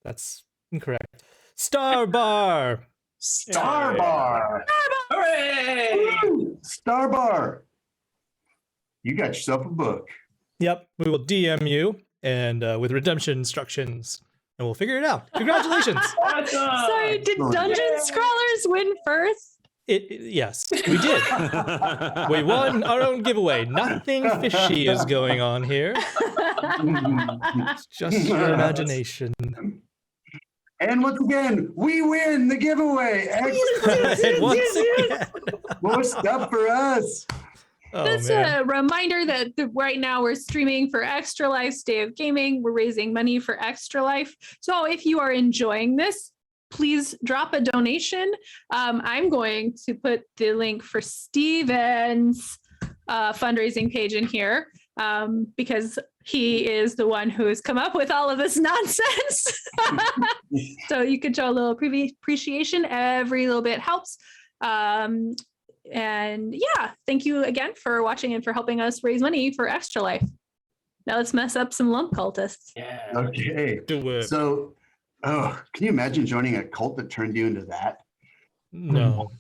that's incorrect. Starbar. Starbar. Hooray! Woo! Starbar. You got yourself a book. Yep, we will DM you and with redemption instructions, and we'll figure it out. Congratulations. Awesome. Sorry, did Dungeon Scrawlers win first? Yes, we did. We won our own giveaway. Nothing fishy is going on here. It's just your imagination. And once again, we win the giveaway. Excellent. And once again. More stuff for us. Oh, Just man. a reminder that right now we're streaming for ExtraLife's Day of Gaming. We're raising money for ExtraLife. So if you are enjoying this, please drop a donation. I'm going to put the link for Steven's fundraising page in here because he is the one who has come up with all of this nonsense. So you could show a little appreciation. Every little bit helps. And yeah, thank you again for watching and for helping us raise money for ExtraLife. Now let's mess up some lump cultists. Yeah. Okay. Do it. So, can you imagine joining a cult that turned you into that? No.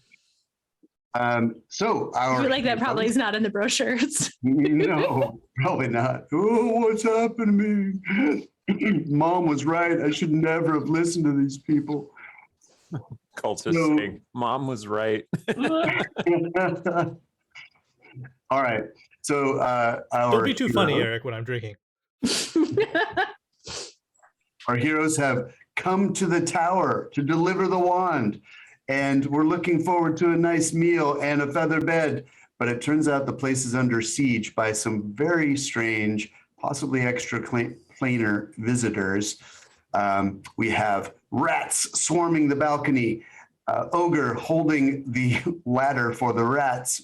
So I our feel like that probably is not in the brochures. no, probably not. Oh, what's happened to me? Mom was right. I should never have listened to these people. Cultist No. saying, Mom was right. All right. So Don't be too funny, Eric, when I'm drinking. Our heroes have come to the tower to deliver the wand, and we're looking forward to a nice meal and a feather bed. But it turns out the place is under siege by some very strange, possibly extraplanar visitors. We have rats swarming the balcony, ogre holding the ladder for the rats.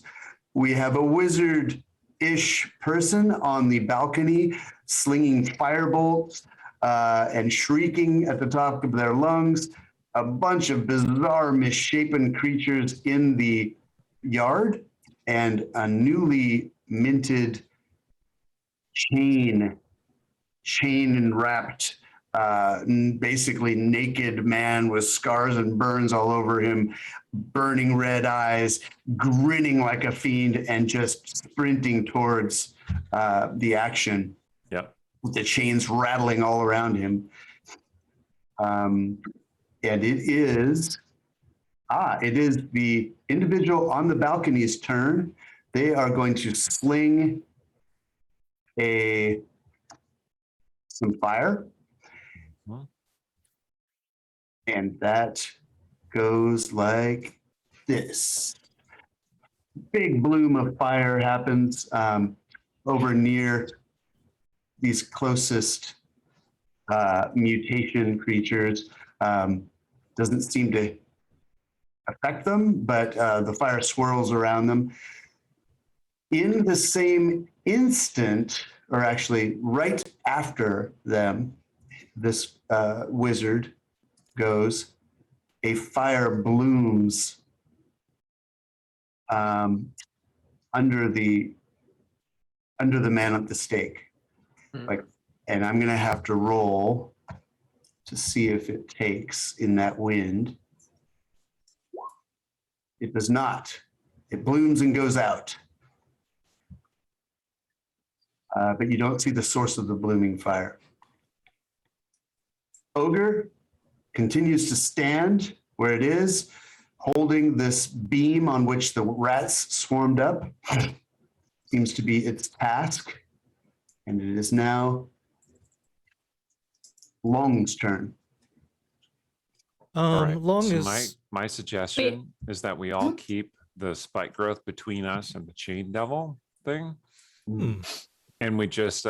We have a wizard-ish person on the balcony slinging firebolts and shrieking at the top of their lungs. A bunch of bizarre, misshapen creatures in the yard, and a newly minted chain wrapped, basically naked man with scars and burns all over him, burning red eyes, grinning like a fiend, and just sprinting towards the action. Yep. With the chains rattling all around him. And it is the individual on the balcony's turn. they are going to sling some fire. Mhm. And that goes like this. Big bloom of fire happens over near these closest mutation creatures. Doesn't seem to affect them, but the fire swirls around them. In the same instant, or actually right after them, this wizard goes, a fire blooms under the man at the stake. Like, and I'm gonna have to roll to see if it takes in that wind. It does not. It blooms and goes out. But you don't see the source of the blooming fire. Ogre continues to stand where it is, holding this beam on which the rats swarmed up. Seems to be its task. And it is now Long's turn. All right. Long so as my suggestion is that we all keep the spike growth between us and the chain devil thing, and we just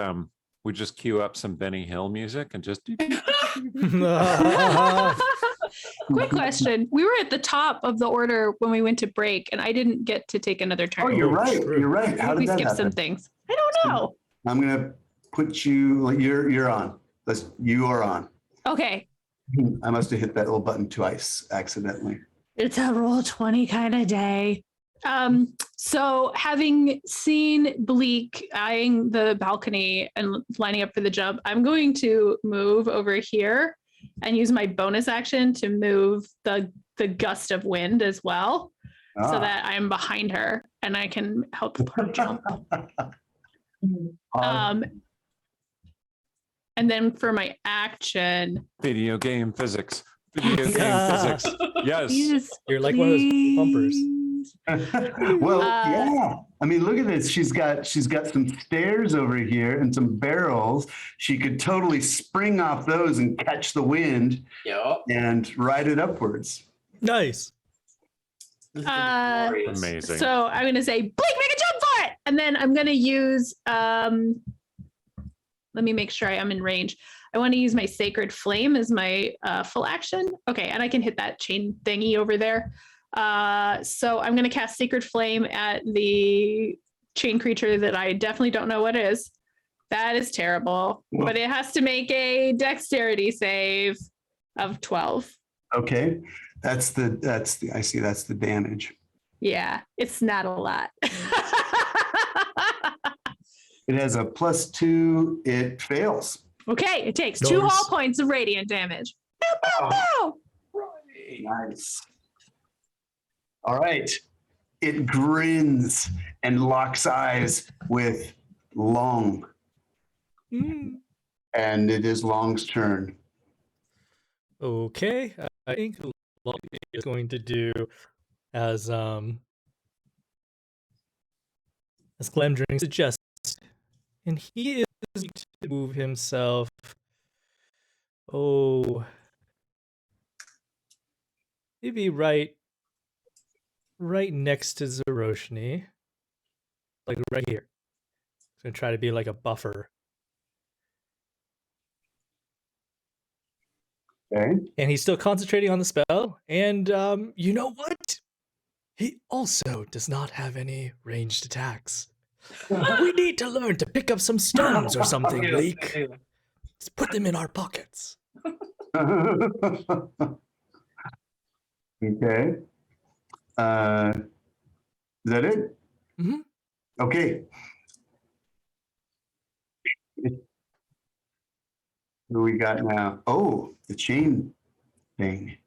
queue up some Benny Hill music and just. Quick question. We were at the top of the order when we went to break, and I didn't get to take another turn. Oh, you're right. true. You're right. How we did that skipped some happen? things. I don't know. I'm gonna put you. You're on. You are on. Okay. I must have hit that little button twice accidentally. It's a roll 20 kind of day. So having seen Bleak eyeing the balcony and lining up for the jump, I'm going to move over here and use my bonus action to move the gust of wind as well, so that I'm behind her and I can help her jump. And then for my action, Video game physics. Video game physics. Yes. You're like one of those bumpers. Well, yeah. I mean, look at this. She's got some stairs over here and some barrels. She could totally spring off those and catch the wind and ride it upwards. Nice. Amazing. So I'm going to say, Blake, make a jump for it. And then I'm going to use, let me make sure I am in range. I want to use my Sacred Flame as my full action. Okay, and I can hit that chain thingy over there. So I'm going to cast Sacred Flame at the chain creature that I definitely don't know what is. That is terrible, but it has to make a dexterity save of 12. Okay. That's the I see that's the damage. Yeah, it's not a lot. It has a +2. It fails. Okay, it takes 2 whole points of radiant damage. Bow, bow, bow. Nice. All right. It grins and locks eyes with Long. And it is Long's turn. Okay, I think Long is going to do as Glamdring suggests, and he is going to move himself. Oh, maybe right next to Zuroshni, like right here. He's gonna try to be like a buffer. Okay. And he's still concentrating on the spell. And you know what? He also does not have any ranged attacks. We need to learn to pick up some stones or something, Bleak. Let's put them in our pockets. Okay. Is that it? Mm-hmm. Okay. What do we got now? Oh, the chain thing.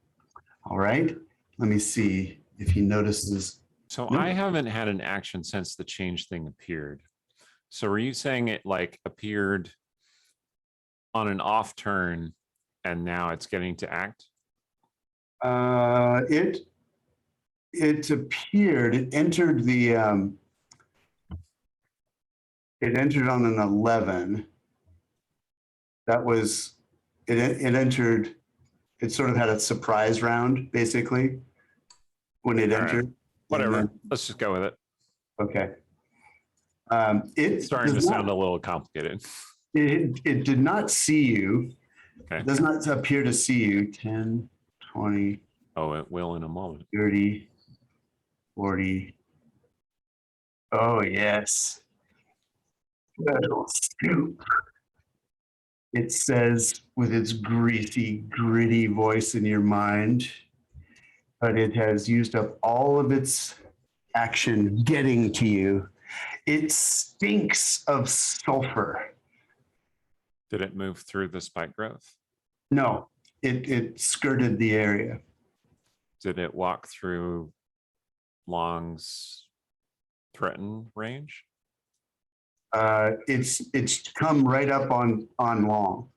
All right. Let me see if he notices. So Nope. I haven't had an action since the change thing appeared. So are you saying it like appeared on an off turn and now it's getting to act? It appeared. It entered the It entered on an 11. That was, it entered, it sort of had a surprise round, basically, when it All right. entered. Whatever. And Let's just go with it. then- okay. It Starting to does sound not- a little complicated. it did not see you. Okay. It does not appear to see you. 10, 20, Oh, it will in a moment. 30, 40. Oh, yes. Little scoop. It says with its greasy, gritty voice in your mind, but it has used up all of its action getting to you. It stinks of sulfur. Did it move through the spike growth? No, it skirted the area. Did it walk through Long's threaten range? It's come right up on Long.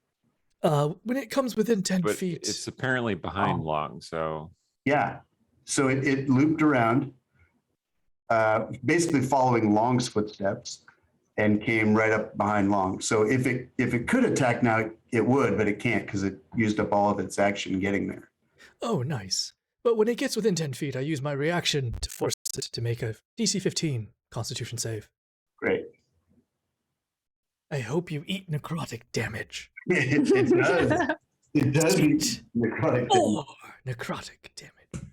When it comes within 10 But feet. it's apparently behind Oh. Long, so Yeah. So it looped around, basically following Long's footsteps, and came right up behind Long. So if it could attack now, it would, but it can't because it used up all of its action getting there. Oh, nice. But when it gets within 10 feet, I use my reaction to force it to make a DC 15 Constitution save. Great. I hope you eat necrotic damage. It does. It does. Sweet. Necrotic damage. Or necrotic damage.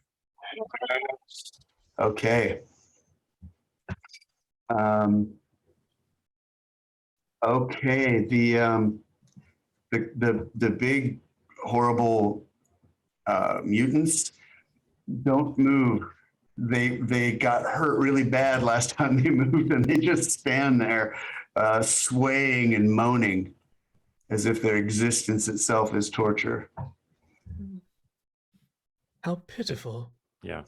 Okay. Okay. The big horrible mutants don't move. They got hurt really bad last time they moved, and they just stand there, swaying and moaning, as if their existence itself is torture. How pitiful. yeah.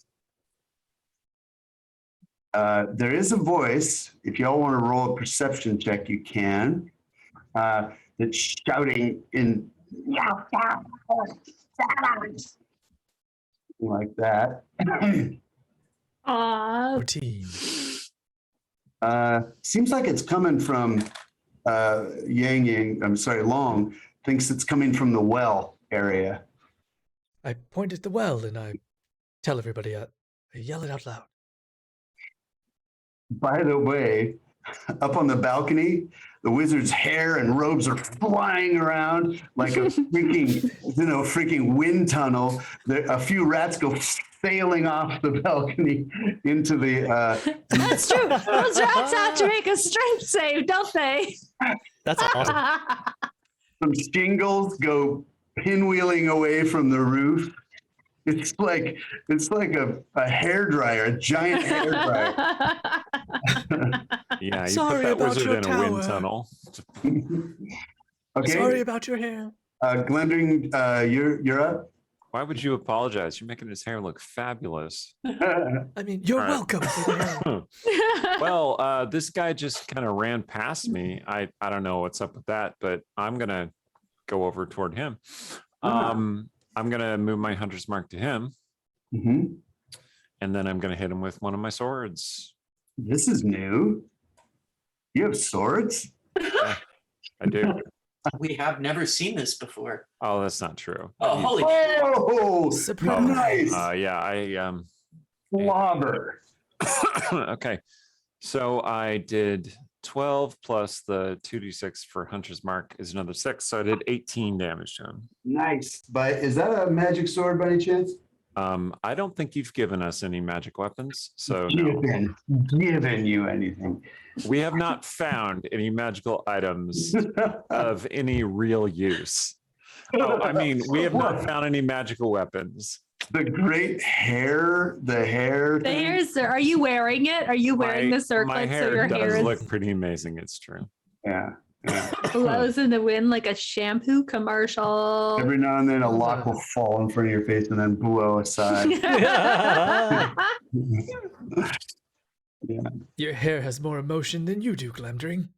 There is a voice. If y'all want to roll a perception check, you can. That's shouting in like that. 14. Seems like it's coming from Long thinks it's coming from the well area. I point at the well and I tell everybody, I yell it out loud. By the way, up on the balcony, the wizard's hair and robes are flying around like a freaking wind tunnel. A few rats go sailing off the balcony into the. That's true. Those rats have to make a strength save, don't they? That's awesome. Some shingles go pinwheeling away from the roof. It's like a hairdryer, a giant hairdryer. Yeah, you Sorry put that about wizard your in a wind tower. tunnel. Okay, Sorry about your hair. Glendring, you're up. Why would you apologize? You're making his hair look fabulous. I mean, you're All right. welcome for the hair. Well, this guy just kind of ran past me. I don't know what's up with that, but I'm gonna go over toward him. I'm gonna move my hunter's mark to him, Mhm. and then I'm gonna hit him with one of my swords. This is new. You have swords? I do. We have never seen this before. Oh, that's not true. Oh, holy Oh, Surprise. nice. Yeah, I Slobber. okay. So I did 12 plus the 2d6 for hunter's mark is another 6, so I did 18 damage to him. Nice. But is that a magic sword by any chance? I don't think you've given us any magic weapons, so no. Given you anything. We have not found any magical items of any real use. Oh, I mean, we have not found any magical weapons. The great hair, the hair. The hair is there. Are you wearing it? Are you wearing the My circlet so hair your does hair is look pretty amazing. It's true. Yeah. blows in the wind like a shampoo commercial? Every now and then a lock will fall in front of your face and then blow aside. Your hair has more emotion than you do, Glamdring.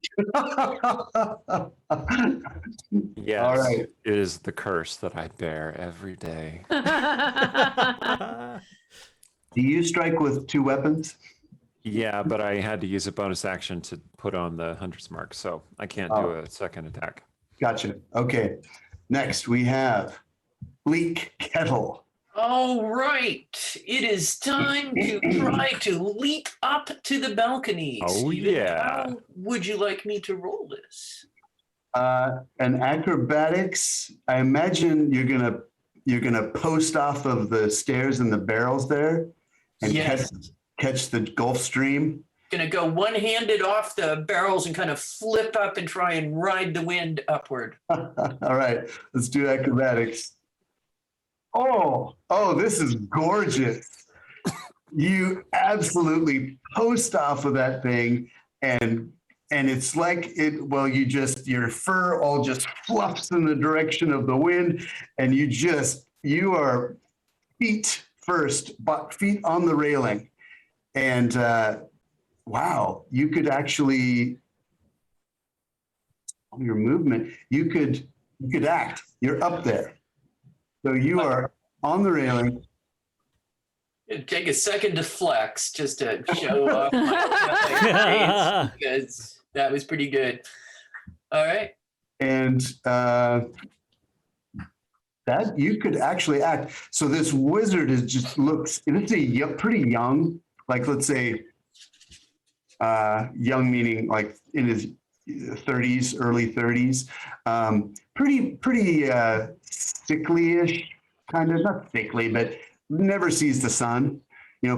Yes, All right. it is the curse that I bear every day. Do you strike with two weapons? Yeah, but I had to use a bonus action to put on the hunter's mark, so I can't do a second attack. Gotcha. Okay. Next, we have Bleak Kettle. All right. It is time to try to leap up to the balcony. Oh, Steven, yeah. how would you like me to roll this? An acrobatics. I imagine you're gonna post off of the stairs and the barrels there, and Yes. catch the Gulf Stream. Gonna go one-handed off the barrels and kind of flip up and try and ride the wind upward. All right, let's do acrobatics. Oh, this is gorgeous. You absolutely post off of that thing, and it's like your fur all just fluffs in the direction of the wind, and you are feet first, but feet on the railing. And wow, you could actually, your movement, you could act. You're up there. So you are on the railing. It'd take a second to flex just to show off my because that was pretty good. All right. And that you could actually act. So this wizard it's pretty young, like let's say young meaning like in his 30s, early 30s. Pretty sickly-ish, kind of, not sickly, but never sees the sun,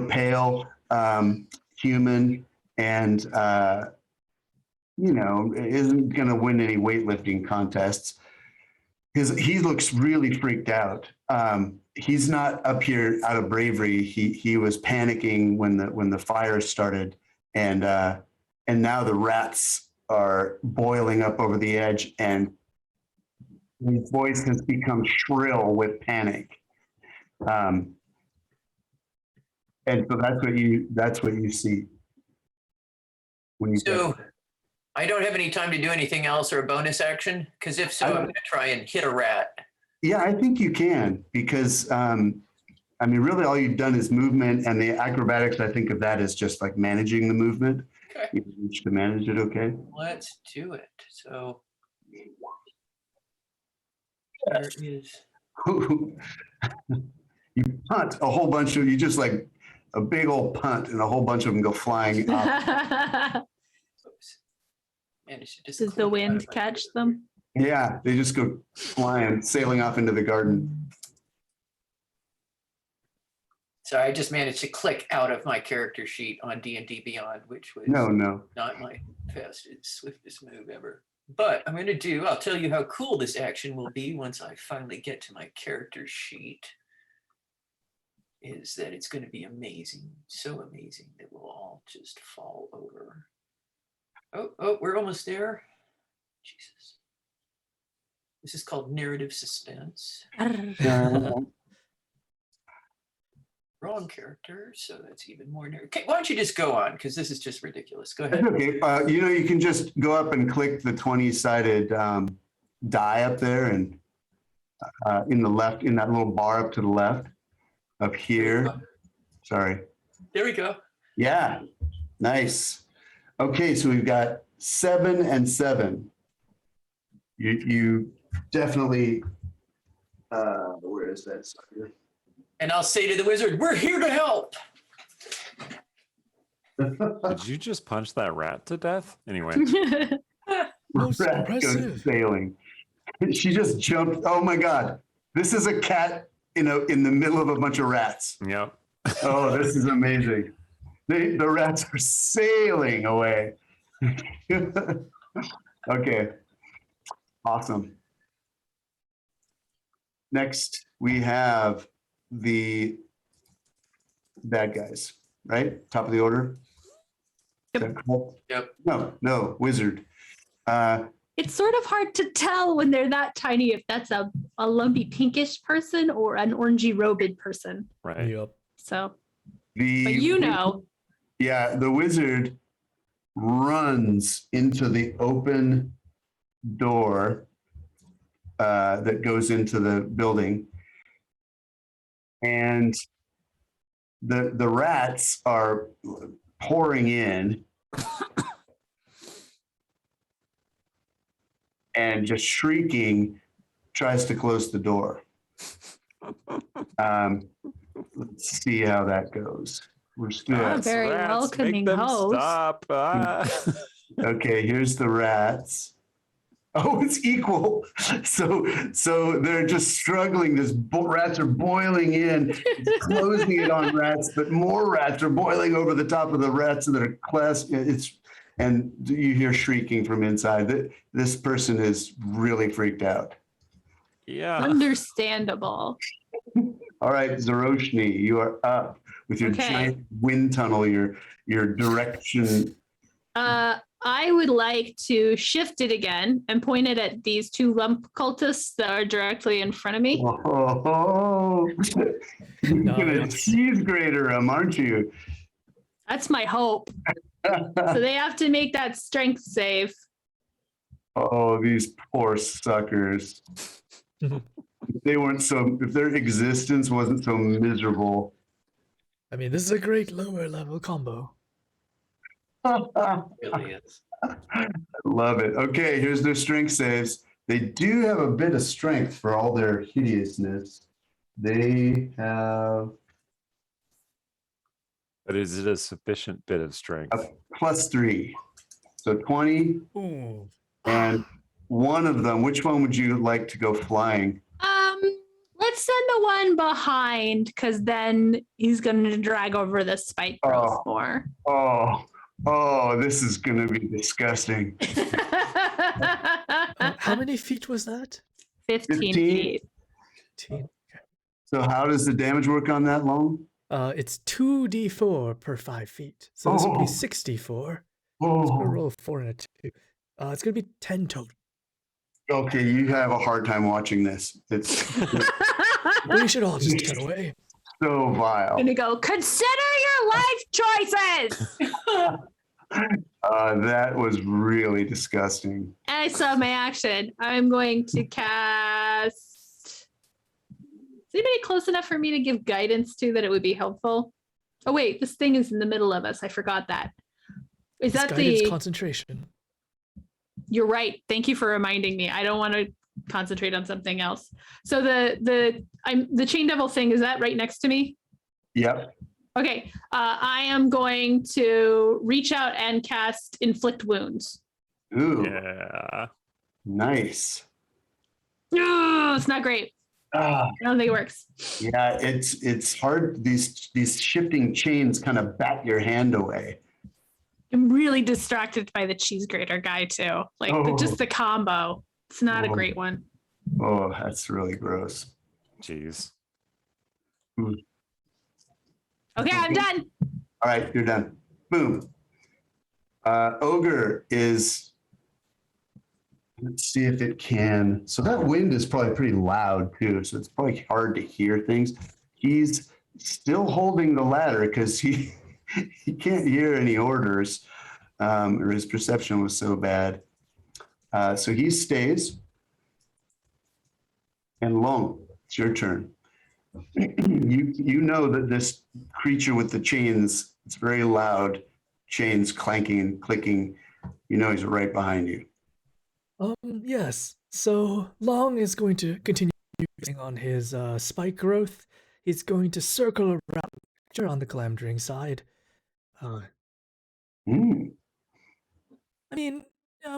pale, human, and isn't going to win any weightlifting contests. He looks really freaked out. He's not up here out of bravery. He was panicking when the fire started, and now the rats are boiling up over the edge, and his voice has become shrill with panic. And so that's what you see when you. So I don't have any time to do anything else or a bonus action, because if so, I'm going to try and hit a rat. Yeah, I think you can, because really all you've done is movement, and the acrobatics, I think of that as just like managing the movement. Okay. You managed to manage it, okay? Let's do it. So there is. You punt a whole bunch of, you just like a big old punt, and a whole bunch of them go flying up. Oops. Managed to just Does the wind catch them? Yeah, they just go flying, sailing off into the garden. So I just managed to click out of my character sheet on D&D Beyond, which was No. not my fastest, swiftest move ever. But I'll tell you how cool this action will be once I finally get to my character sheet, is that it's going to be amazing. So amazing that we'll all just fall over. Oh, we're almost there. Jesus. This is called narrative suspense. Wrong character, so that's even more narrative. Okay, why don't you just go on, because this is just ridiculous. Go ahead. Okay, you can just go up and click the 20-sided die up there, and in the left, in that little bar up to the left, up here. Sorry. There we go. Yeah, nice. Okay, so we've got 7 and 7. You definitely. Where is that sucker? And I'll say to the wizard, "We're here to help." Did you just punch that rat to death? Anyway. Most Rat goes impressive. sailing. She just jumped. Oh my God! This is a cat in the middle of a bunch of rats. Yep. Oh, this is amazing. The rats are sailing away. Okay, awesome. Next, we have the bad guys, right? Top of the order. Is that correct? Yep. No, wizard. It's sort of hard to tell when they're that tiny if that's a lumpy pinkish person or an orangey robed person. Right. Yep. So, But yeah, the wizard runs into the open door that goes into the building, and the rats are pouring in and just shrieking, tries to close the door. Let's see how that goes. We're still very welcoming make them host. Stop. okay. Here's the rats. Oh, it's equal. So they're just struggling. Rats are boiling in, it's closing it on rats, but more rats are boiling over the top of the rats that are and you hear shrieking from inside. This person is really freaked out. Yeah. Understandable. All right, Zuroshni, you are up with your giant wind tunnel, your direction. I would like to shift it again and point it at these two lump cultists that are directly in front of me. Oh, you're gonna cheese grater them, aren't you? That's my hope. So they have to make that strength save. Oh, these poor suckers. If their existence wasn't so miserable. I mean, this is a great lower level combo. Really is. I love it. Okay, here's their strength saves. They do have a bit of strength for all their hideousness. They have. But is it a sufficient bit of strength? +3. So 20. Ooh. And one of them, which one would you like to go flying? Let's send the one behind, because then he's going to drag over the spike growth more. Oh, this is going to be disgusting. How many feet was that? 15 feet. 15. So how does the damage work on that long? It's 2d4 per 5 feet. So this would be 64. Let's go roll a 4 and a 2. It's going to be 10 total. Okay, you have a hard time watching this. We should all just get away. So vile. I'm going to go, consider your life choices. That was really disgusting. And I saw my action. I'm going to cast. Is anybody close enough for me to give guidance to that it would be helpful? Oh, wait, this thing is in the middle of us. I forgot that. Is that guidance concentration? You're right. Thank you for reminding me. I don't want to concentrate on something else. So the chain devil thing, is that right next to me? Yep. Okay. I am going to reach out and cast inflict wounds. Ooh. Yeah. Nice. No, it's not great. I don't think it works. Yeah, it's hard. These shifting chains kind of bat your hand away. I'm really distracted by the cheese grater guy too. Like just the combo. It's not a great one. Oh, that's really gross. Jeez. Okay, I'm done. All right, you're done. Boom. Ogre is. Let's see if it can. So that wind is probably pretty loud too. So it's probably hard to hear things. He's still holding the ladder because he can't hear any orders. Or his perception was so bad. So he stays. And Long, it's your turn. You know that this creature with the chains, it's very loud, chains clanking and clicking. You know he's right behind you. Yes. So Long is going to continue on his spike growth. He's going to circle around on the Glamdring side. I mean,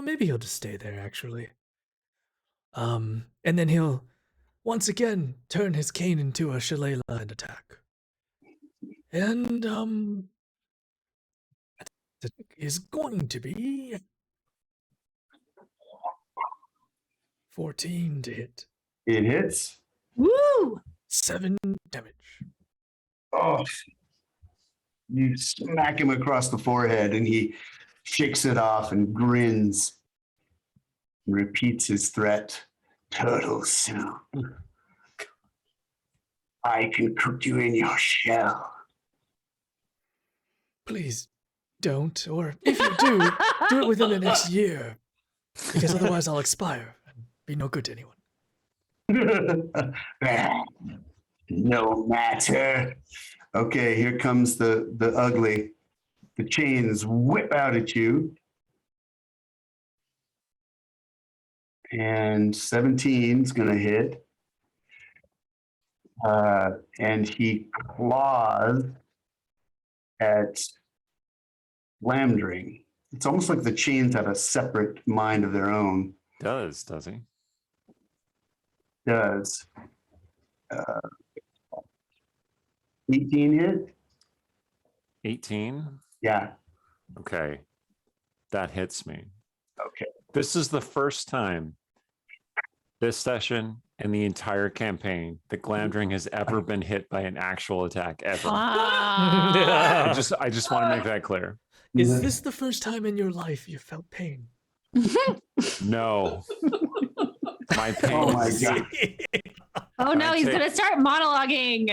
maybe he'll just stay there, actually. And then he'll once again turn his cane into a shillelagh and attack. And, it is going to be 14 to hit. It hits. Woo! 7 damage. Oh, you smack him across the forehead and he shakes it off and grins and repeats his threat. Turtle soup. I can cook you in your shell. Please don't, or if you do it within the next year, because otherwise I'll expire and be no good to anyone. No matter. Okay, here comes the ugly. The chains whip out at you. And 17 is going to hit. And he claws at Lamdring. It's almost like the chains have a separate mind of their own. Does he? Does. 18 hit? 18? Yeah. Okay. That hits me. Okay. This is the first time this session and the entire campaign that Glamdring has ever been hit by an actual attack ever. I just want to make that clear. Is this the first time in your life you felt pain? No. My pain. Oh my God. Oh no, he's take- gonna start monologuing.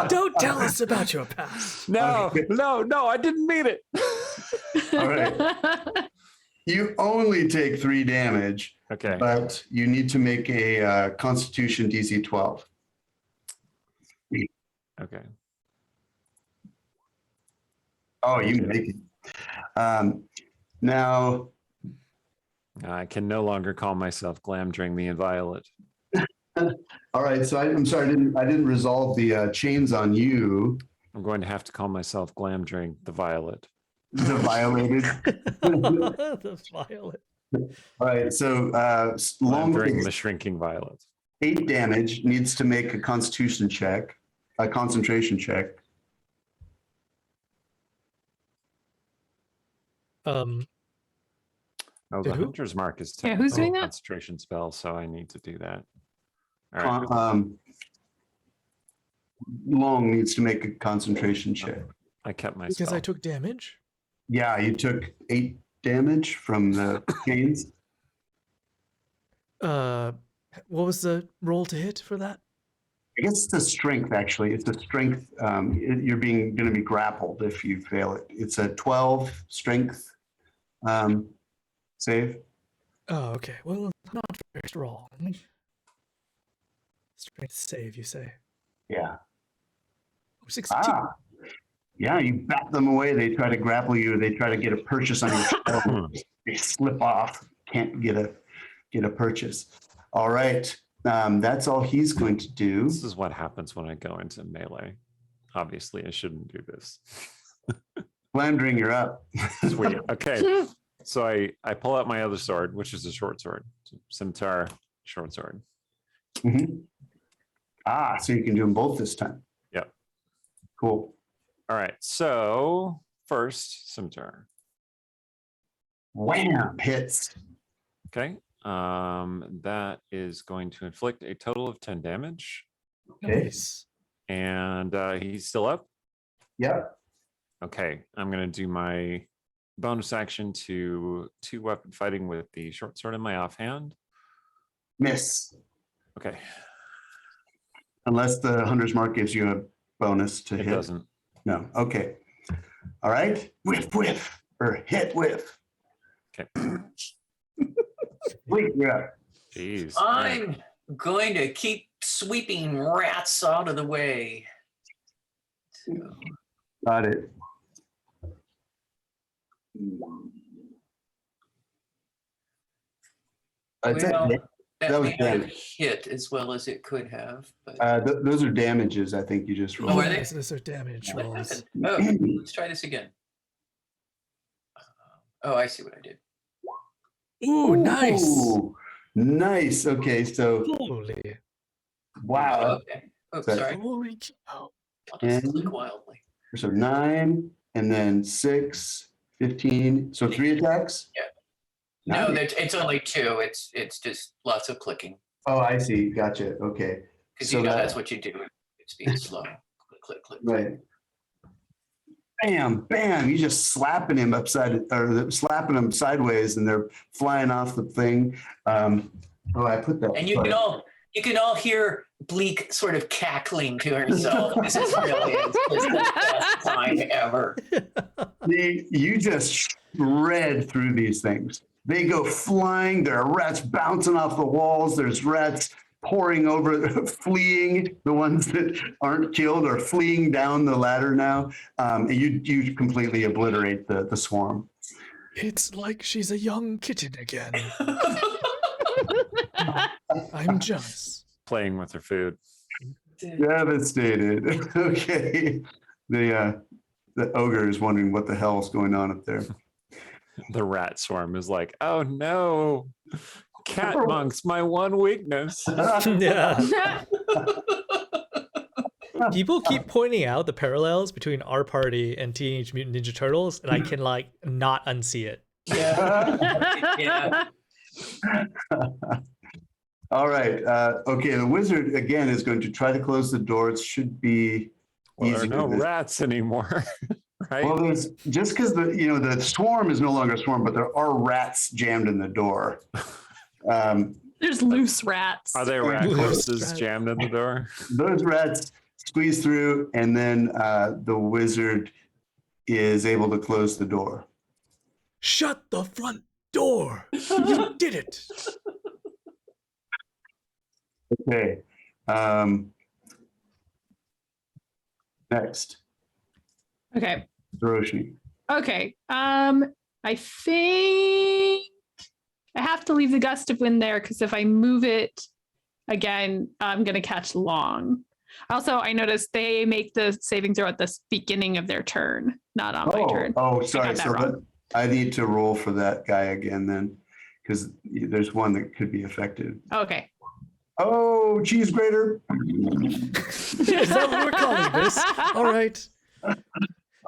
Don't tell us about your past. No, I didn't mean it. All right. You only take 3 damage, Okay. but you need to make a Constitution DC 12. Okay. Oh, you make it. Now, I can no longer call myself Glamdring the Inviolate. all right. So I'm sorry, I didn't resolve the chains on you. I'm going to have to call myself Glamdring the Violet. The violated. The violet. All right. So long Glamdring the Shrinking Violet. 8 damage, needs to make a Constitution check, a concentration check. Oh, Did the who? Hunter's Mark is Yeah, who's technically doing a that? concentration spell, so I need to do that. All right. Long needs to make a concentration check. I kept my Because spell. I took damage. Yeah, you took 8 damage from the chains. What was the roll to hit for that? I guess it's a strength, actually. It's a strength. You're going to be grappled if you fail it. It's a 12 strength save. Oh, okay. Well, not first roll. Strength save, you say? Yeah. 62. Ah. Yeah, you bat them away. They try to grapple you. They try to get a purchase on your shoulder. They slip off. Can't get a purchase. All right. That's all he's going to do. This is what happens when I go into melee. Obviously, I shouldn't do this. Flandering, you're up. Sweet. Okay. So I pull out my other sword, which is a short sword. Scimitar, short sword. Mhm. Ah, so you can do them both this time. Yep. Cool. All right. So first, scimitar. Wham! Hits. Okay. That is going to inflict a total of 10 damage. Okay. Nice. And he's still up. Yep. Okay. I'm going to do my bonus action to 2-weapon fighting with the short sword in my offhand. Miss. Okay. Unless the Hunter's Mark gives you a bonus to It hit. doesn't. No. Okay. All right. Whiff, whiff. Or hit, whiff. Okay. Wait, you're up. Jeez. I'm going to keep sweeping rats out of the way. So, Got it. That's well, it. that That was may not have damage. hit as well as it could have. But Those are damages, I think you just Oh, rolled. are they? Yes, those are damage what rolls. happened? Oh, let's try this again. Oh, I see what I did. Ooh, nice. Ooh, nice. Okay, so Holy. wow. Okay. Oh, That- sorry. Holy cow. I'll just And- click wildly. So 9 and then 6, 15. So 3 attacks? No, Nice. it's only 2. It's just lots of clicking Oh, I see. Gotcha. Okay. because So you know that- that's what you do. It's being slow. Click, click, click. Right. Bam, bam. You just slapping him slapping him sideways and they're flying off the thing. I put that. And you can all hear Bleak sort of cackling to herself. This is really it's just the best time ever. You just shred through these things. They go flying. There are rats bouncing off the walls. There's rats pouring over, fleeing. The ones that aren't killed are fleeing down the ladder now. And you completely obliterate the swarm. It's like she's a young kitten again. I'm jealous. Playing with her food. Devastated. Okay. The ogre is wondering what the hell's going on up there. The rat swarm is like, oh no, cat monk's my one weakness. Yeah. People keep pointing out the parallels between our party and Teenage Mutant Ninja Turtles, and I can like not unsee it. Yeah. Yeah. All right. Okay. The wizard again is going to try to close the door. It should be Well, there are easier no this- rats anymore, right? Well, there's just because the swarm is no longer a swarm, but there are rats jammed in the door. There's loose rats. Are there rat Loose corpses rat. jammed in the door? Those rats squeeze through, and then the wizard is able to close the door. Shut the front door! You did it! Okay. Next, Okay. Zuroshni. Okay. I think I have to leave the gust of wind there because if I move it again, I'm gonna catch long. Also, I noticed they make the saving throw at the beginning of their turn, not on my turn. Oh, sorry. got that So wrong. I need to roll for that guy again then, because there's one that could be affected. Okay. Oh, cheese grater. Is that what we're calling this? All right.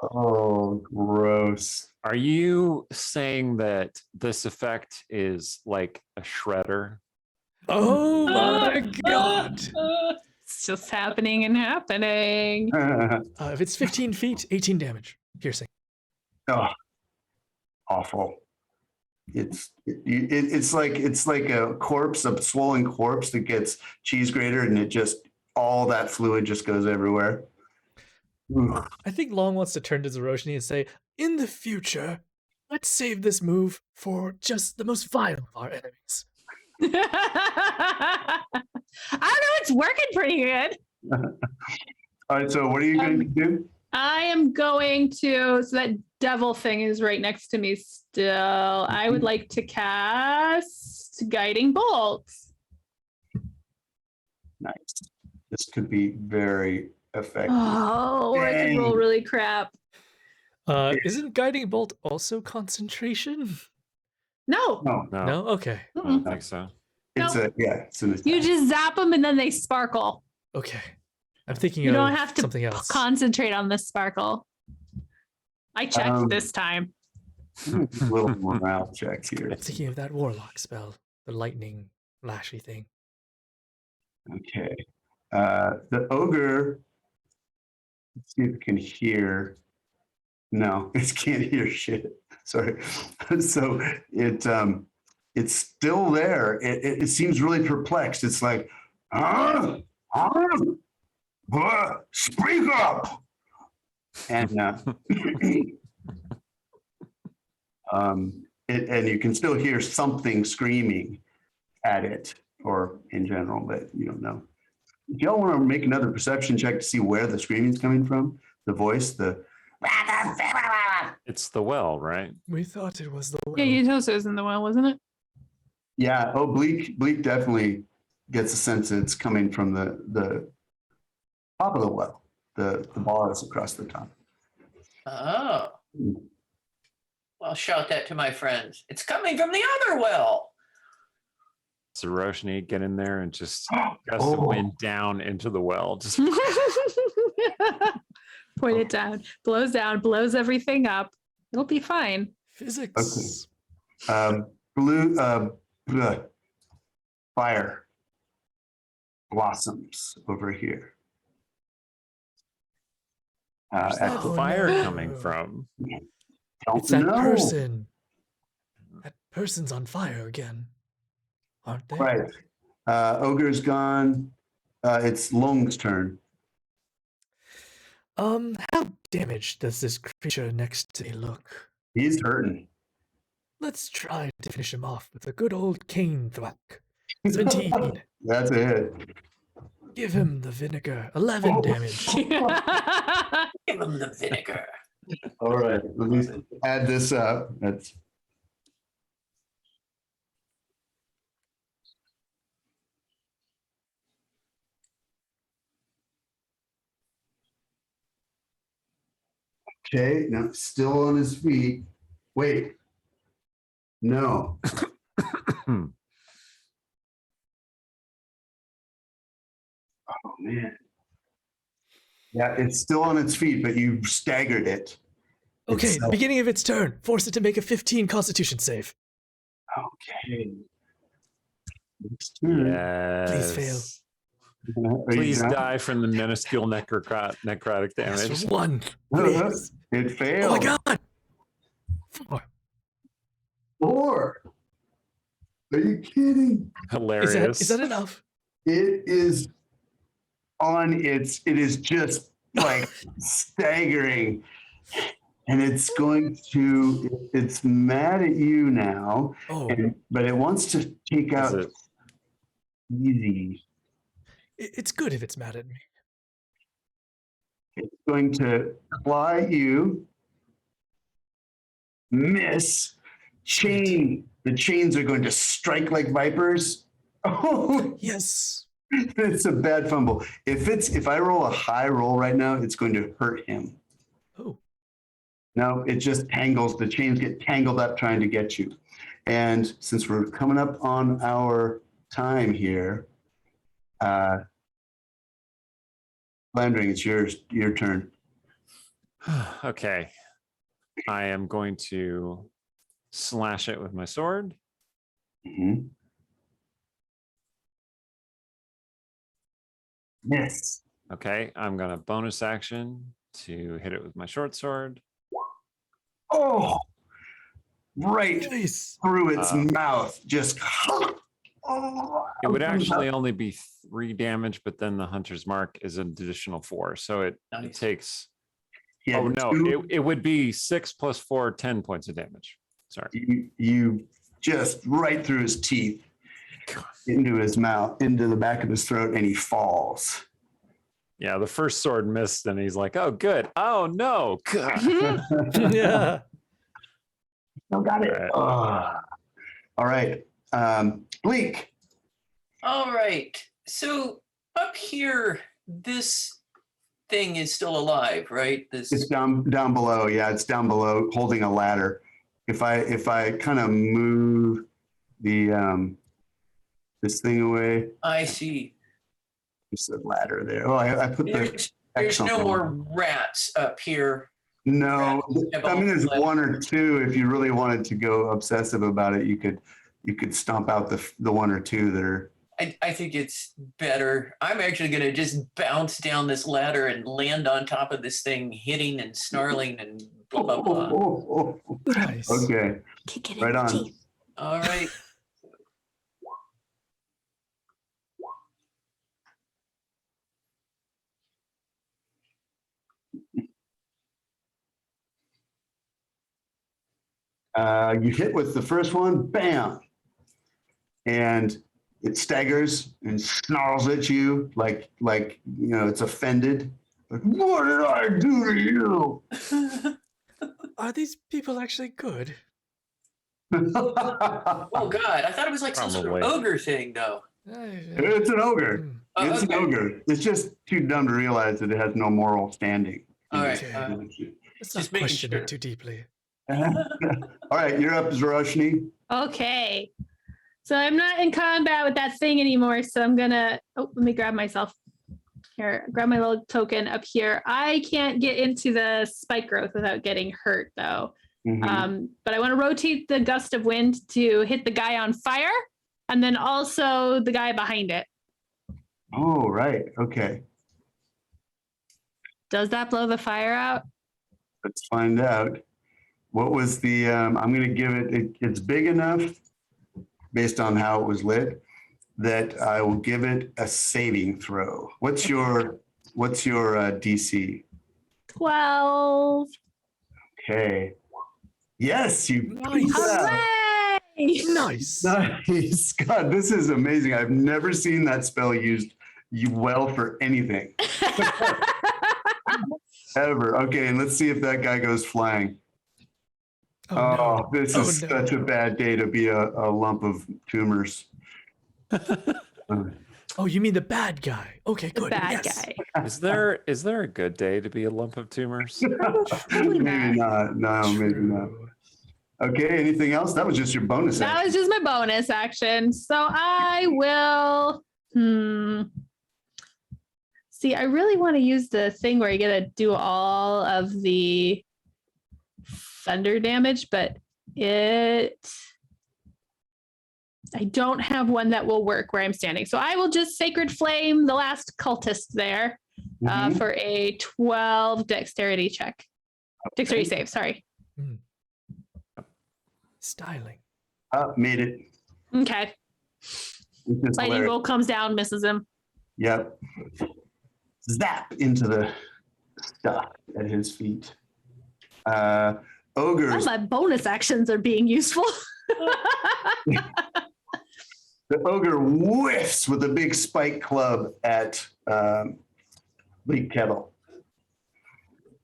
Oh, gross. Are you saying that this effect is like a shredder? Oh my god. It's just happening and happening. If it's 15 feet, 18 damage. Piercing. Oh, awful. It's like a corpse, a swollen corpse that gets cheese grated, and it just all that fluid just goes everywhere. Ooh. I think Long wants to turn to Zuroshni and say, in the future, let's save this move for just the most vile of our enemies. I don't know, it's working pretty good. All right, so what are you going to do? I am going to, so that devil thing is right next to me still. I would like to cast Guiding Bolt. Nice. This could be very effective. Oh, or I could roll Dang. really crap. Isn't Guiding Bolt also concentration? No, No, No? Okay. I don't think so. it's it's an attack. you just zap them and then they sparkle. Okay. I'm thinking You of don't have to something else. concentrate on the sparkle. I checked this time. A little morale check here. I'm thinking of that warlock spell, the lightning lashy thing. Okay. The ogre, let's see if it can hear. No, it can't hear shit. Sorry. So it's still there. It seems really perplexed. It's like, speak up. And and you can still hear something screaming at it, or in general, but you don't know. If y'all want to make another perception check to see where the screaming's coming from, the voice, It's the well, right? We thought it was the Yeah, Utosa is in the well, wasn't it? yeah. Oh, Bleak definitely gets a sense that it's coming from the top of the well, the bars across the top. Oh. I'll shout that to my friends. It's coming from the other well. Zuroshni, get in there and just gust of Oh. wind down into the well. Just Point it down, blows everything up. It'll be fine. physics. Fire blossoms over here. where's that Oh, fire no. coming from? Don't It's that know. person. That person's on fire again. Aren't they? Right. Ogre's gone. It's Long's turn. How damaged does this creature next to me look? He's hurting. Let's try to finish him off with a good old cane thwack. 17. That's a hit. Give him the vinegar. 11 damage. Give him the vinegar. All right, let me add this up. That's okay. Now still on his feet. Wait, no. Oh man. Yeah, it's still on its feet, but you staggered it. Okay, It's, beginning of its turn. Force it to make a 15 Constitution save. okay. It's turn. Please fail. Are you Please done? die from the minuscule necrotic Yes, damage. 1. Please. It failed. Oh my god. 4. 4. Are you kidding? Hilarious. Is that enough? It is it is just like staggering. And it's it's mad at you now, Oh, but it wants to take out it? easy. it's good if it's mad at me. It's going to claw at you, miss, chain. The chains are going to strike like vipers. Oh, Yes. it's a bad fumble. If I roll a high roll right now, it's going to hurt him. Oh. No, it just tangles. The chains get tangled up trying to get you. And since we're coming up on our time here, Landring, it's your turn. Okay. I am going to slash it with my sword. Mm-hmm. Yes. Okay. I'm going to bonus action to hit it with my short sword. Oh, right Nice. through its Uh, mouth. Just. It would actually only be 3 damage, but then the hunter's mark is an additional 4. So it Nice. takes. Yeah, Oh no! It would be 6 plus 4, 10 points of damage. Sorry. You just right through his teeth, into his mouth, into the back of his throat, and he falls. Yeah, the first sword missed, and he's like, "Oh, good. Oh no!" Yeah. Still got it. All All right. Bleak. All right. So up here, this thing is still alive, right? It's This. down below. Yeah, it's down below, holding a ladder. If I kind of move the this thing away, I see. there's a ladder there. Oh, I put the There's X on no the more ladder. rats up here. No, Have I mean there's all- one or two. If you really wanted to go obsessive about it, you could stomp out the one or two that are. I think it's better. I'm actually going to just bounce down this ladder and land on top of this thing, hitting and snarling and blah, blah, blah. Nice. Okay, Kick it in right the on. teeth. All right. You hit with the first one, bam, and it staggers and snarls at you like it's offended. Like, what did I do to you? Are these people actually good? Oh, God. I thought it was like some sort of Probably. ogre thing, though. It's an ogre. Hmm. Oh, It's okay. an ogre. It's just too dumb to realize that it has no moral standing. All right. Okay. Let's Just not making question sure. it too deeply. All right, you're up, Zuroshni. Okay. So I'm not in combat with that thing anymore. So I'm gonna let me grab myself here, grab my little token up here. I can't get into the spike growth without getting hurt though. Mhm. But I want to rotate the gust of wind to hit the guy on fire and then also the guy behind it. Oh, right. Okay. Does that blow the fire out? Let's find out. What was the, I'm going to give it's big enough based on how it was lit that I will give it a saving throw. What's your DC? 12. Okay. Yes, you. Nice. Yeah. Hooray! Nice. Nice. God, this is amazing. I've never seen that spell used well for anything. Ever. Okay, and let's see if that guy goes flying. Oh, Oh, no. this Oh, is no. such a bad day to be a lump of tumors. Oh, you mean the bad guy? Okay, The good. bad Yes. guy. Is there a good day to be a lump of tumors? Probably Maybe not. No, maybe not. True. Okay, anything else? That was just your bonus That action. was just my bonus action. So I will. See, I really want to use the thing where you get to do all of the thunder damage, but I don't have one that will work where I'm standing. So I will just Sacred Flame the last cultist there Mhm. for a 12 dexterity check. Dexterity save, sorry. Styling. Made it. Okay. It's Lightning hilarious. bolt comes down, misses him. Yep. Zap into the stuff at his feet. All Ogres. my bonus actions are being useful. The ogre whiffs with a big spike club at Bleak Kettle.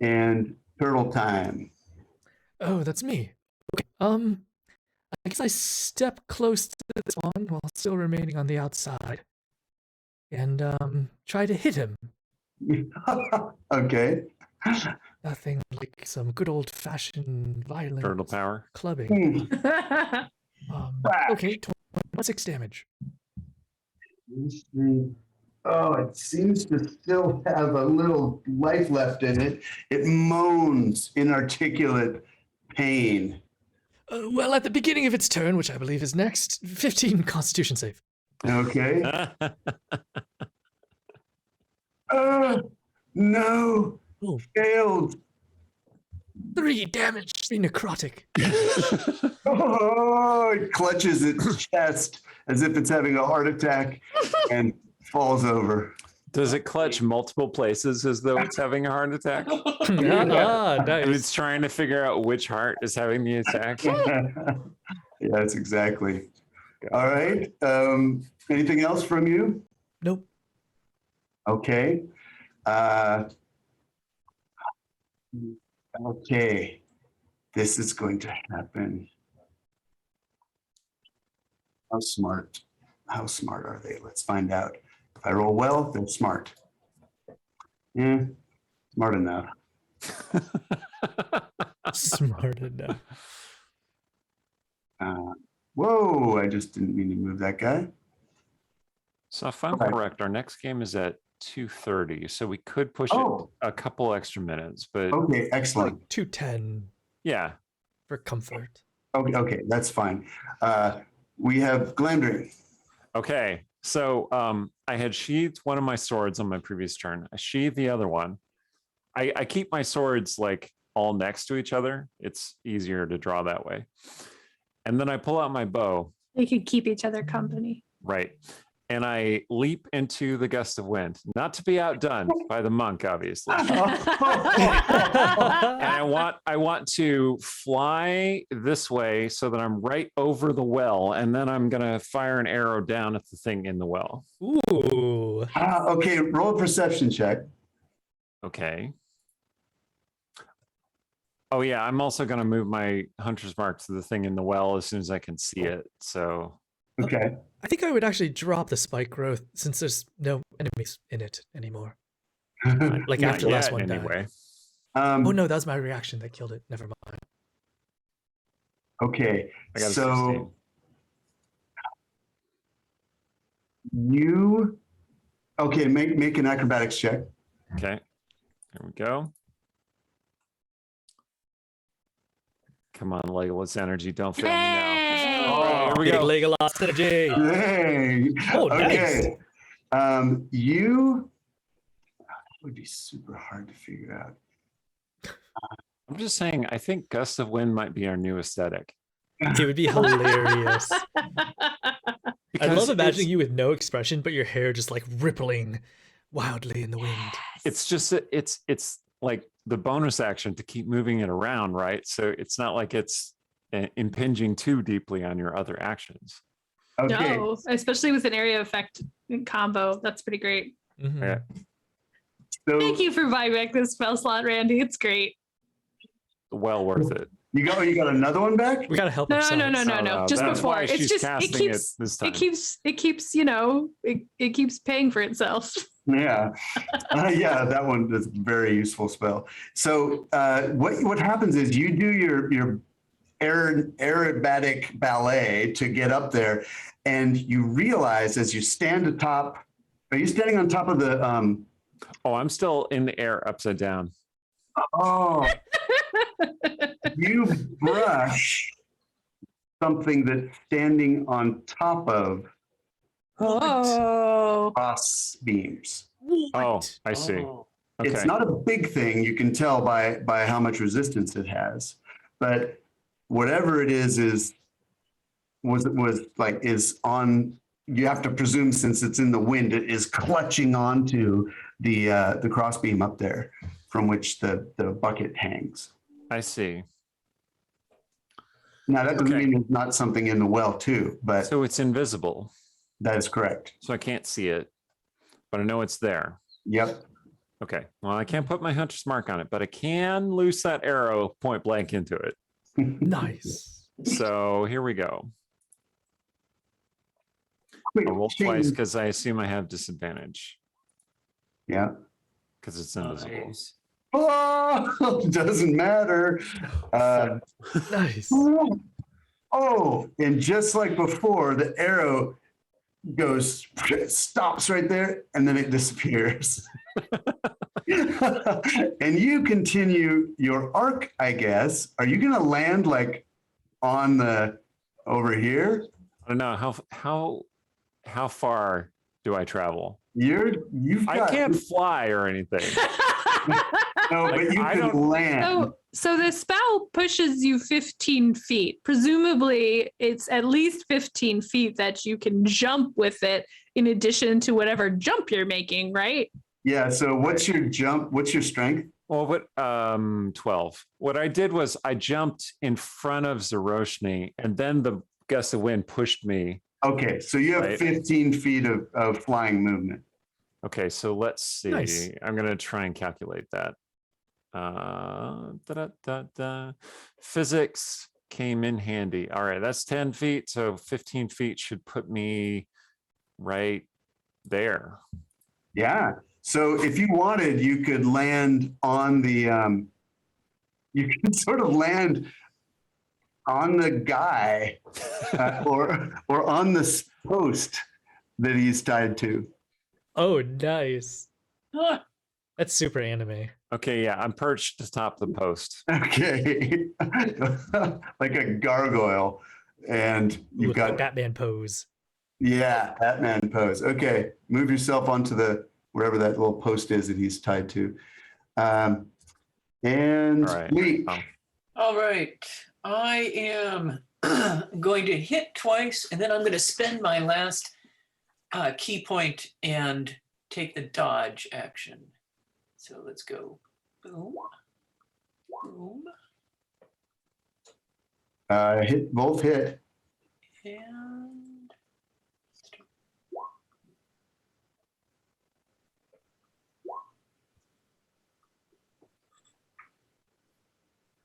And turtle time. Oh, that's me. Okay. I guess I step close to this one while still remaining on the outside, and try to hit him. Okay. Nothing like some good old-fashioned violent Turtle power. clubbing. Hmm. Okay, 26 damage. Oh, it seems to still have a little life left in it. It moans inarticulate pain. Well, at the beginning of its turn, which I believe is next, 15 Constitution save. Okay. No. Oh. Failed. 3 damage, 3 necrotic. Oh, it clutches its chest as if it's having a heart attack and falls over. Does it clutch multiple places as though it's having a heart attack? Nice. And it's trying to figure out which heart is having the attack. Yes, exactly. All right. Anything else from you? Nope. Okay. Okay. This is going to happen. How smart are they? Let's find out. If I roll well, they're smart. Yeah, smart enough. Smart enough. Whoa, I just didn't mean to move that guy. So if I'm Okay. correct, our next game is at 2:30, so we could push Oh. it a couple extra minutes, but Okay, excellent. Like 210 yeah. for comfort. Okay, that's fine. We have Glamdring. Okay, so I had sheathed one of my swords on my previous turn. I sheathed the other one. I keep my swords like all next to each other. It's easier to draw that way. And then I pull out my bow, They could keep each other company. right? And I leap into the gust of wind, not to be outdone by the monk, obviously. And I want to fly this way so that I'm right over the well, and then I'm gonna fire an arrow down at the thing in the well. Ooh. Okay, roll a perception check. Okay. Oh yeah, I'm also gonna move my hunter's mark to the thing in the well as soon as I can see it. So Okay. I think I would actually drop the spike growth since there's no enemies in it anymore. Like after the last one died. anyway. Oh no, that was my reaction that killed it. Never mind. Okay, I got a so 16. make an acrobatics check. Okay, there we go. Come on, Legolas energy, don't fail me now. Hey! Oh, here we Big go. Legolas energy. Dang. Oh, nice. Okay. That would be super hard to figure out. I'm just saying, I think Gust of Wind might be our new aesthetic. It would be hilarious. I Because love imagining you with no expression, but your hair just like rippling wildly in the wind. It's just it's like the bonus action to keep moving it around, right? So it's not like it's impinging too deeply on your other actions. Okay. No, especially with an area effect combo. That's pretty great. Mhm. Yeah. So Thank you for buying back this spell slot, Randy. It's great. Well worth it. you got another one back? We gotta help No, ourselves. No, Just that's before. why It's she's just casting it this time. it keeps, you know, it keeps paying for itself. Yeah, yeah, that one is a very useful spell. So what happens is you do your aerobatic ballet to get up there, and you realize as you stand atop. Are you standing on top of the? Oh, I'm still in the air upside down. Oh, you brush something that's standing on top of Oh. cross beams. Oh, I see. Oh. Okay. It's not a big thing. You can tell by how much resistance it has, but whatever it is on. You have to presume, since it's in the wind, it is clutching onto the crossbeam up there, from which the bucket hangs. I see. Now that doesn't Okay. mean there's not something in the well too, but So it's invisible. that is correct. So I can't see it, but I know it's there. Yep. Okay. Well, I can't put my hunter's mark on it, but I can loose that arrow point blank into it. Nice. So here we go. Wait, I'll roll Shane- twice because I assume I have disadvantage Yeah. because it's invisible. Nice. Oh, doesn't matter. Nice. Oh, and just like before, the arrow goes, stops right there, and then it disappears. And you continue your arc, I guess. Are you going to land like on the over here? I don't know how far do I travel? You've I got can't fly or anything. no, like, but you I can don't- land. So the spell pushes you 15 feet. Presumably, it's at least 15 feet that you can jump with it, in addition to whatever jump you're making, right? Yeah. So what's your jump? What's your strength? Well, what 12. What I did was I jumped in front of Zuroshni, and then the gust of wind pushed me. Okay, so you have Right. 15 feet of flying movement. Okay, so let's see. Nice. I'm gonna try and calculate that. Physics came in handy. All right, that's 10 feet. So 15 feet should put me right there. Yeah. So if you wanted, you could land on the, you could sort of land on the guy or on the post that he's tied to. Oh, nice. Huh. That's super anime. Okay, yeah, I'm perched atop the post. Okay. Like a gargoyle. And you've With the got, Batman pose. yeah, Batman pose. Okay. Move yourself onto the, wherever that little post is that he's tied to. And All right. Lee. Oh. All right. I am going to hit twice, and then I'm going to spend my last key point and take the dodge action. So let's go. Boom. Boom. Hit, both hit. And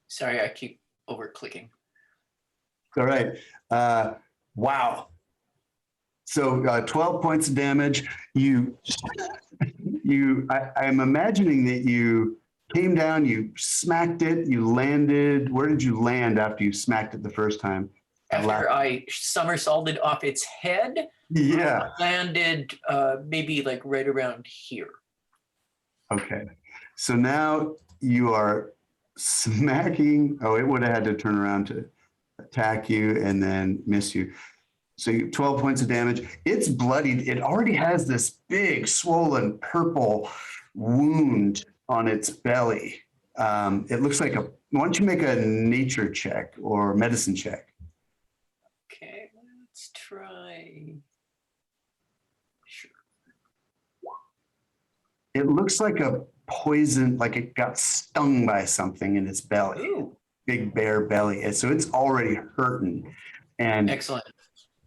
sorry, I keep over clicking. All right. Wow. So 12 points of damage. I'm imagining that you came down, you smacked it, you landed. Where did you land after you smacked it the first time? After I somersaulted off its head, Yeah. landed maybe like right around here. Okay. So now you are smacking. Oh, it would have had to turn around to attack you and then miss you. So 12 points of damage. It's bloodied. It already has this big, swollen, purple wound on its belly. It looks like why don't you make a nature check or medicine check? Okay, let's try. Sure. It looks like a poison, like it got stung by something in its belly. Ooh, big bare belly. And so it's already hurting. And Excellent.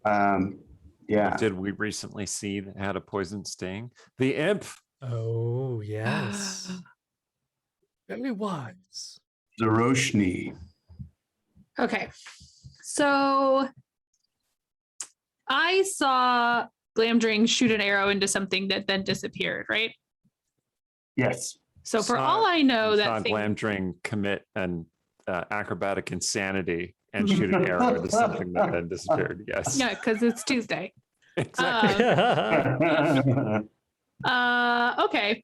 yeah. Did we recently see that had a poison sting? The imp. Oh, yes. Very wise. Zuroshni. Okay. So I saw Glamdring shoot an arrow into something that then disappeared, right? Yes. So for Saw- all I know, Saw that thing. Glamdring commit an acrobatic insanity and shoot an arrow into something that then disappeared. Yes. Yeah, because it's Tuesday. Exactly. Okay.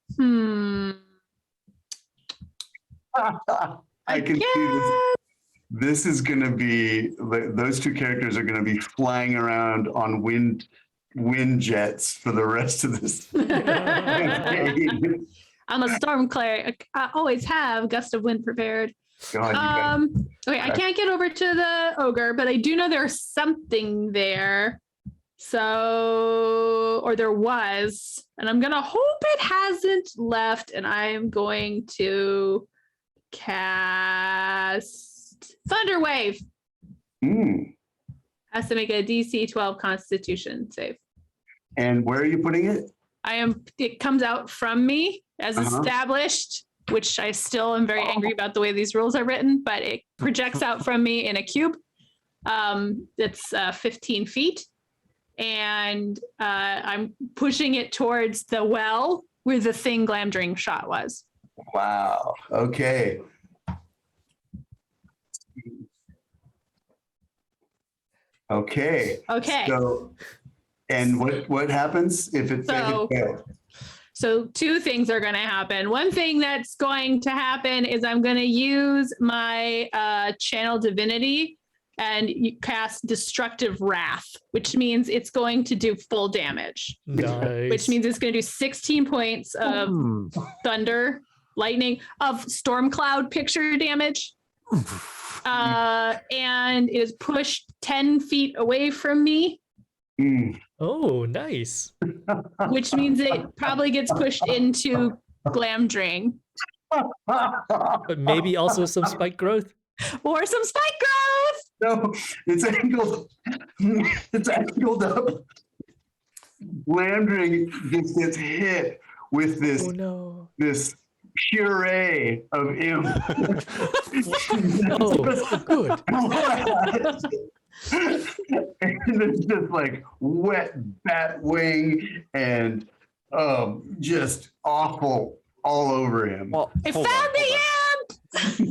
I can see this. This is going to be, those two characters are going to be flying around on wind jets for the rest of this campaign. I'm a storm cleric. I always have gust of wind prepared. God, Okay, I can't get over to the ogre, but I do know there's something there. So, or there was, and I'm gonna hope it hasn't left, and I'm going to cast Thunder Wave. Has to make a DC 12 Constitution save. And where are you putting it? It comes out from me as established, which I still am very angry about the way these rules are written, but it projects out from me in a cube. It's 15 feet. And I'm pushing it towards the well where the thing Glamdring shot was. Wow. Okay. Okay. Okay. So, and what happens if it failed? So two things are going to happen. One thing that's going to happen is I'm going to use my channel divinity and you cast destructive wrath, which means it's going to do full damage. Nice. Which means it's going to do 16 points of thunder, lightning, of storm cloud picture damage. And it is pushed 10 feet away from me. Oh, nice. Which means it probably gets pushed into Glamdring. But maybe also some spike growth. Or some spike growth. No, it's angled. It's angled up. Glamdring just gets hit with this this puree of imp. Oh, good. And it's just like wet bat wing and just awful all over him. Well, I hold found on, the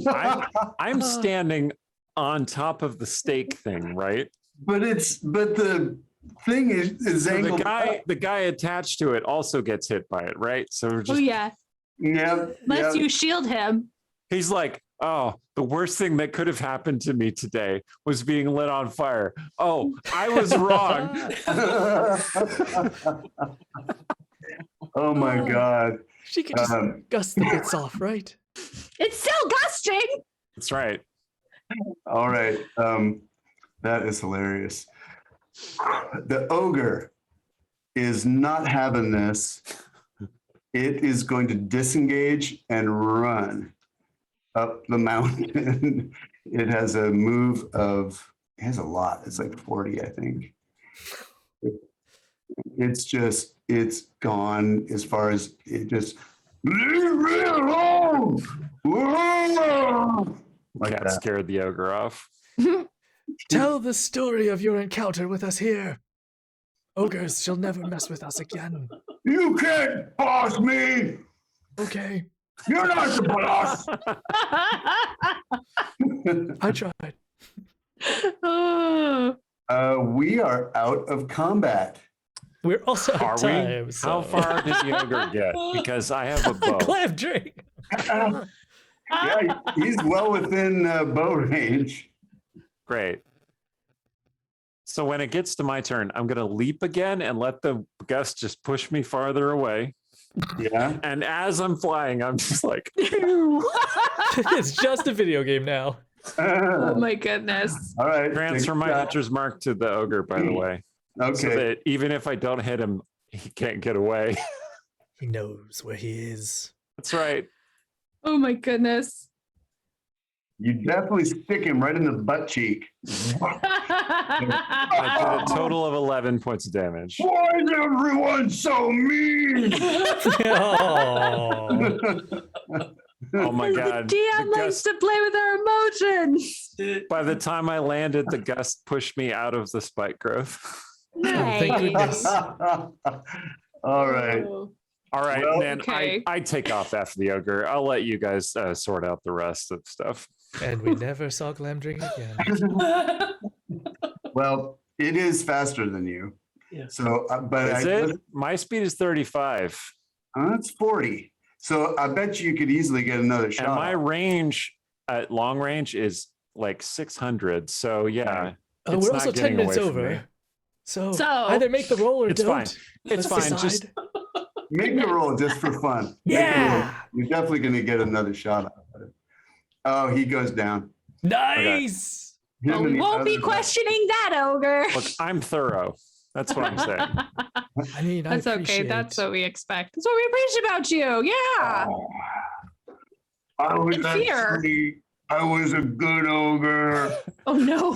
hold on. I'm standing on top of the stake thing, right? But the thing is So angled. the guy attached to it also gets hit by it, right? So we're just, yeah. Unless you shield him. he's like, oh, the worst thing that could have happened to me today was being lit on fire. Oh, I was wrong. Oh my God. She can just gust the bits off, right? It's still gusting. That's right. All right. That is hilarious. The ogre is not having this. It is going to disengage and run up the mountain. It has a move of, it has a lot. It's like 40, I think. It's gone as far as it just, leave me alone! Like Cat that. scared the ogre off. Tell the story of your encounter with us here. Ogres shall never mess with us again. You can't boss me! Okay, You're not the boss! I tried. Oh. We are out of combat. We're also Are out we? of time. How far did the ogre get? Because I have a bow. Glamdring. Yeah, he's well within bow range. Great. So when it gets to my turn, I'm going to leap again and let the gust just push me farther away. Yeah. And as I'm flying, I'm just like, It's just a video game now. Oh my goodness. All right. transfer my hunter's mark to the ogre, by the way. So Okay. that even if I don't hit him, he can't get away. He knows where he is. That's right. Oh my goodness. You definitely stick him right in the butt cheek. I did a total of 11 points of damage. Why is everyone so mean? Oh. Oh my god. The DM likes to play with our emotions. By the time I landed, the gust pushed me out of the spike growth. Thank goodness. All right. Oh. All right, Well, then okay. I take off after the ogre. I'll let you guys sort out the rest of stuff. And we never saw Glamdring again. Well, it is faster than you. Yeah. So, but Is it? My speed is 35. That's 40. So I bet you could easily get another shot. And my range at long range is like 600. So yeah. Oh, it's we're not also 10 getting minutes away from me. over. So, So- either make the roll or It's don't. fine. It's Let's fine. Just decide. Make the roll just for fun. Make the roll. Yeah. You're definitely going to get another shot out of it. Oh, he goes down. Nice. Him Well, we and the won't be other guy. questioning that, ogre. look, I'm thorough. That's what I'm saying. I mean, That's I okay. appreciate That's what we expect. That's what we appreciate about you. Yeah. Oh. I was In fear. actually, I was a good ogre. Oh no.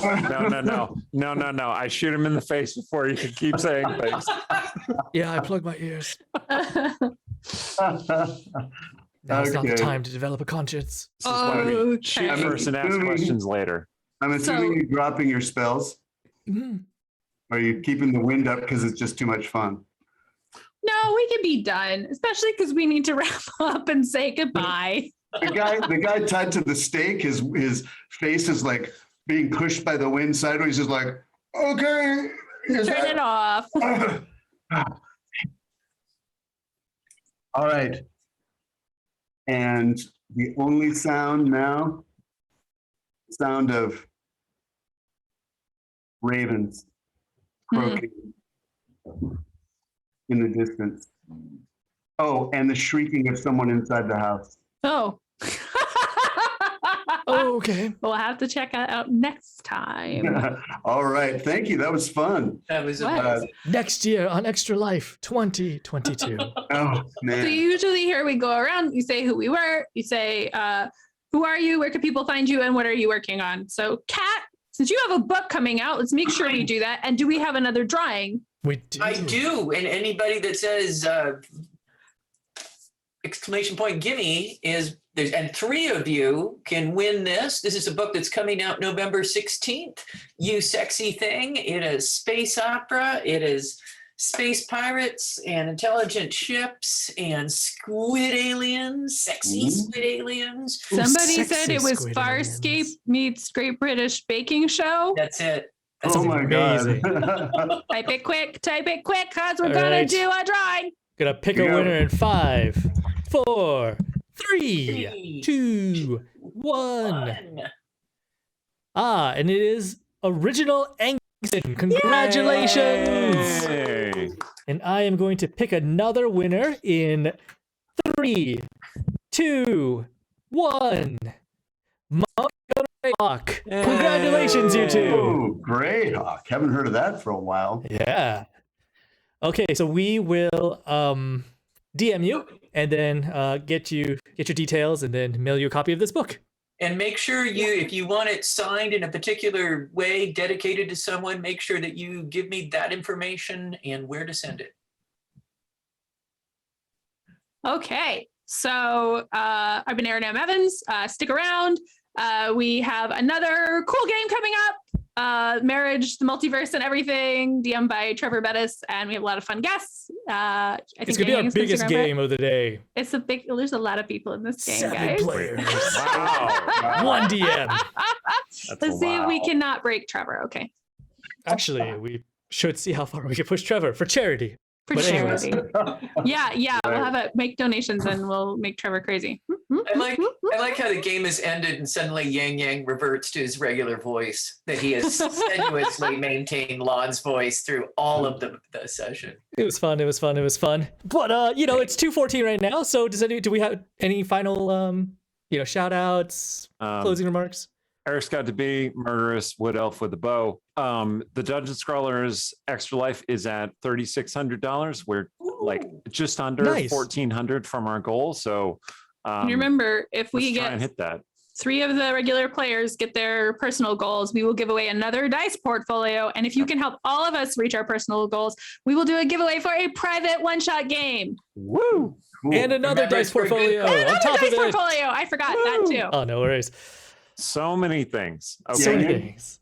No. I shoot him in the face before you can keep saying things. Yeah, I plug my ears. Now's not the Okay. time to develop a conscience. This is why we shoot Okay. first and ask questions later. I'm assuming So- you're dropping your spells. Mhm. Or are you keeping the wind up because it's just too much fun? No, we can be done, especially because we need to wrap up and say goodbye. The guy tied to the stake, his face is like being pushed by the wind sideways. He's just like, okay. Turn it off. All right. And the only sound now, sound of ravens croaking in the distance. Oh, and the shrieking of someone inside the house. Oh. Oh, okay. We'll have to check that out next time. All right. Thank you. That was fun. That was What? amazing. Next year on Extra Life 2022. Oh, So man. usually here we go around, you say who we were, you say, who are you, where can people find you, and what are you working on? So Kat, since you have a book coming out, let's make sure we do that. And do we have another drawing? We do. I do. And anybody that says exclamation point gimme is there's, and 3 of you can win this. This is a book that's coming out November 16th. You sexy thing. It is space opera. It is space pirates and intelligent ships and squid aliens, sexy squid aliens. Ooh, Somebody sexy said it was squid Farscape aliens. meets Great British Baking Show. That's it. That Oh sounds my amazing. God. Type it quick, because we're All gonna right. do a drawing. Gonna pick Yeah. a winner in 5, 4, 3, 2, 1. Ah, and it is Original Angson. Congratulations! Yay. And I am going to pick another winner in 3, 2, 1. Hawk. Congratulations, you two. Oh, great, Hawk. Haven't heard of that for a while. Yeah. Okay, so we will DM you and then get your details and then mail you a copy of this book. And make sure if you want it signed in a particular way, dedicated to someone, make sure that you give me that information and where to send it. Okay, so I've been Erin M. Evans. Stick around. We have another cool game coming up. Marriage, the multiverse, and everything. DM by Trevor Bettis, and we have a lot of fun guests. I think It's gonna be our Yang is gonna biggest stick around for it. game of the day. It's a big. There's a lot of people in this game, 7 guys. players. Wow. 1 DM. That's Let's see if we wow. cannot break Trevor. Okay, Actually, we should see how far we can push Trevor for charity. for But anyways. charity. Yeah. We'll have it. Make donations, and we'll make Trevor crazy. I like how the game has ended and suddenly Yang Yang reverts to his regular voice that he has strenuously maintained Lon's voice through all of the session. It was fun. But it's 2:14 right now. So do we have any final shout outs, closing remarks? Eric's got to be murderous wood elf with a bow. The Dungeon Scrawlers Extra Life is at $3,600. We're like just under Nice. 1,400 from our goal. So And remember, if we let's try and get hit that. 3 of the regular players get their personal goals, we will give away another dice portfolio. And if you can help all of us reach our personal goals, we will do a giveaway for a private one-shot game. Woo! Cool. And another Remember, dice it's for a good portfolio cause. on Another top dice of it. portfolio. I forgot that too. Oh, no worries. So many things. Okay. So many Yeah. things.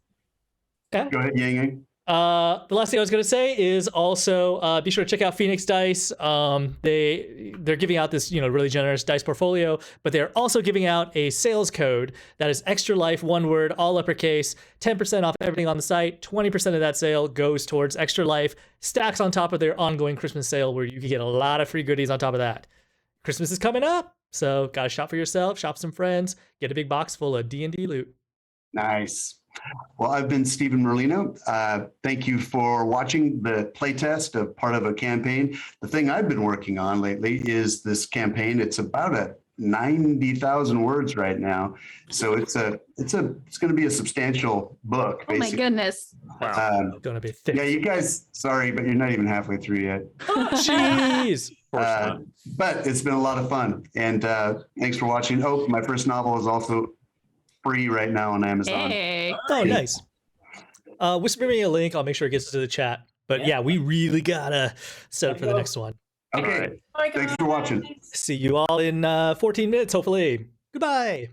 Okay. Go ahead, Yang Yang. The last thing I was going to say is also be sure to check out Phoenix Dice. They're giving out this really generous dice portfolio, but they're also giving out a sales code that is ExtraLife, one word, all uppercase, 10% off everything on the site. 20% of that sale goes towards ExtraLife, stacks on top of their ongoing Christmas sale where you can get a lot of free goodies on top of that. Christmas is coming up, so gotta shop for yourself, shop some friends, get a big box full of D&D loot. Nice. Well, I've been Stephen Merlino. Thank you for watching the playtest of part of a campaign. The thing I've been working on lately is this campaign. It's about 90,000 words right now, so it's going to be a substantial book. Oh my Basically. goodness. Wow. Gonna be thick. Yeah, you guys. Sorry, but you're not even halfway through yet. Jeez. Of course not. But it's been a lot of fun, and thanks for watching. Oh, my first novel is also free right now on Amazon. Hey. Oh, nice. Whisper me a link. I'll make sure it gets to the chat. But yeah, we really gotta set up for the next one. Okay, All right. Bye, thanks for watching. guys. See you all in 14 minutes, hopefully. Goodbye.